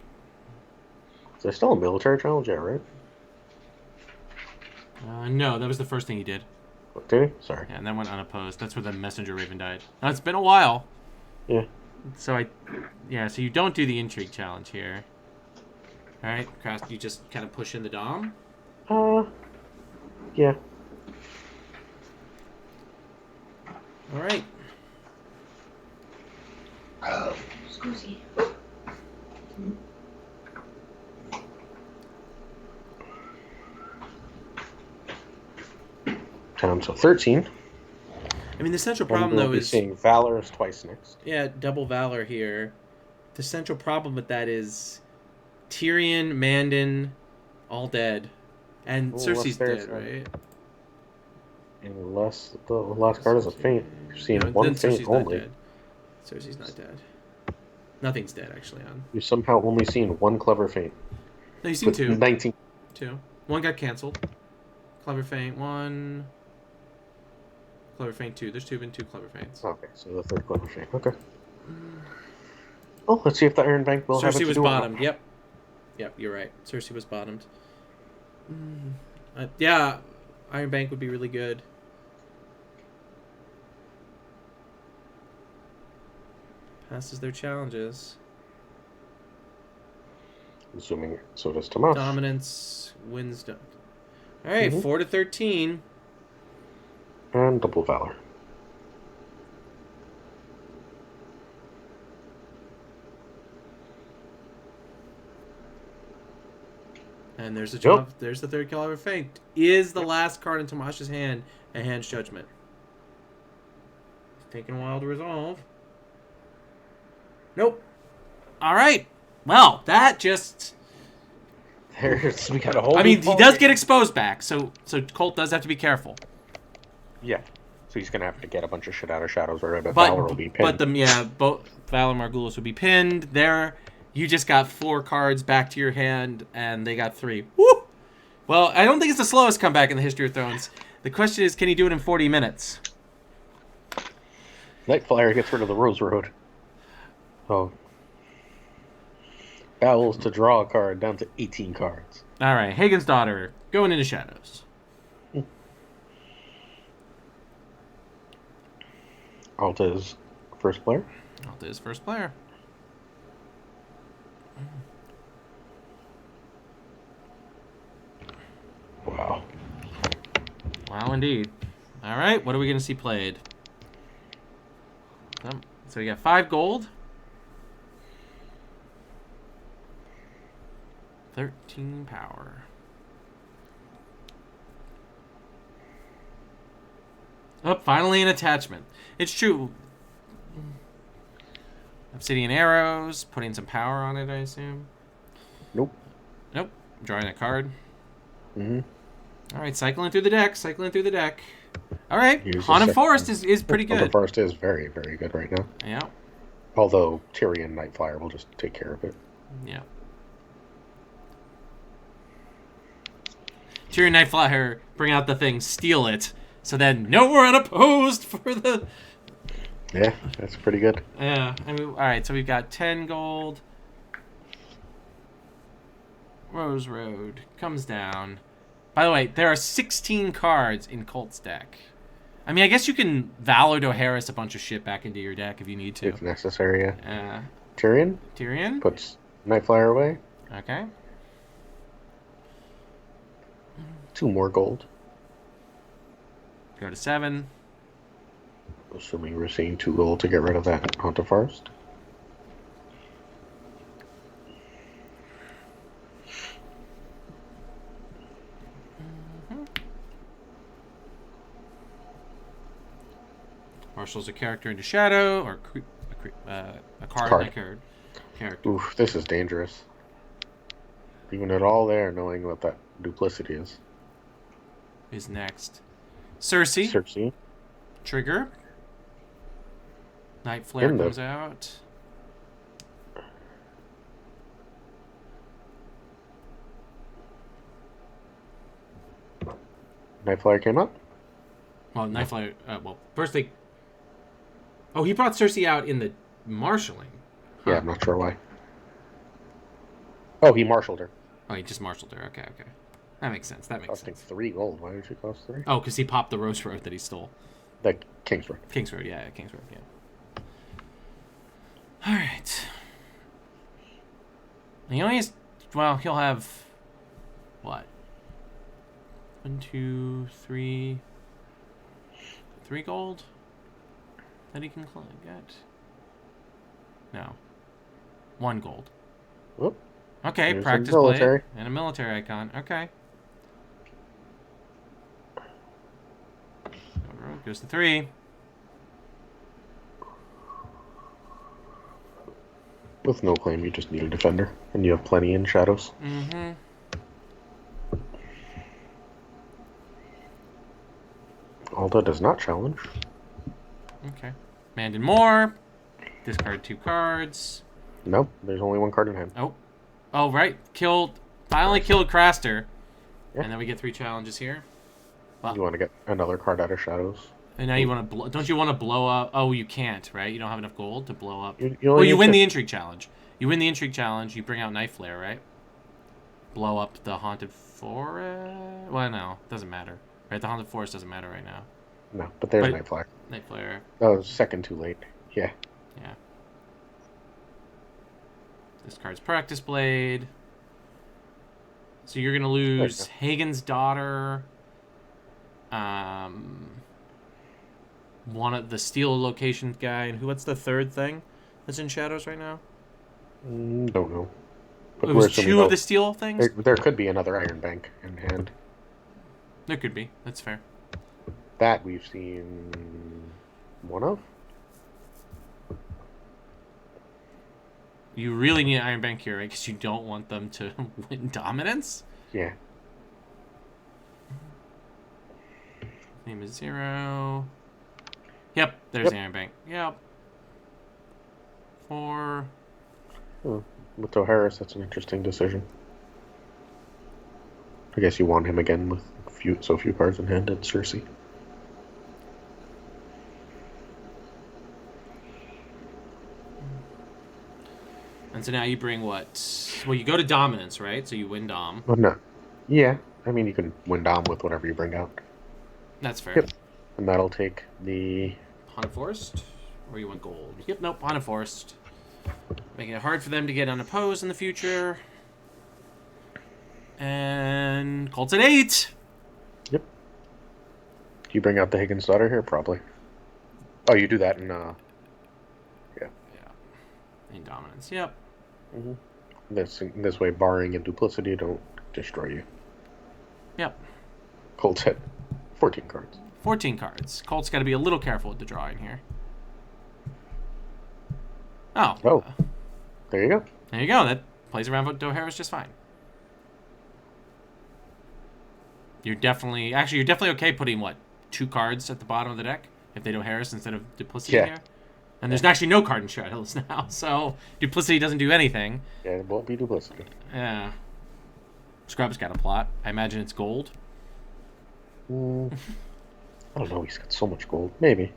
Is there still a military challenge? Yeah, right? No, that was the first thing he did. What, did he? Sorry. Yeah, and that went unopposed. That's where the Messenger Raven died. Now, it's been a while. Yeah. So so you don't do the Intrigue challenge here. All right, Craster, you just kind of push in the Dom? Yeah. All right. Excuse me. So 13. I mean, the central problem, we'll though, be is... seeing Valorous twice next. Yeah, double Valor here. The central problem with that is Tyrion, Mandan, all dead. And Cersei's dead, right? Unless the last card is a feint. You're seeing one feint only. Cersei's not dead. Nothing's dead, actually, on. You've somehow only seen one clever feint. No, you've seen two. 19. Two. One got canceled. Clever feint, one. Clever feint, two. There's been two clever feints. Okay, so the third clever feint. Okay. Oh, let's see if the Iron Bank will have it to do. Cersei was bottomed. Yep. Yep, you're right. Cersei was bottomed. Yeah, Iron Bank would be really good. Passes their challenges. Assuming so does Tomas. Dominance wins. All right, 4-13. And double Valor. And there's a job. There's the third caliber feint. Is the last card in Tomas's hand a hand's judgment? It's taking a while to resolve. Nope. All right. Well, that just. We got a whole. I mean, he does get exposed back, so Colt does have to be careful. Yeah. So he's gonna have to get a bunch of shit out of Shadows, or Valor will be pinned. But both Valor and Margulis will be pinned. There, you just got 4 cards back to your hand, and they got 3. Woo! Well, I don't think it's the slowest comeback in the history of Thrones. The question is, can he do it in 40 minutes? Nightflyer gets rid of the Rose Road. Oh. Bowels to draw a card down to 18 cards. All right, Hagen's daughter going into Shadows. Alta is first player. Alta is first player. Wow. Wow, indeed. All right, what are we going to see played? So we got 5 gold. 13 power. Oh, finally an attachment. It's true. Obsidian arrows, putting some power on it, I assume. Nope. Nope. Drawing a card. Mm-hmm. All right, cycling through the deck. All right, Haunted Forest is pretty good. Haunted Forest is very, very good right now. Yeah. Although Tyrion Nightflyer will just take care of it. Yeah. Tyrion Nightflyer, bring out the thing, steal it, so then no we're unopposed for the... Yeah, that's pretty good. Yeah. I mean, all right, so we've got 10 gold. Rose Road comes down. By the way, there are 16 cards in Colt's deck. I mean, I guess you can Valor Doharis a bunch of shit back into your deck if you need to. If necessary, yeah. Tyrion puts Nightflyer away. Okay. 2 more gold. Go to 7. Assuming we're seeing 2 gold to get rid of that Haunted Forest. Marshals a character into shadow, or a card. Character. Oof, this is dangerous. Leaving it all there, knowing what that duplicity is. Is next. Cersei. Trigger. Night Flare comes out. Night Flyer came up? Well, Night Flare... first they... Oh, he brought Cersei out in the marshalling. Huh. Yeah, I'm not sure why. Oh, he marshaled her. Oh, he just marshaled her. Okay. That makes sense. Costing 3 gold. Why did she cost 3? Oh, because he popped the Rose Road that he stole. The King's Road. King's Road, yeah. All right. He only has... Well, he'll have... What? 1, 2, 3... 3 gold that he can get? No. 1 gold. Whoop. Okay, There's practice military. play and a military icon. Okay. Goes to 3. With no claim, you just need a defender, and you have plenty in shadows. Mm-hmm. Alta does not challenge. Okay. Mandon Moore. Discard 2 cards. Nope, there's only 1 card in hand. Oh, right. Finally killed Craster. Yeah. And then we get 3 challenges here. Well, you want to get another card out of shadows. And now you want to don't you want to blow up? Oh, you can't, right? You don't have enough gold to blow up. You win the Intrigue Challenge. You win the Intrigue Challenge, you bring out Night Flare, right? Blow up the Haunted Forest? Well, no. Doesn't matter. Right? The Haunted Forest doesn't matter right now. No, but there's Night Flare. Night Flare. Oh, second too late. Yeah. Yeah. This card's Practice Blade. So you're going to lose Hagen's Daughter. One of the Steel Location guy. And what's the third thing that's in shadows right now? Don't know. But it was 2 of the steel things? There could be another Iron Bank in hand. There could be. That's fair. That we've seen 1 of. You really need an Iron Bank here, right? Because you don't want them to win dominance? Yeah. Name is 0. Yep, there's the Iron Bank. Yep. 4. With Doharis, that's an interesting decision. I guess you want him again with so few cards in hand at Cersei. And so now you bring what? Well, you go to dominance, right? So you win dom. Well, no. Yeah. I mean, you can win dom with whatever you bring out. That's fair. Yep. And that'll take the Haunted Forest? Or you want gold? Yep, nope, Haunted Forest. Making it hard for them to get unopposed in the future. And Colt's at 8. Yep. Do you bring out the Higgins daughter here? Probably. Oh, you do that in, yeah. Yeah. In dominance, yep. Mm-hmm. This way, barring and duplicity don't destroy you. Yep. Colt's at 14 cards. 14 cards. Colt's got to be a little careful with the drawing here. Oh. Oh. There you go. There you go. That plays around with Doharis just fine. You're definitely okay putting, what, 2 cards at the bottom of the deck if they Doharis instead of Duplicity here? And there's actually no card in Shadows now, so Duplicity doesn't do anything. Yeah, it won't be Duplicity. Yeah. Scrub's got a plot. I imagine it's gold. I don't know. He's got so much gold. Maybe.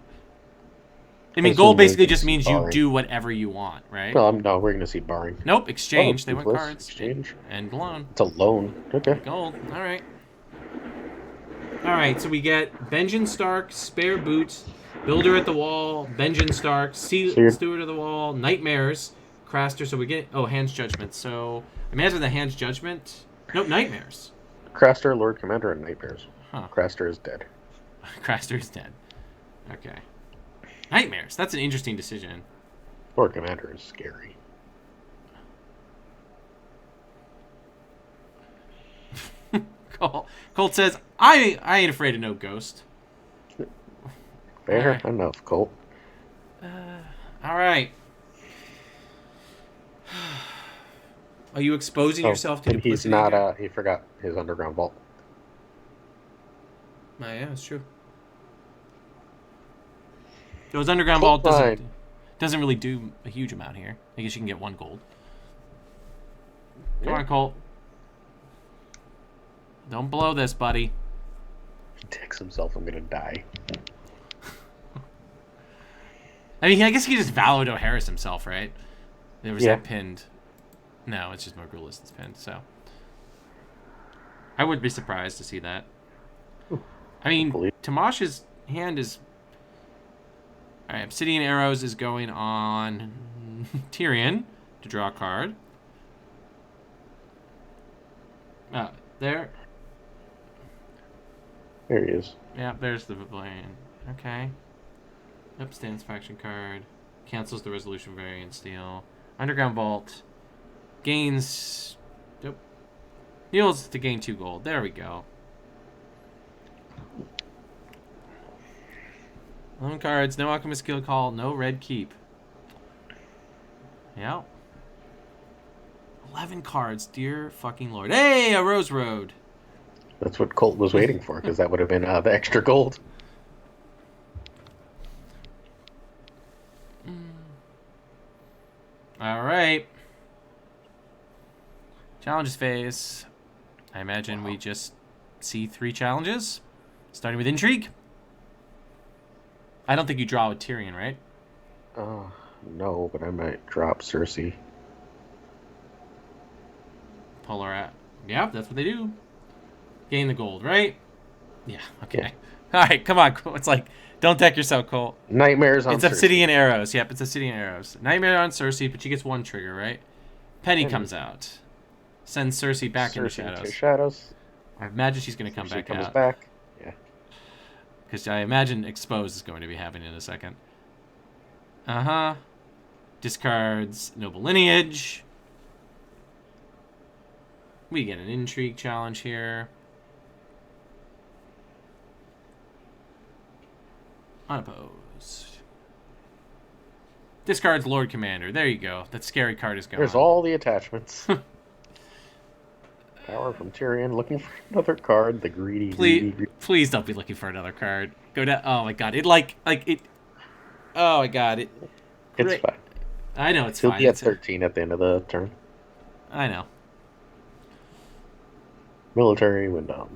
I mean, gold basically just means you do whatever you want, right? No, we're going to see barring. Nope, exchange. They want cards. Exchange. And loan. It's a loan. Okay. Gold. All right. All right, so we get Benjamin Stark, Spare Boots, Builder at the Wall, Benjamin Stark, Steward of the Wall, Nightmares, Craster. So we get Hand's Judgment. So imagine the Hand's Judgment. Nope, Nightmares. Craster, Lord Commander, and Nightmares. Huh. Craster is dead. Craster is dead. Okay. Nightmares. That's an interesting decision. Lord Commander is scary. Colt says, I ain't afraid of no ghost. Fair enough, Colt. All right. Are you exposing yourself to and Duplicity? He's not, he forgot his underground vault. Oh, yeah, that's true. Those underground vault doesn't really do a huge amount here. I guess you can get 1 gold. Come on, Colt. Don't blow this, buddy. He takes himself, I'm gonna die. I mean, I guess he just Valor Doharis himself, right? There was that pinned. No, it's just Morghulis that's pinned, so. I would be surprised to see that. I mean, Tomas's hand is... Alright, Obsidian Arrows is going on Tyrion to draw a card. There. There he is. Yeah, there's the Villain. Okay. Yep, stands faction card. Cancels the Resolution variant steal. Underground Vault. Gains... Nope. Heals to gain 2 gold. There we go. 11 cards, no Alchemist Guild Call, no Red Keep. Yeah. 11 cards, dear fucking lord. Hey, a Rose Road. That's what Colt was waiting for, because that would have been the extra gold. All right. Challenges phase. I imagine we just see 3 challenges, starting with Intrigue. I don't think you draw with Tyrion, right? No, but I might drop Cersei. Polar at. Yep, that's what they do. Gain the gold, right? Yeah, okay. Yeah. All right, come on. It's like, don't deck yourself, Colt. Nightmares on Cersei. It's Obsidian Arrows. Yep, it's Obsidian Arrows. Nightmare on Cersei, but she gets 1 trigger, right? Penny comes out. Sends Cersei back into Shadows. I imagine she's going to come back out. She comes back. Yeah. Because I imagine Expose is going to be happening in a second. Uh-huh. Discards Noble Lineage. We get an Intrigue challenge here. Unopposed. Discards Lord Commander. There you go. That scary card is gone. There's all the attachments. Power from Tyrion. Looking for another card. The greedy. Please don't be looking for another card. Go down. Oh my god. It. Oh my god. It's fine. I know it's He'll fine. be at 13 at the end of the turn. I know. Military window.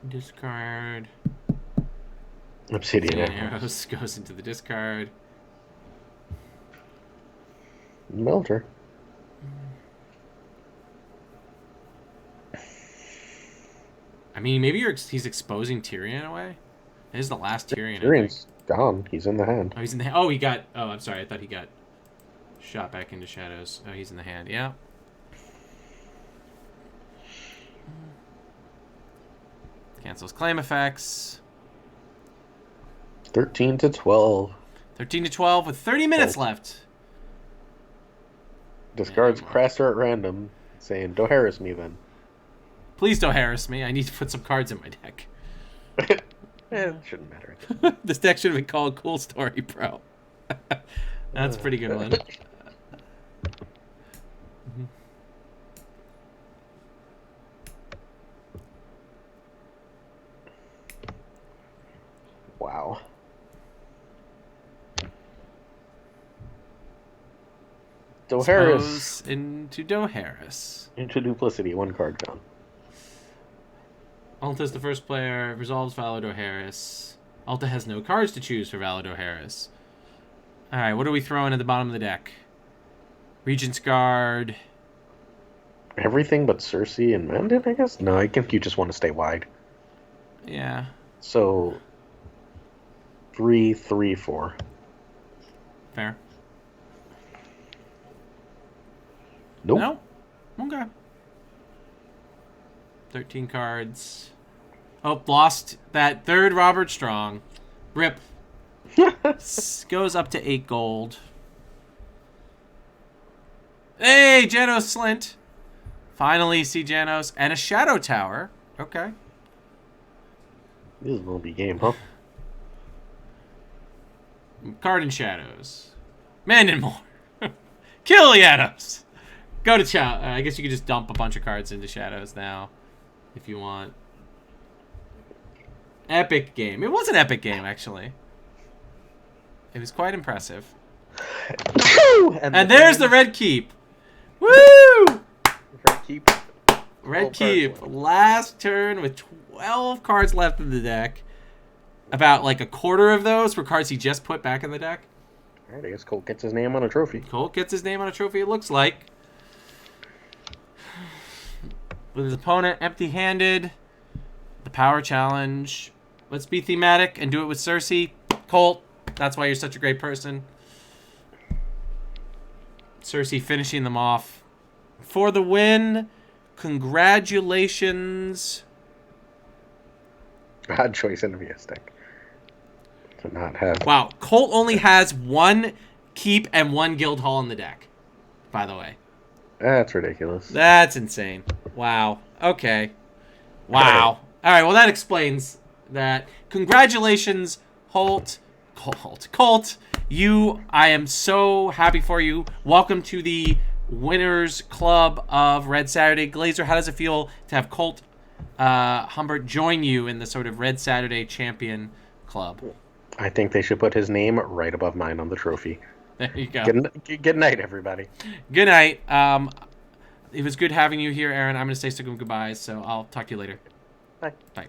Discard. Obsidian Arrows goes into the discard. Melter. I mean, maybe he's exposing Tyrion in a way. This is the last Tyrion. Tyrion's gone. He's in the hand. Oh, he's in the. Oh, he got. Oh, I'm sorry. I thought he got shot back into shadows. Oh, he's in the hand. Yeah. Cancels claim effects. 13 to 12. 13 to 12 with 30 minutes left. Discards Crasser at random, saying, "Don't harass me then." Please don't harass me. I need to put some cards in my deck. It shouldn't matter. This deck should have been called Cool Story Pro. That's a pretty good one. Wow. Doharis into Doharis. Into duplicity. One card gone. Alta is the first player. Resolves Valor Doharis. Alta has no cards to choose for Valor Doharis. Alright, what are we throwing at the bottom of the deck? Regent's Guard. Everything but Cersei and Mendon, I guess? No, I think you just want to stay wide. Yeah. So, 3, 3, 4. Fair. Nope. No? Okay. 13 cards. Oh, lost that third Robert Strong. Rip. Goes up to 8 gold. Hey, Janos Slint. Finally see Janos. And a Shadow Tower. Okay. This is going to be game, huh? Card and Shadows. Mandon more. Kill Janos. Go to chat. I guess you could just dump a bunch of cards into Shadows now. If you want. Epic game. It was an epic game, actually. It was quite impressive. and there's the Red Keep. Woo! Red Keep. Red Keep. Last turn with 12 cards left in the deck. About like a quarter of those were cards he just put back in the deck. Alright, I guess Colt gets his name on a trophy. Colt gets his name on a trophy, it looks like. With his opponent empty-handed. The power challenge. Let's be thematic and do it with Cersei. Colt, that's why you're such a great person. Cersei finishing them off. For the win, congratulations. Odd choice in a VS deck. To not have. Wow, Colt only has 1 keep and 1 guild hall in the deck, by the way. That's ridiculous. That's insane. Wow. Okay. Wow. All right, well, that explains that. Congratulations, Colt. I am so happy for you. Welcome to the Winners Club of Red Saturday. Glazer, how does it feel to have Colt Humber join you in the sort of Red Saturday champion club? I think they should put his name right above mine on the trophy. There you go. Good night, everybody. Good night. It was good having you here, Aaron. I'm going to say some goodbyes, so I'll talk to you later. Bye. Bye.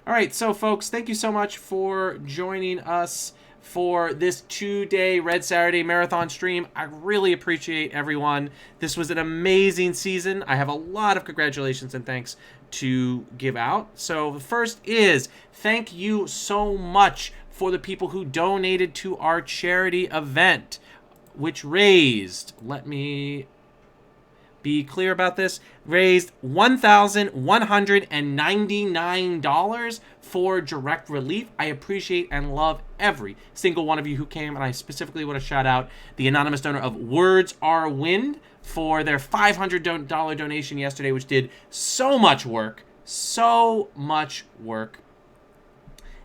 All right, so folks, thank you so much for joining us for this 2-day Red Saturday marathon stream. I really appreciate everyone. This was an amazing season. I have a lot of congratulations and thanks to give out. So the first is thank you so much for the people who donated to our charity event, which raised, let me be clear about this, raised $1,199 for direct relief. I appreciate and love every single one of you who came, and I specifically want to shout out the anonymous donor of Words Are Wind for their $500 donation yesterday, which did so much work. So much work.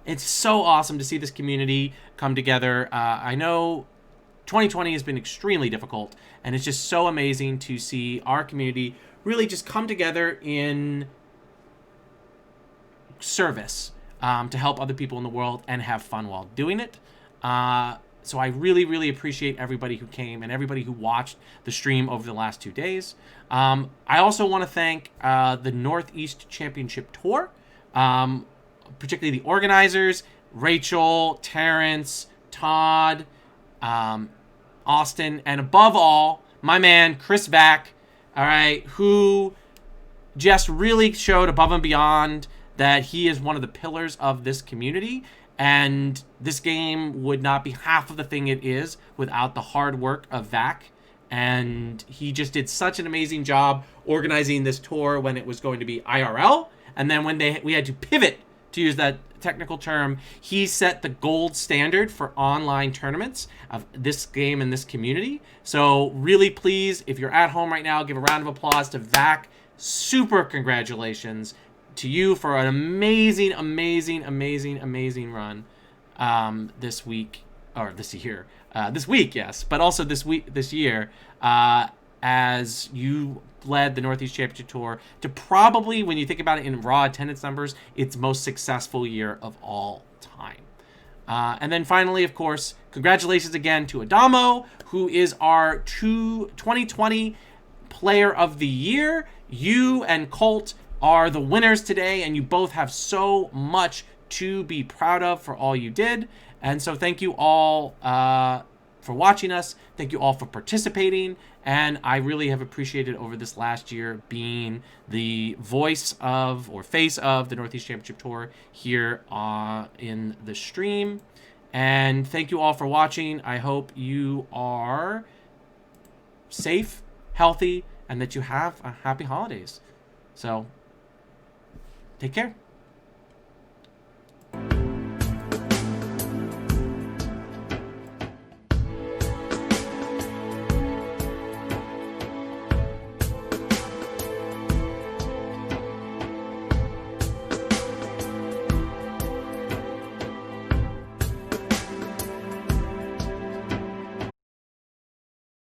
It's so awesome to see this community come together. I know 2020 has been extremely difficult, and it's just so amazing to see our community really just come together in service to help other people in the world and have fun while doing it. So I really, really appreciate everybody who came and everybody who watched the stream over the last 2 days. I also want to thank the Northeast Championship Tour, particularly the organizers, Rachel, Terrence, Todd, Austin, and above all, my man, Chris Vack, all right, who just really showed above and beyond that he is one of the pillars of this community. And this game would not be half of the thing it is without the hard work of Vac. And he just did such an amazing job organizing this tour when it was going to be IRL. And then when we had to pivot, to use that technical term, he set the gold standard for online tournaments of this game and this community. So really please, if you're at home right now, give a round of applause to Vac. Super congratulations to you for an amazing, amazing, amazing, amazing run this week, or this year. This week, yes, but also this year, as you led the Northeast Championship Tour to probably, when you think about it in raw attendance numbers, its most successful year of all time. And then finally, of course, congratulations again to Adamo, who is our 2020 Player of the Year. You and Colt are the winners today, and you both have so much to be proud of for all you did. And so thank you all for watching us. Thank you all for participating. And I really have appreciated over this last year being the voice of, or face of, the Northeast Championship Tour here in the stream. And thank you all for watching. I hope you are safe, healthy, and that you have a happy holidays. So, take care.